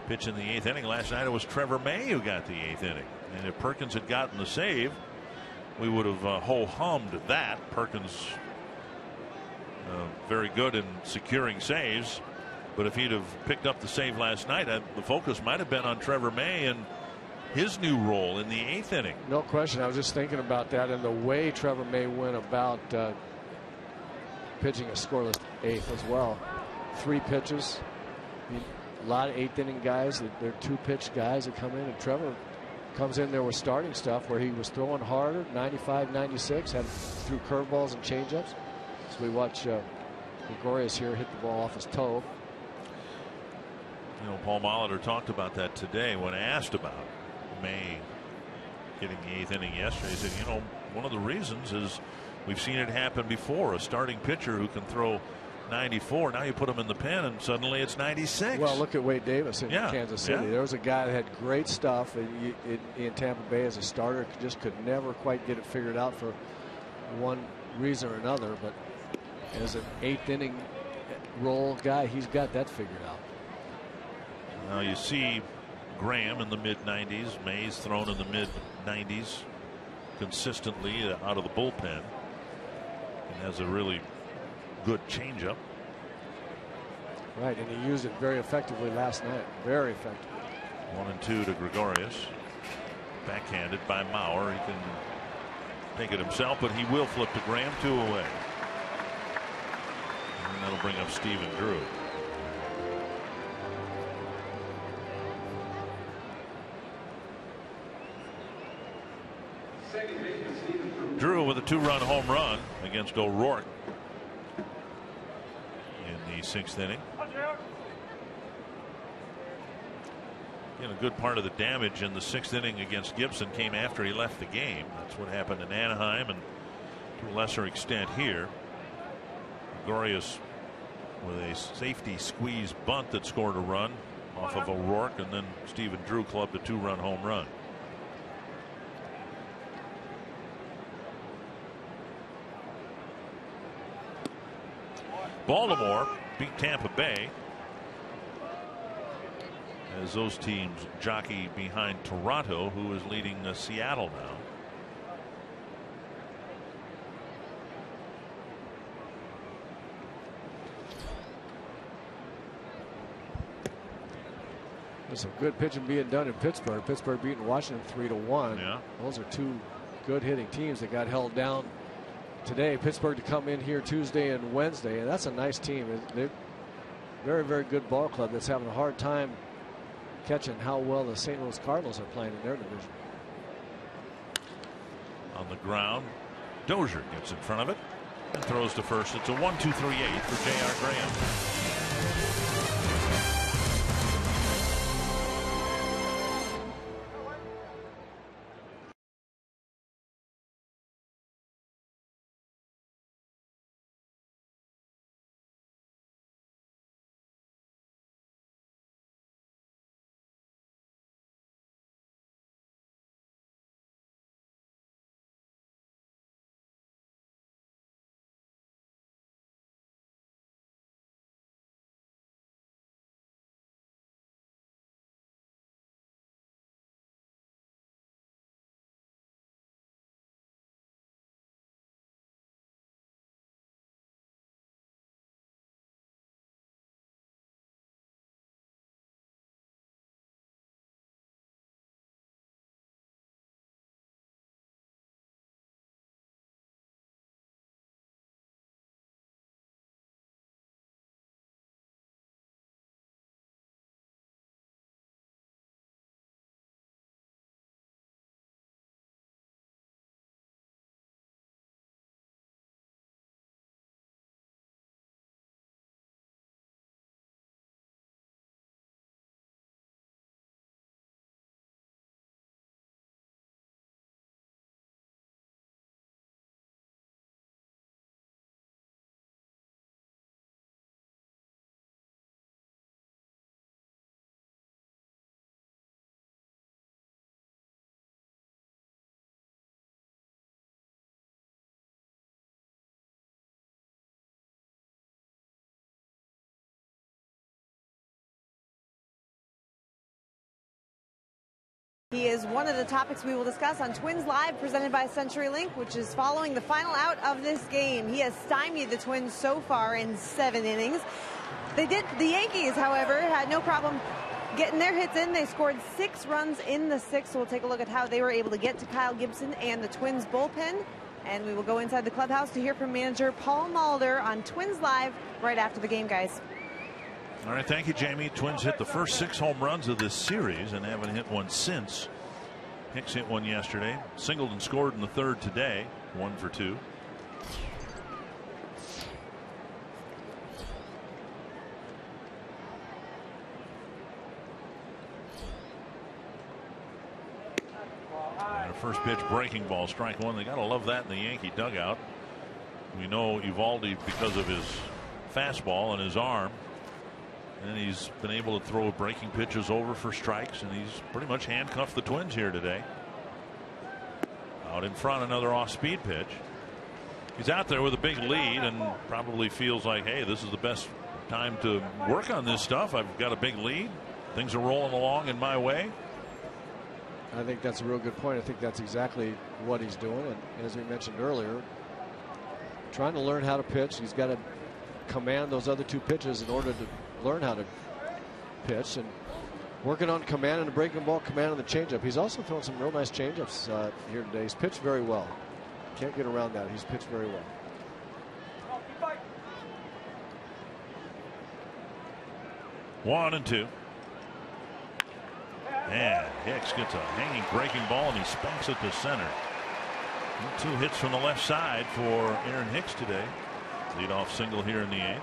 pitch in the 8th inning. Last night it was Trevor May who got the 8th inning, and if Perkins had gotten the save, we would have ho-hummed that. Perkins very good in securing saves, but if he'd have picked up the save last night, the focus might have been on Trevor May and his new role in the 8th inning. No question. I was just thinking about that and the way Trevor May went about pitching a scoreless 8th as well. 3 pitches. I mean, a lot of 8th inning guys. They're 2-pitch guys that come in, and Trevor comes in there with starting stuff where he was throwing harder, 95, 96, threw curveballs and changeups. So we watch Gregorius here hit the ball off his toe. You know, Paul Molitor talked about that today when asked about May getting the 8th inning yesterday. He said, you know, one of the reasons is we've seen it happen before. A starting pitcher who can throw 94, now you put him in the pen and suddenly it's 96. Well, look at Wade Davis in Kansas City. There was a guy that had great stuff in Tampa Bay as a starter, just could never quite get it figured out for one reason or another, but as an 8th inning role guy, he's got that figured out. Now you see Graham in the mid-90s, Mays thrown in the mid-90s consistently out of the bullpen, and has a really good changeup. Right, and he used it very effectively last night. Very effective. 1-2 to Gregorius. Backhanded by Mauer. He can take it himself, but he will flip to Graham. 2 away. And that'll bring up Stephen Drew. Drew with a 2-run home run against O'Rourke in the 6th inning. A good part of the damage in the 6th inning against Gibson came after he left the game. That's what happened in Anaheim and to a lesser extent here. Gregorius with a safety squeeze bunt that scored a run off of O'Rourke, and then Stephen Drew clubbed a 2-run home run. Baltimore beat Tampa Bay as those teams jockey behind Toronto, who is leading Seattle now. There's some good pitching being done in Pittsburgh. Pittsburgh beating Washington 3-1. Yeah. Those are two good hitting teams that got held down today. Pittsburgh to come in here Tuesday and Wednesday, and that's a nice team. They're very, very good ball club that's having a hard time catching how well the St. Louis Cardinals are playing in their division. On the ground, Dozier gets in front of it and throws to first. It's a 1-2-3-8 for J.R. Graham. He is one of the topics we will discuss on Twins Live, presented by CenturyLink, which is following the final out of this game. He has stymied the Twins so far in 7 innings. The Yankees, however, had no problem getting their hits in. They scored 6 runs in the 6th. So we'll take a look at how they were able to get to Kyle Gibson and the Twins bullpen. And we will go inside the clubhouse to hear from manager Paul Mulder on Twins Live right after the game, guys. All right, thank you, Jamie. Twins hit the first 6 home runs of this series and haven't hit one since. Hicks hit one yesterday. Singled and scored in the 3rd today. 1 for 2. First pitch, breaking ball, strike 1. They got to love that in the Yankee dugout. We know Eovaldi because of his fastball and his arm. And he's been able to throw breaking pitches over for strikes, and he's pretty much handcuffed the Twins here today. Out in front, another off-speed pitch. He's out there with a big lead and probably feels like, hey, this is the best time to work on this stuff. I've got a big lead. Things are rolling along in my way. I think that's a real good point. I think that's exactly what he's doing. And as we mentioned earlier, trying to learn how to pitch. He's got to command those other 2 pitches in order to learn how to pitch, and working on command and the breaking ball, command on the changeup. He's also thrown some real nice changeups here today. He's pitched very well. Can't get around that. He's pitched very well. One and 2. And Hicks gets a hanging breaking ball and he spanks it to center. 2 hits from the left side for Aaron Hicks today. Leadoff single here in the 8th.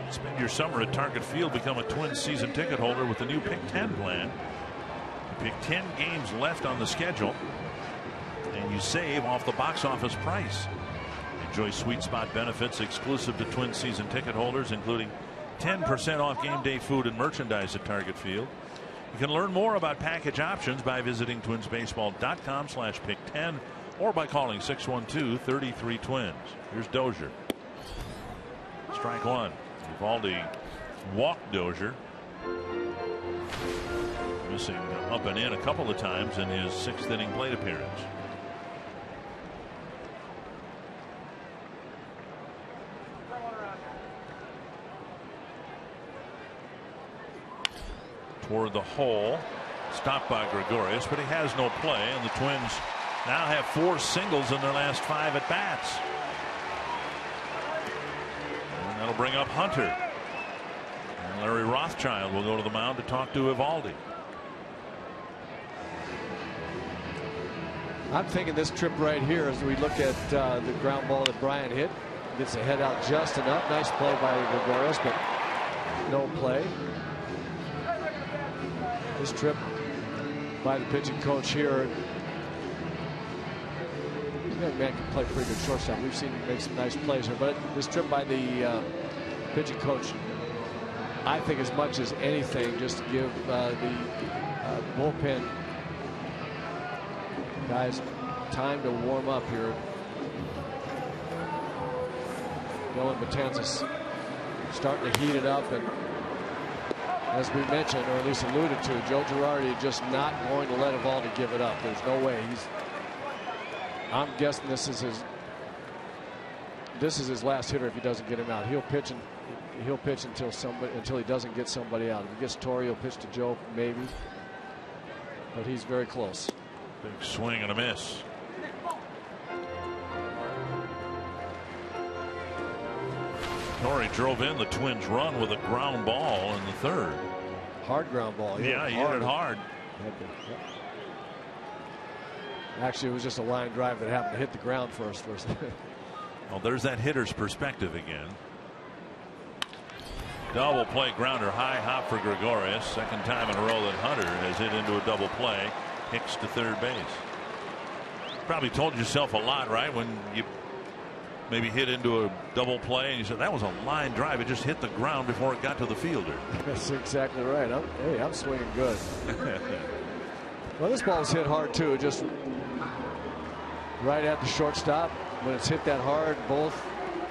Spend your summer at Target Field. Become a Twins season ticket holder with the new Pick 10 plan. You pick 10 games left on the schedule, and you save off the box office price. Enjoy sweet spot benefits exclusive to Twins season ticket holders, including 10% off game day food and merchandise at Target Field. You can learn more about package options by visiting twinsbaseball.com/pick10 or by calling 612-33-TWINS. Here's Dozier. Strike one. Eovaldi walked Dozier. Missing up and in a couple of times in his 6th inning plate appearance. Toward the hole, stopped by Gregorius, but he has no play, and the Twins now have 4 singles in their last 5 at bats. And that'll bring up Hunter. And Larry Rothschild will go to the mound to talk to Eovaldi. I'm thinking this trip right here, as we look at the ground ball that Bryant hit, gets the head out just enough. Nice play by Gregorius, but no play. This trip by the pitching coach here. Young man can play pretty good shortstop. We've seen him make some nice plays here, but this trip by the pitching coach, I think as much as anything, just to give the bullpen guys time to warm up here. Dylan Betances starting to heat it up, and as we mentioned, or at least alluded to, Joe Girardi just not going to let Eovaldi give it up. There's no way. I'm guessing this is his last hitter if he doesn't get him out. He'll pitch until he doesn't get somebody out. If he gets Torre, he'll pitch to Joe maybe, but he's very close. Big swing and a miss. Torre drove in the Twins' run with a ground ball in the 3rd. Hard ground ball. He hit it hard. Actually, it was just a line drive that happened to hit the ground first. Well, there's that hitter's perspective again. Double play grounder, high hop for Gregorius. 2nd time in a row that Hunter has hit into a double play. Hicks to 3rd base. Probably told yourself a lot, right? When you maybe hit into a double play and you said that was a line drive. It just hit the ground before it got to the fielder. That's exactly right. I'm swinging good. Well, this ball's hit hard too. Just right at the shortstop. When it's hit that hard, both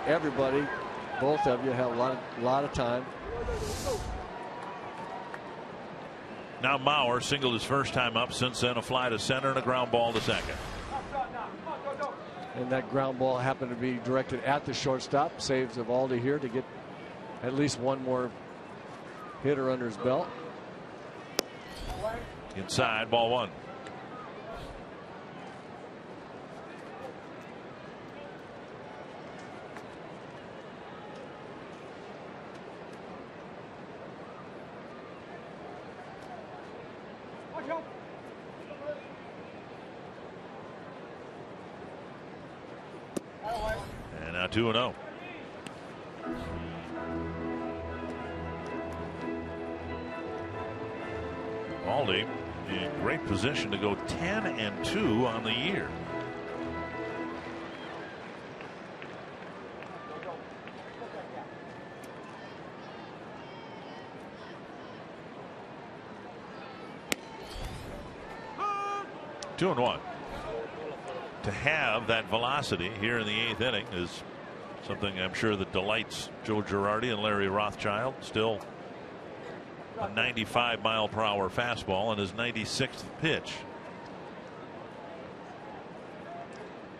of you have a lot of time. Now Mauer singled his first time up. Since then, a fly to center and a ground ball to 2nd. And that ground ball happened to be directed at the shortstop. Saves Eovaldi here to get at least one more hitter under his belt. Inside, ball 1. And now 2-0. Eovaldi in great position to go 10-2 on the year. Two and one. To have that velocity here in the 8th inning is something I'm sure that delights Joe Girardi and Larry Rothschild. Still a 95-mile-per-hour fastball on his 96th pitch.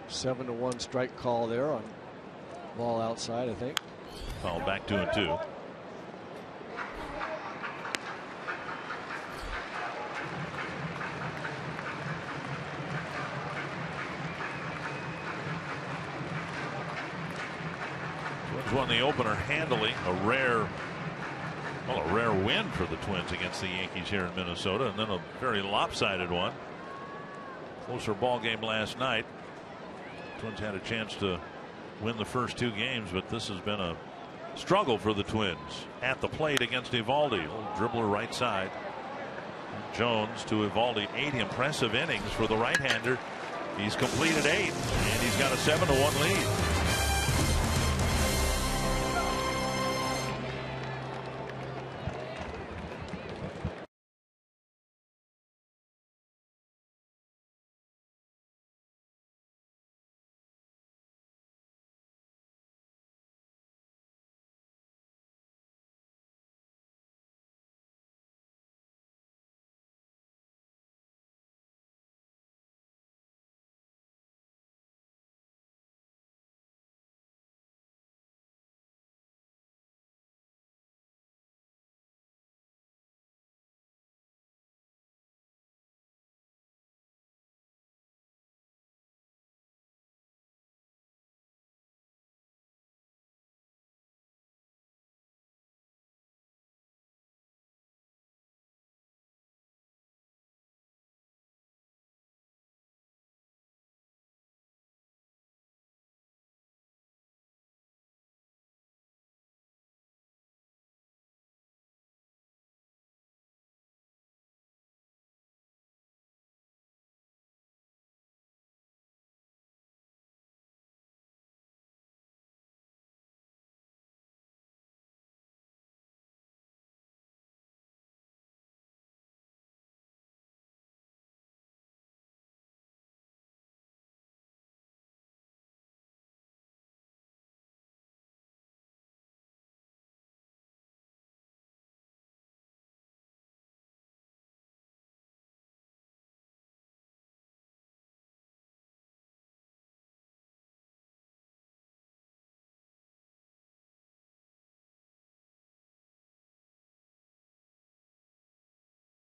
7-1 strike call there on ball outside, I think. Fouled back 2-2. Won the opener handily. A rare win for the Twins against the Yankees here in Minnesota, and then a very lopsided one. Closer ball game last night. Twins had a chance to win the first 2 games, but this has been a struggle for the Twins at the plate against Eovaldi. A little dribbler right side. Jones to Eovaldi. 8 impressive innings for the right-hander. He's completed 8, and he's got a 7-1 lead.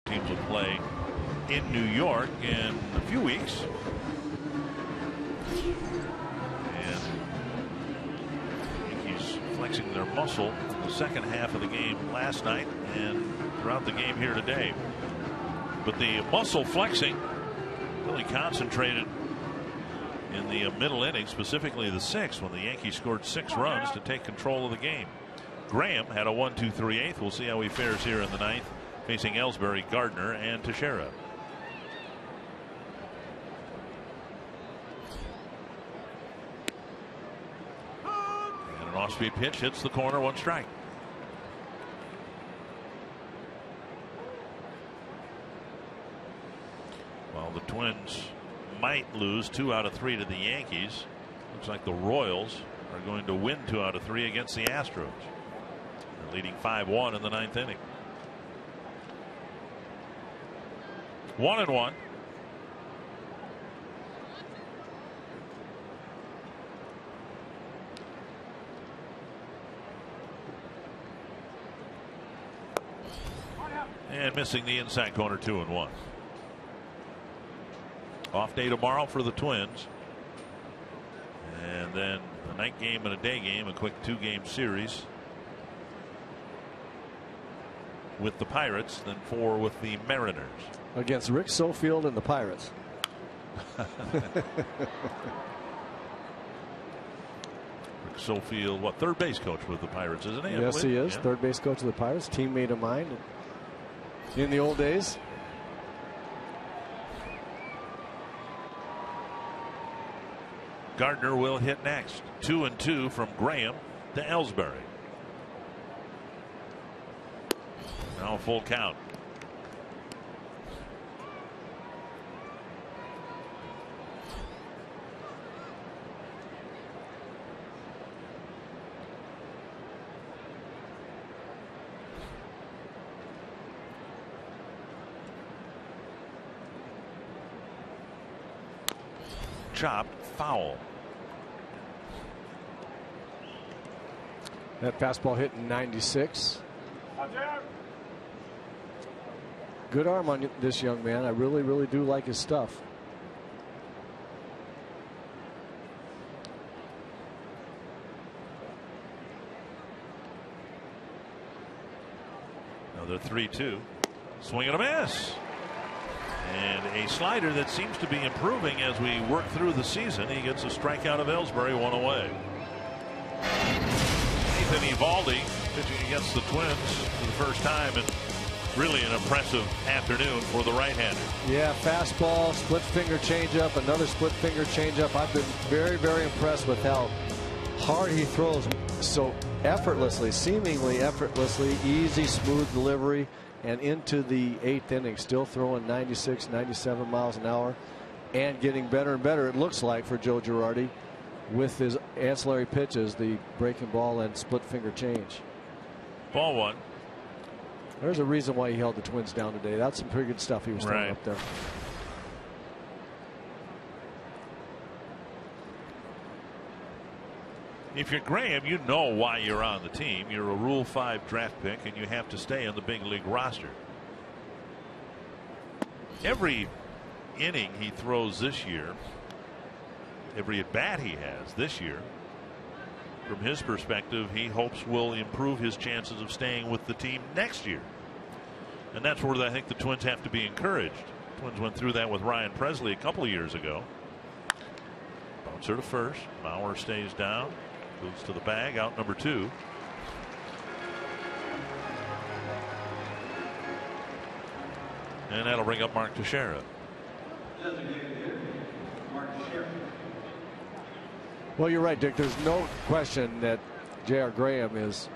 Teams will play in New York in a few weeks. And Yankees flexing their muscle in the second half of the game last night and throughout the game here today. But the muscle flexing really concentrated in the middle inning, specifically the sixth, when the Yankees scored 6 runs to take control of the game. Graham had a 1-2-3/8. We'll see how he fares here in the ninth, facing Ellsbury, Gardner, and Teixeira. And an off-speed pitch hits the corner, 1 strike. Well, the Twins might lose 2 out of 3 to the Yankees. Looks like the Royals are going to win 2 out of 3 against the Astros. They're leading 5-1 in the 9th inning. 1-1. And missing the inside corner, 2-1. Off day tomorrow for the Twins. And then a night game and a day game, a quick 2-game series with the Pirates, then 4 with the Mariners. Against Rick Sofield and the Pirates. Rick Sofield, what, third base coach with the Pirates, isn't he? Yes, he is. Yeah. Third base coach of the Pirates, teammate of mine in the old days. Gardner will hit next. 2-2 from Graham to Ellsbury. Now a full count. Chopped, foul. That fastball hit in 96. Good arm on this young man. I really, really do like his stuff. Another 3-2. Swing and a miss. And a slider that seems to be improving as we work through the season. He gets a strikeout of Ellsbury, 1 away. Nathan Eovaldi pitching against the Twins for the first time, and really an impressive afternoon for the right-hander. Yeah, fastball, split finger changeup, another split finger changeup. I've been very, very impressed with how hard he throws so effortlessly, seemingly effortlessly, easy, smooth delivery, and into the 8th inning, still throwing 96, 97 miles an hour, and getting better and better, it looks like, for Joe Girardi, with his ancillary pitches, the breaking ball and split finger change. Ball 1. There's a reason why he held the Twins down today. That's some pretty good stuff he was throwing up there. If you're Graham, you know why you're on the team. You're a Rule 5 draft pick, and you have to stay on the big league roster. Every inning he throws this year, every at bat he has this year, from his perspective, he hopes will improve his chances of staying with the team next year. And that's where I think the Twins have to be encouraged. Twins went through that with Ryan Presley a couple of years ago. Bouncer to first. Mauer stays down. Moves to the bag, out number 2. And that'll bring up Mark Teixeira. Well, you're right, Dick. There's no question that J.R. Graham is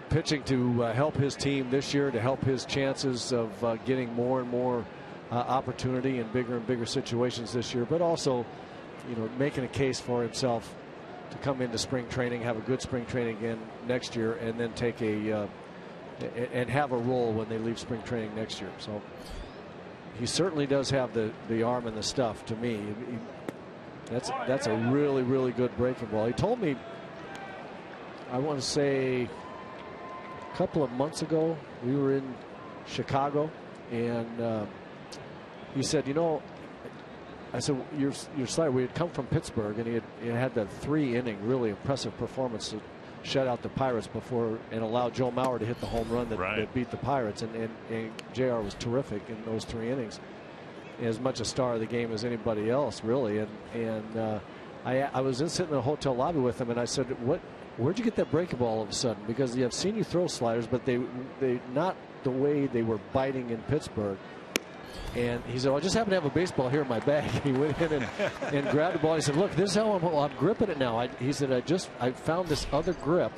pitching to help his team this year, to help his chances of getting more and more opportunity in bigger and bigger situations this year, but also, you know, making a case for himself to come into spring training, have a good spring training again next year, and then take and have a role when they leave spring training next year. So he certainly does have the arm and the stuff. To me, that's a really, really good breaking ball. He told me, I want to say a couple of months ago, we were in Chicago, and he said, you know, I said, your slider, we had come from Pittsburgh, and he had that 3-inning really impressive performance to shut out the Pirates before and allowed Joe Mauer to hit the home run that beat the Pirates, and JR was terrific in those 3 innings, as much a star of the game as anybody else, really. And I was sitting in the hotel lobby with him, and I said, where'd you get that breaking ball all of a sudden? Because I've seen you throw sliders, but they not the way they were biting in Pittsburgh. And he said, well, I just happen to have a baseball here in my bag. He went in and grabbed the ball. He said, look, this is how I'm gripping it now. He said, I found this other grip,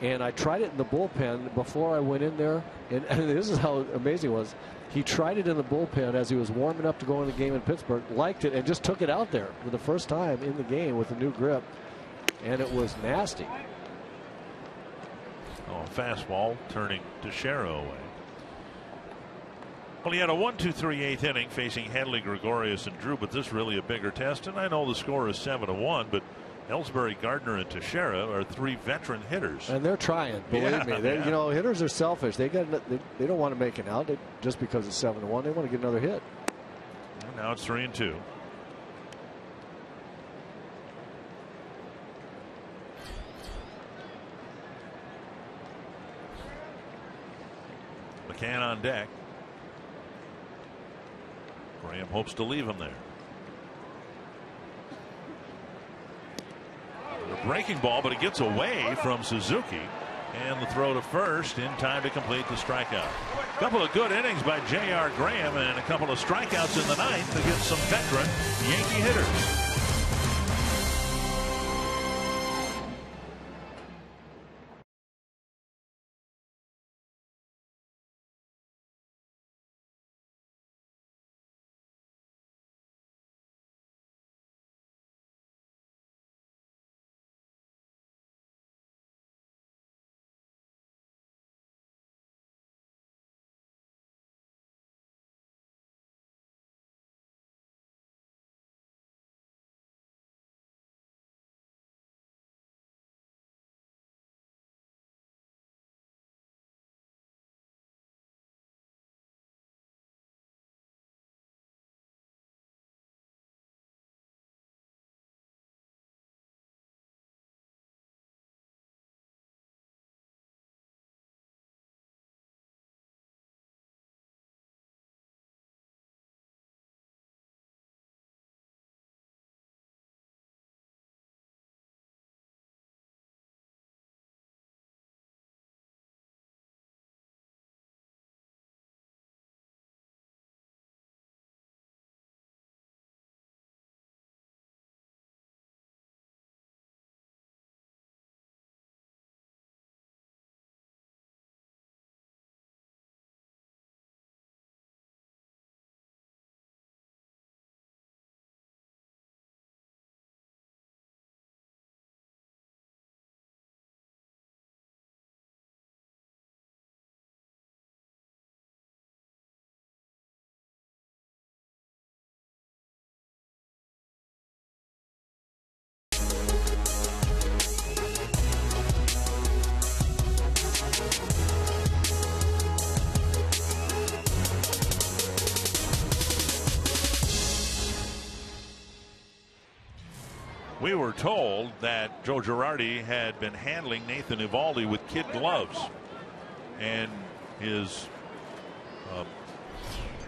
and I tried it in the bullpen before I went in there. And this is how amazing it was. He tried it in the bullpen as he was warming up to go in the game in Pittsburgh, liked it, and just took it out there for the first time in the game with a new grip. And it was nasty. Oh, fastball turning Teixeira away. Well, he had a 1-2-3 eighth inning facing Hanley, Gregorius, and Drew, but this is really a bigger test. And I know the score is 7-1, but Ellsbury, Gardner, and Teixeira are 3 veteran hitters. And they're trying, believe me. You know, hitters are selfish. They don't want to make an out just because it's 7-1. They want to get another hit. And now it's 3-2. McCann on deck. Graham hopes to leave him there. A breaking ball, but it gets away from Suzuki. And the throw to first in time to complete the strikeout. A couple of good innings by J.R. Graham and a couple of strikeouts in the ninth against some veteran Yankee hitters. We were told that Joe Girardi had been handling Nathan Eovaldi with kid gloves, and his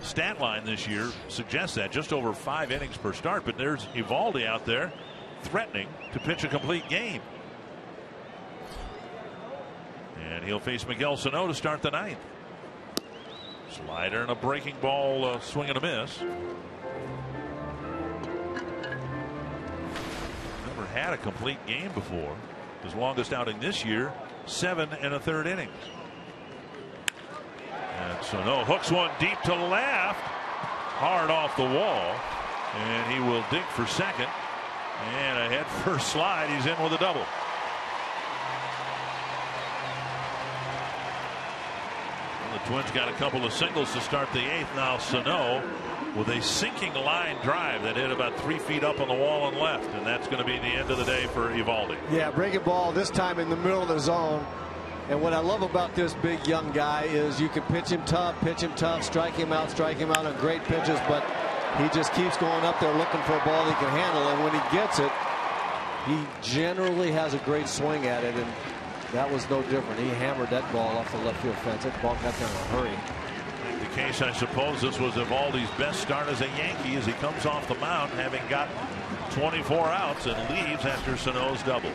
stat line this year suggests that, just over 5 innings per start. But there's Eovaldi out there threatening to pitch a complete game, and he'll face Miguel Sano to start the ninth. Slider and a breaking ball, swing and a miss. Had a complete game before. His longest outing this year, 7 1/3 innings. And Sano hooks one deep to left, hard off the wall, and he will dig for second. And a head first slide. He's in with a double. Well, the Twins got a couple of singles to start the 8th. Now Sano with a sinking line drive that hit about 3 feet up on the wall and left, and that's going to be the end of the day for Eovaldi. Yeah, breaking ball this time in the middle of the zone. And what I love about this big young guy is you can pitch him tough, strike him out on great pitches, but he just keeps going up there looking for a ball he can handle. And when he gets it, he generally has a great swing at it, and that was no different. He hammered that ball off the left field fence. That ball got there in a hurry. The case, I suppose, this was Eovaldi's best start as a Yankee as he comes off the mound, having got 24 outs and leaves after Sano's double.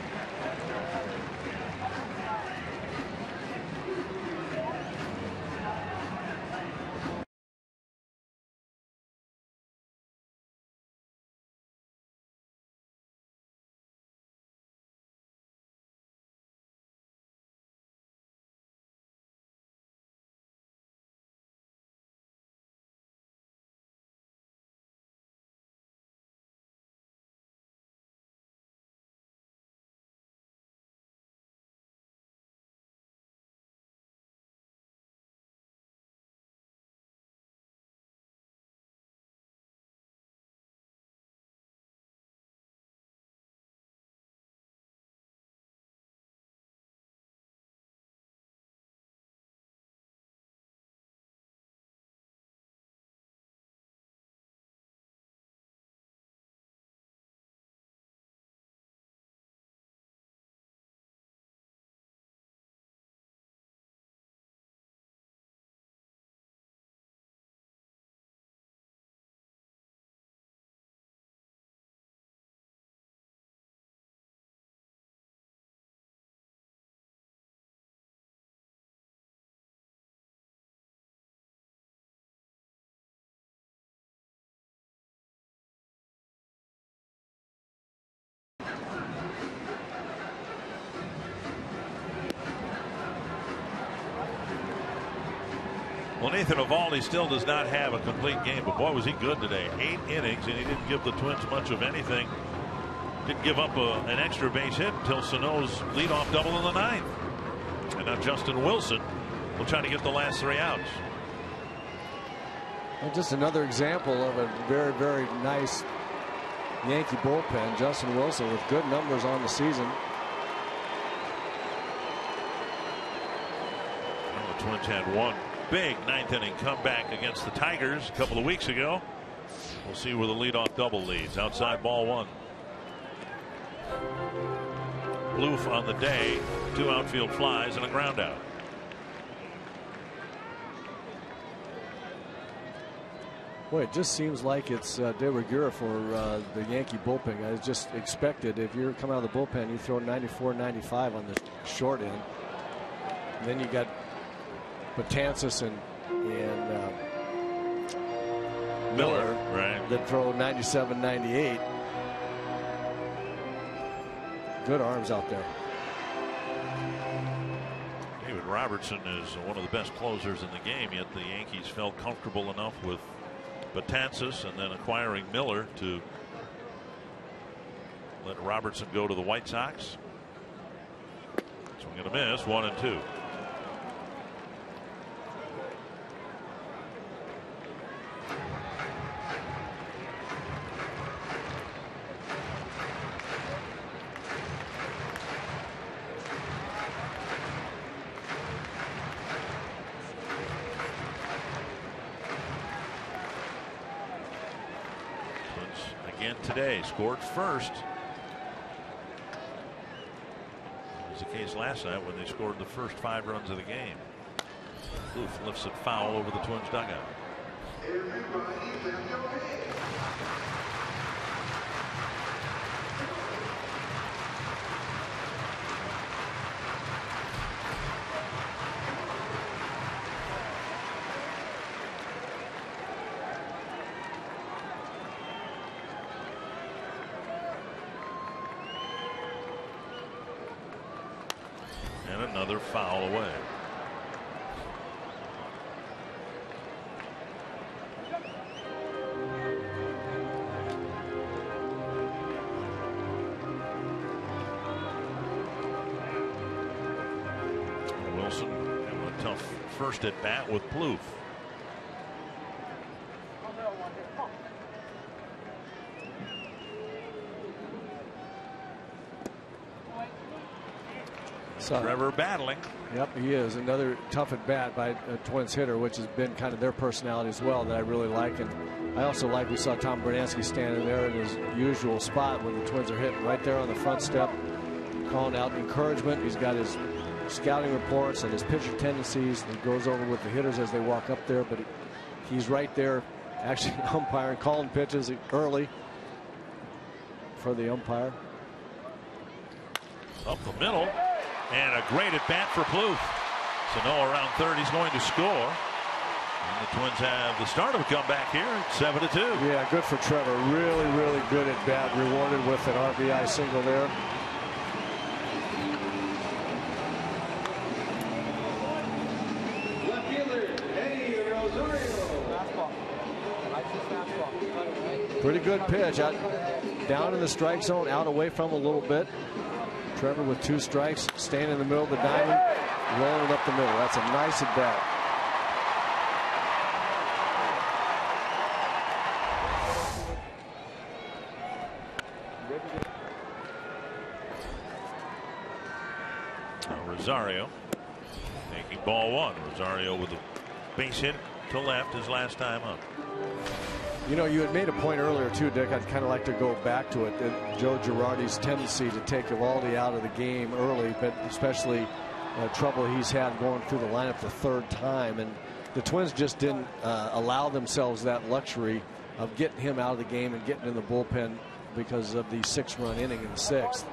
Well, Nathan Eovaldi still does not have a complete game, but boy, was he good today. 8 innings, and he didn't give the Twins much of anything. Didn't give up an extra base hit until Sano's leadoff double in the 9th. And now Justin Wilson will try to get the last 3 outs. Well, just another example of a very, very nice Yankee bullpen. Justin Wilson with good numbers on the season. Well, the Twins had one big 9th inning comeback against the Tigers a couple of weeks ago. We'll see where the leadoff double leads. Outside ball 1. Bloof on the day, 2 outfield flies and a ground out. Boy, it just seems like it's de rigueur for the Yankee bullpen. I just expected if you're coming out of the bullpen, you throw 94, 95 on the short end. And then you got Betances and Miller right, that throw 97, 98. Good arms out there. David Robertson is one of the best closers in the game, yet the Yankees felt comfortable enough with Betances and then acquiring Miller to let Robertson go to the White Sox. Swing and a miss, 1-2. Today scored first. That was the case last night when they scored the first 5 runs of the game. Bloof lifts it foul over the Twins dugout. Another foul away. Wilson having a tough first at bat with Bloof. Trevor battling. Yep, he is. Another tough at bat by a Twins hitter, which has been kind of their personality as well that I really like. And I also like we saw Tom Brunansky standing there in his usual spot when the Twins are hitting right there on the front step, calling out encouragement. He's got his scouting reports and his pitcher tendencies. He goes over with the hitters as they walk up there, but he's right there actually umpiring, calling pitches early for the umpire. Up the middle, and a great at bat for Plouffe. Sano around third, he's going to score. And the Twins have the start of a comeback here at 7-2. Yeah, good for Trevor. Really, really good at bat. Rewarded with an RBI single there. Pretty good pitch. Out, down in the strike zone, out away from a little bit. Trevor with 2 strikes, staying in the middle of the diamond, rolling it up the middle. That's a nice at bat. Rosario taking ball 1. Rosario with a base hit to left his last time up. You know, you had made a point earlier too, Dick. I'd kind of like to go back to it. Joe Girardi's tendency to take Eovaldi out of the game early, but especially trouble he's had going through the lineup the 3rd time. And the Twins just didn't allow themselves that luxury of getting him out of the game and getting in the bullpen because of the 6-run inning in the 6th.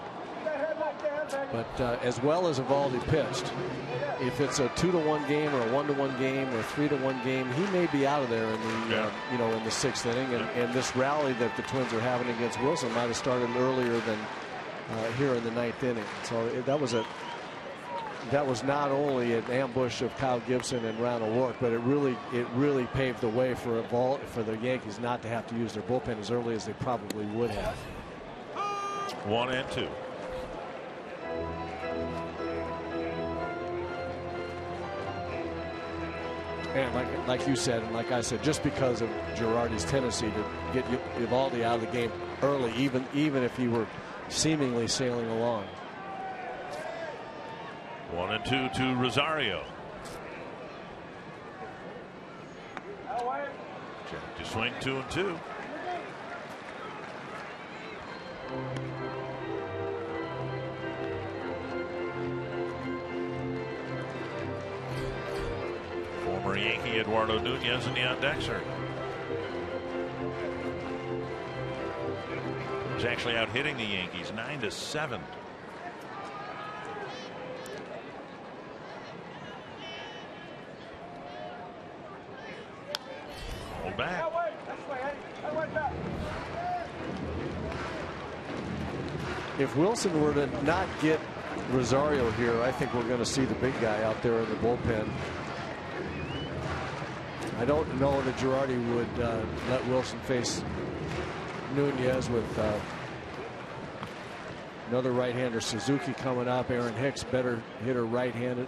But as well as Eovaldi pitched, if it's a 2-1 game or a 1-1 game or a 3-1 game, he may be out of there in the you know, in the 6th inning. And this rally that the Twins are having against Wilson might have started earlier than here in the 9th inning. So that was not only an ambush of Kyle Gibson and Ron O'Rourke, but it really paved the way for the Yankees not to have to use their bullpen as early as they probably would have. 1-2. And like you said, and like I said, just because of Girardi's tendency to get Eovaldi out of the game early, even if he were seemingly sailing along. 1-2 to Rosario. Jack to swing 2-2. Former Yankee Eduardo Nunez in the on deck, sir. He's actually out hitting the Yankees 9-7. Hold back. If Wilson were to not get Rosario here, I think we're going to see the big guy out there in the bullpen. I don't know that Girardi would let Wilson face Nunez with another right-hander, Suzuki, coming up. Aaron Hicks, better hitter right-handed.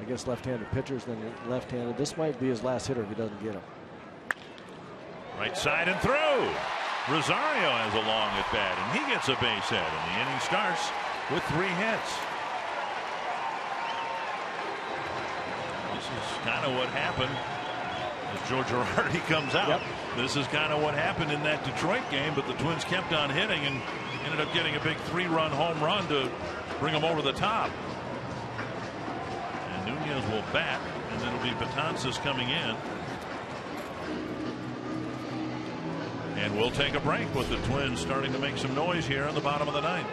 I guess left-handed pitchers than left-handed. This might be his last hitter if he doesn't get him. Right side and through. Rosario has a long at bat, and he gets a base hit, and the inning starts with 3 hits. This is kind of what happened as Joe Girardi comes out. Yep. This is kind of what happened in that Detroit game, but the Twins kept on hitting and ended up getting a big 3-run home run to bring them over the top. And Nunez will bat, and it'll be Betances coming in. And we'll take a break with the Twins starting to make some noise here in the bottom of the 9th.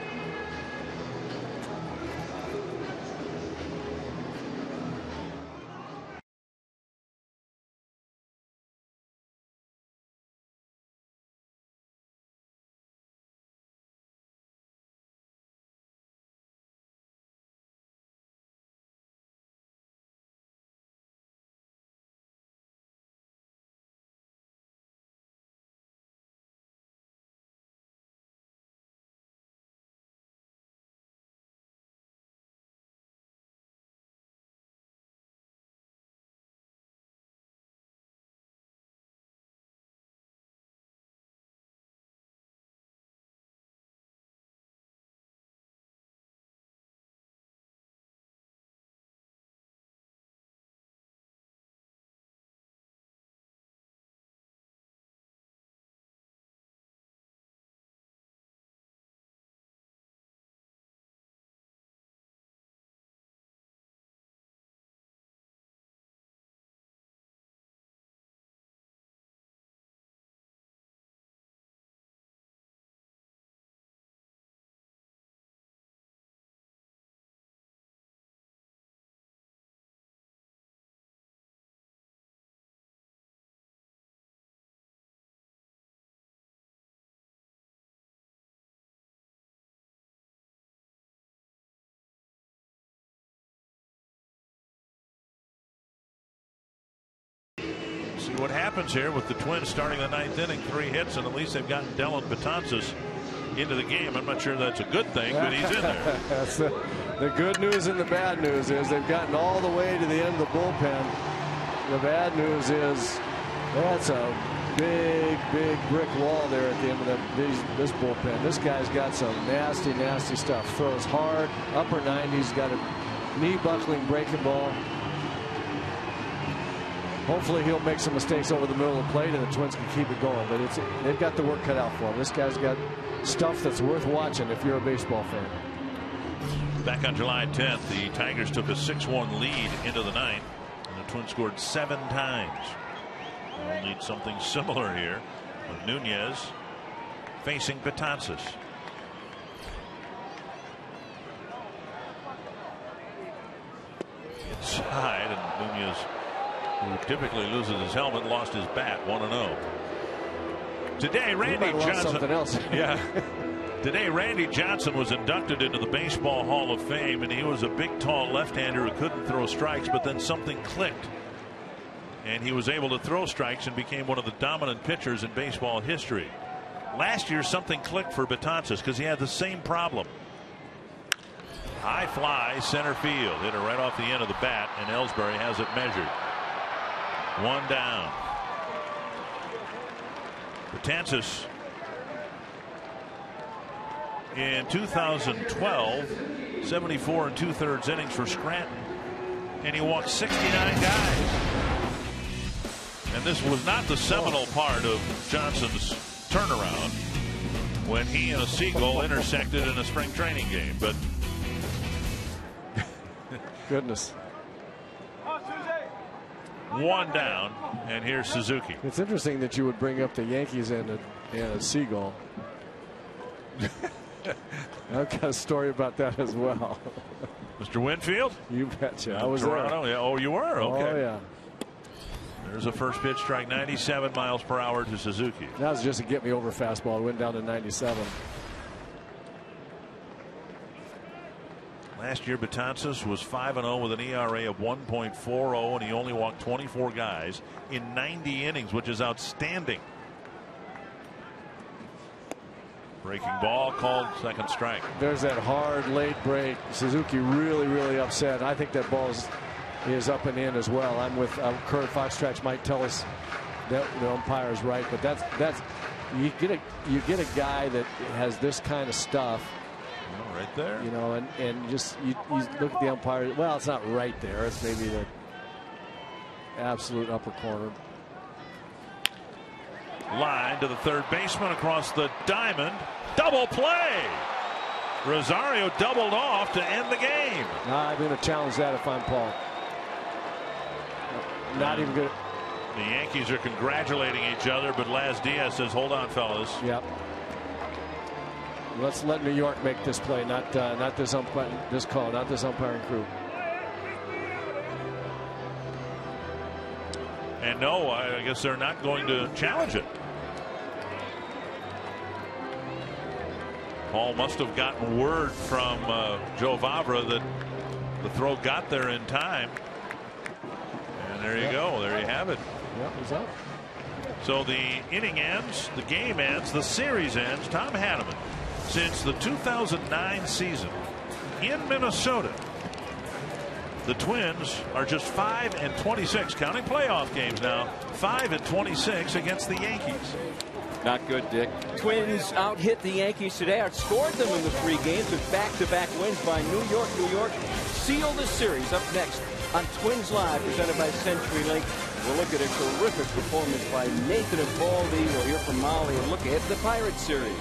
See what happens here with the Twins starting the 9th inning, 3 hits, and at least they've gotten Dellin Betances into the game. I'm not sure that's a good thing, but he's in there. That's the good news and the bad news is they've gotten all the way to the end of the bullpen. The bad news is that's a big brick wall there at the end of this bullpen. This guy's got some nasty stuff. Throws hard, upper 90s, got a knee buckling breaking ball. Hopefully he'll make some mistakes over the middle of the plate and the Twins can keep it going. But they've got the work cut out for him. This guy's got stuff that's worth watching if you're a baseball fan. Back on July 10th, the Tigers took a 6-1 lead into the 9th, and the Twins scored 7 times. We'll need something similar here with Nunez facing Betances. Inside, and Nunez, who typically loses his helmet, lost his bat. 1-0. Today, Randy Johnson. Something else. Yeah. Today, Randy Johnson was inducted into the Baseball Hall of Fame, and he was a big, tall left-hander who couldn't throw strikes, but then something clicked. And he was able to throw strikes and became one of the dominant pitchers in baseball history. Last year, something clicked for Betances because he had the same problem. High fly, center field. Hit it right off the end of the bat, and Ellsbury has it measured. 1 down. Betances in 2012, 74 2/3 innings for Scranton, and he walked 69 guys. And this was not the seminal part of Johnson's turnaround when he and a Seagull intersected in a spring training game, but goodness. 1 down, and here's Suzuki. It's interesting that you would bring up the Yankees and a Seagull. I've got a story about that as well. Mr. Winfield? You betcha. I was Toronto. there. Yeah. Oh, you were? Okay. Oh, yeah. There's a first pitch strike, 97 miles per hour to Suzuki. That was just a get me over fastball. It went down to 97. Last year, Betances was 5-0 with an ERA of 1.40, and he only walked 24 guys in 90 innings, which is outstanding. Breaking ball called, second strike. There's that hard late break. Suzuki really upset. I think that ball is up and in as well. I'm with Kurt Foxtrach might tell us that the umpire is right, but that's you get a guy that has this kind of stuff. Right there. You know, and just you look at the umpire. Well, it's not right there. It's maybe the absolute upper corner. Line to the third baseman across the diamond. Double play. Rosario doubled off to end the game. I'm going to challenge that if I'm Paul. Not even good. The Yankees are congratulating each other, but Laz Diaz says, hold on, fellas. Yep. Let's let New York make this play, not this call, not this umpiring crew. And no, I guess they're not going to challenge it. Paul must have gotten word from Joe Vavra that the throw got there in time. And there you go. There you have it. Yep, he's up. So the inning ends, the game ends, the series ends. Tom Hanneman, since the 2009 season in Minnesota, the Twins are just 5-26, counting playoff games now, 5-26 against the Yankees. Not good, Dick. Twins out-hit the Yankees today, outscored them in the 3 games with back-to-back wins by New York. New York seal the series. Up next on Twins Live, presented by CenturyLink. We'll look at a terrific performance by Nathan Eovaldi. We'll hear from Molly and look ahead to the Pirates series.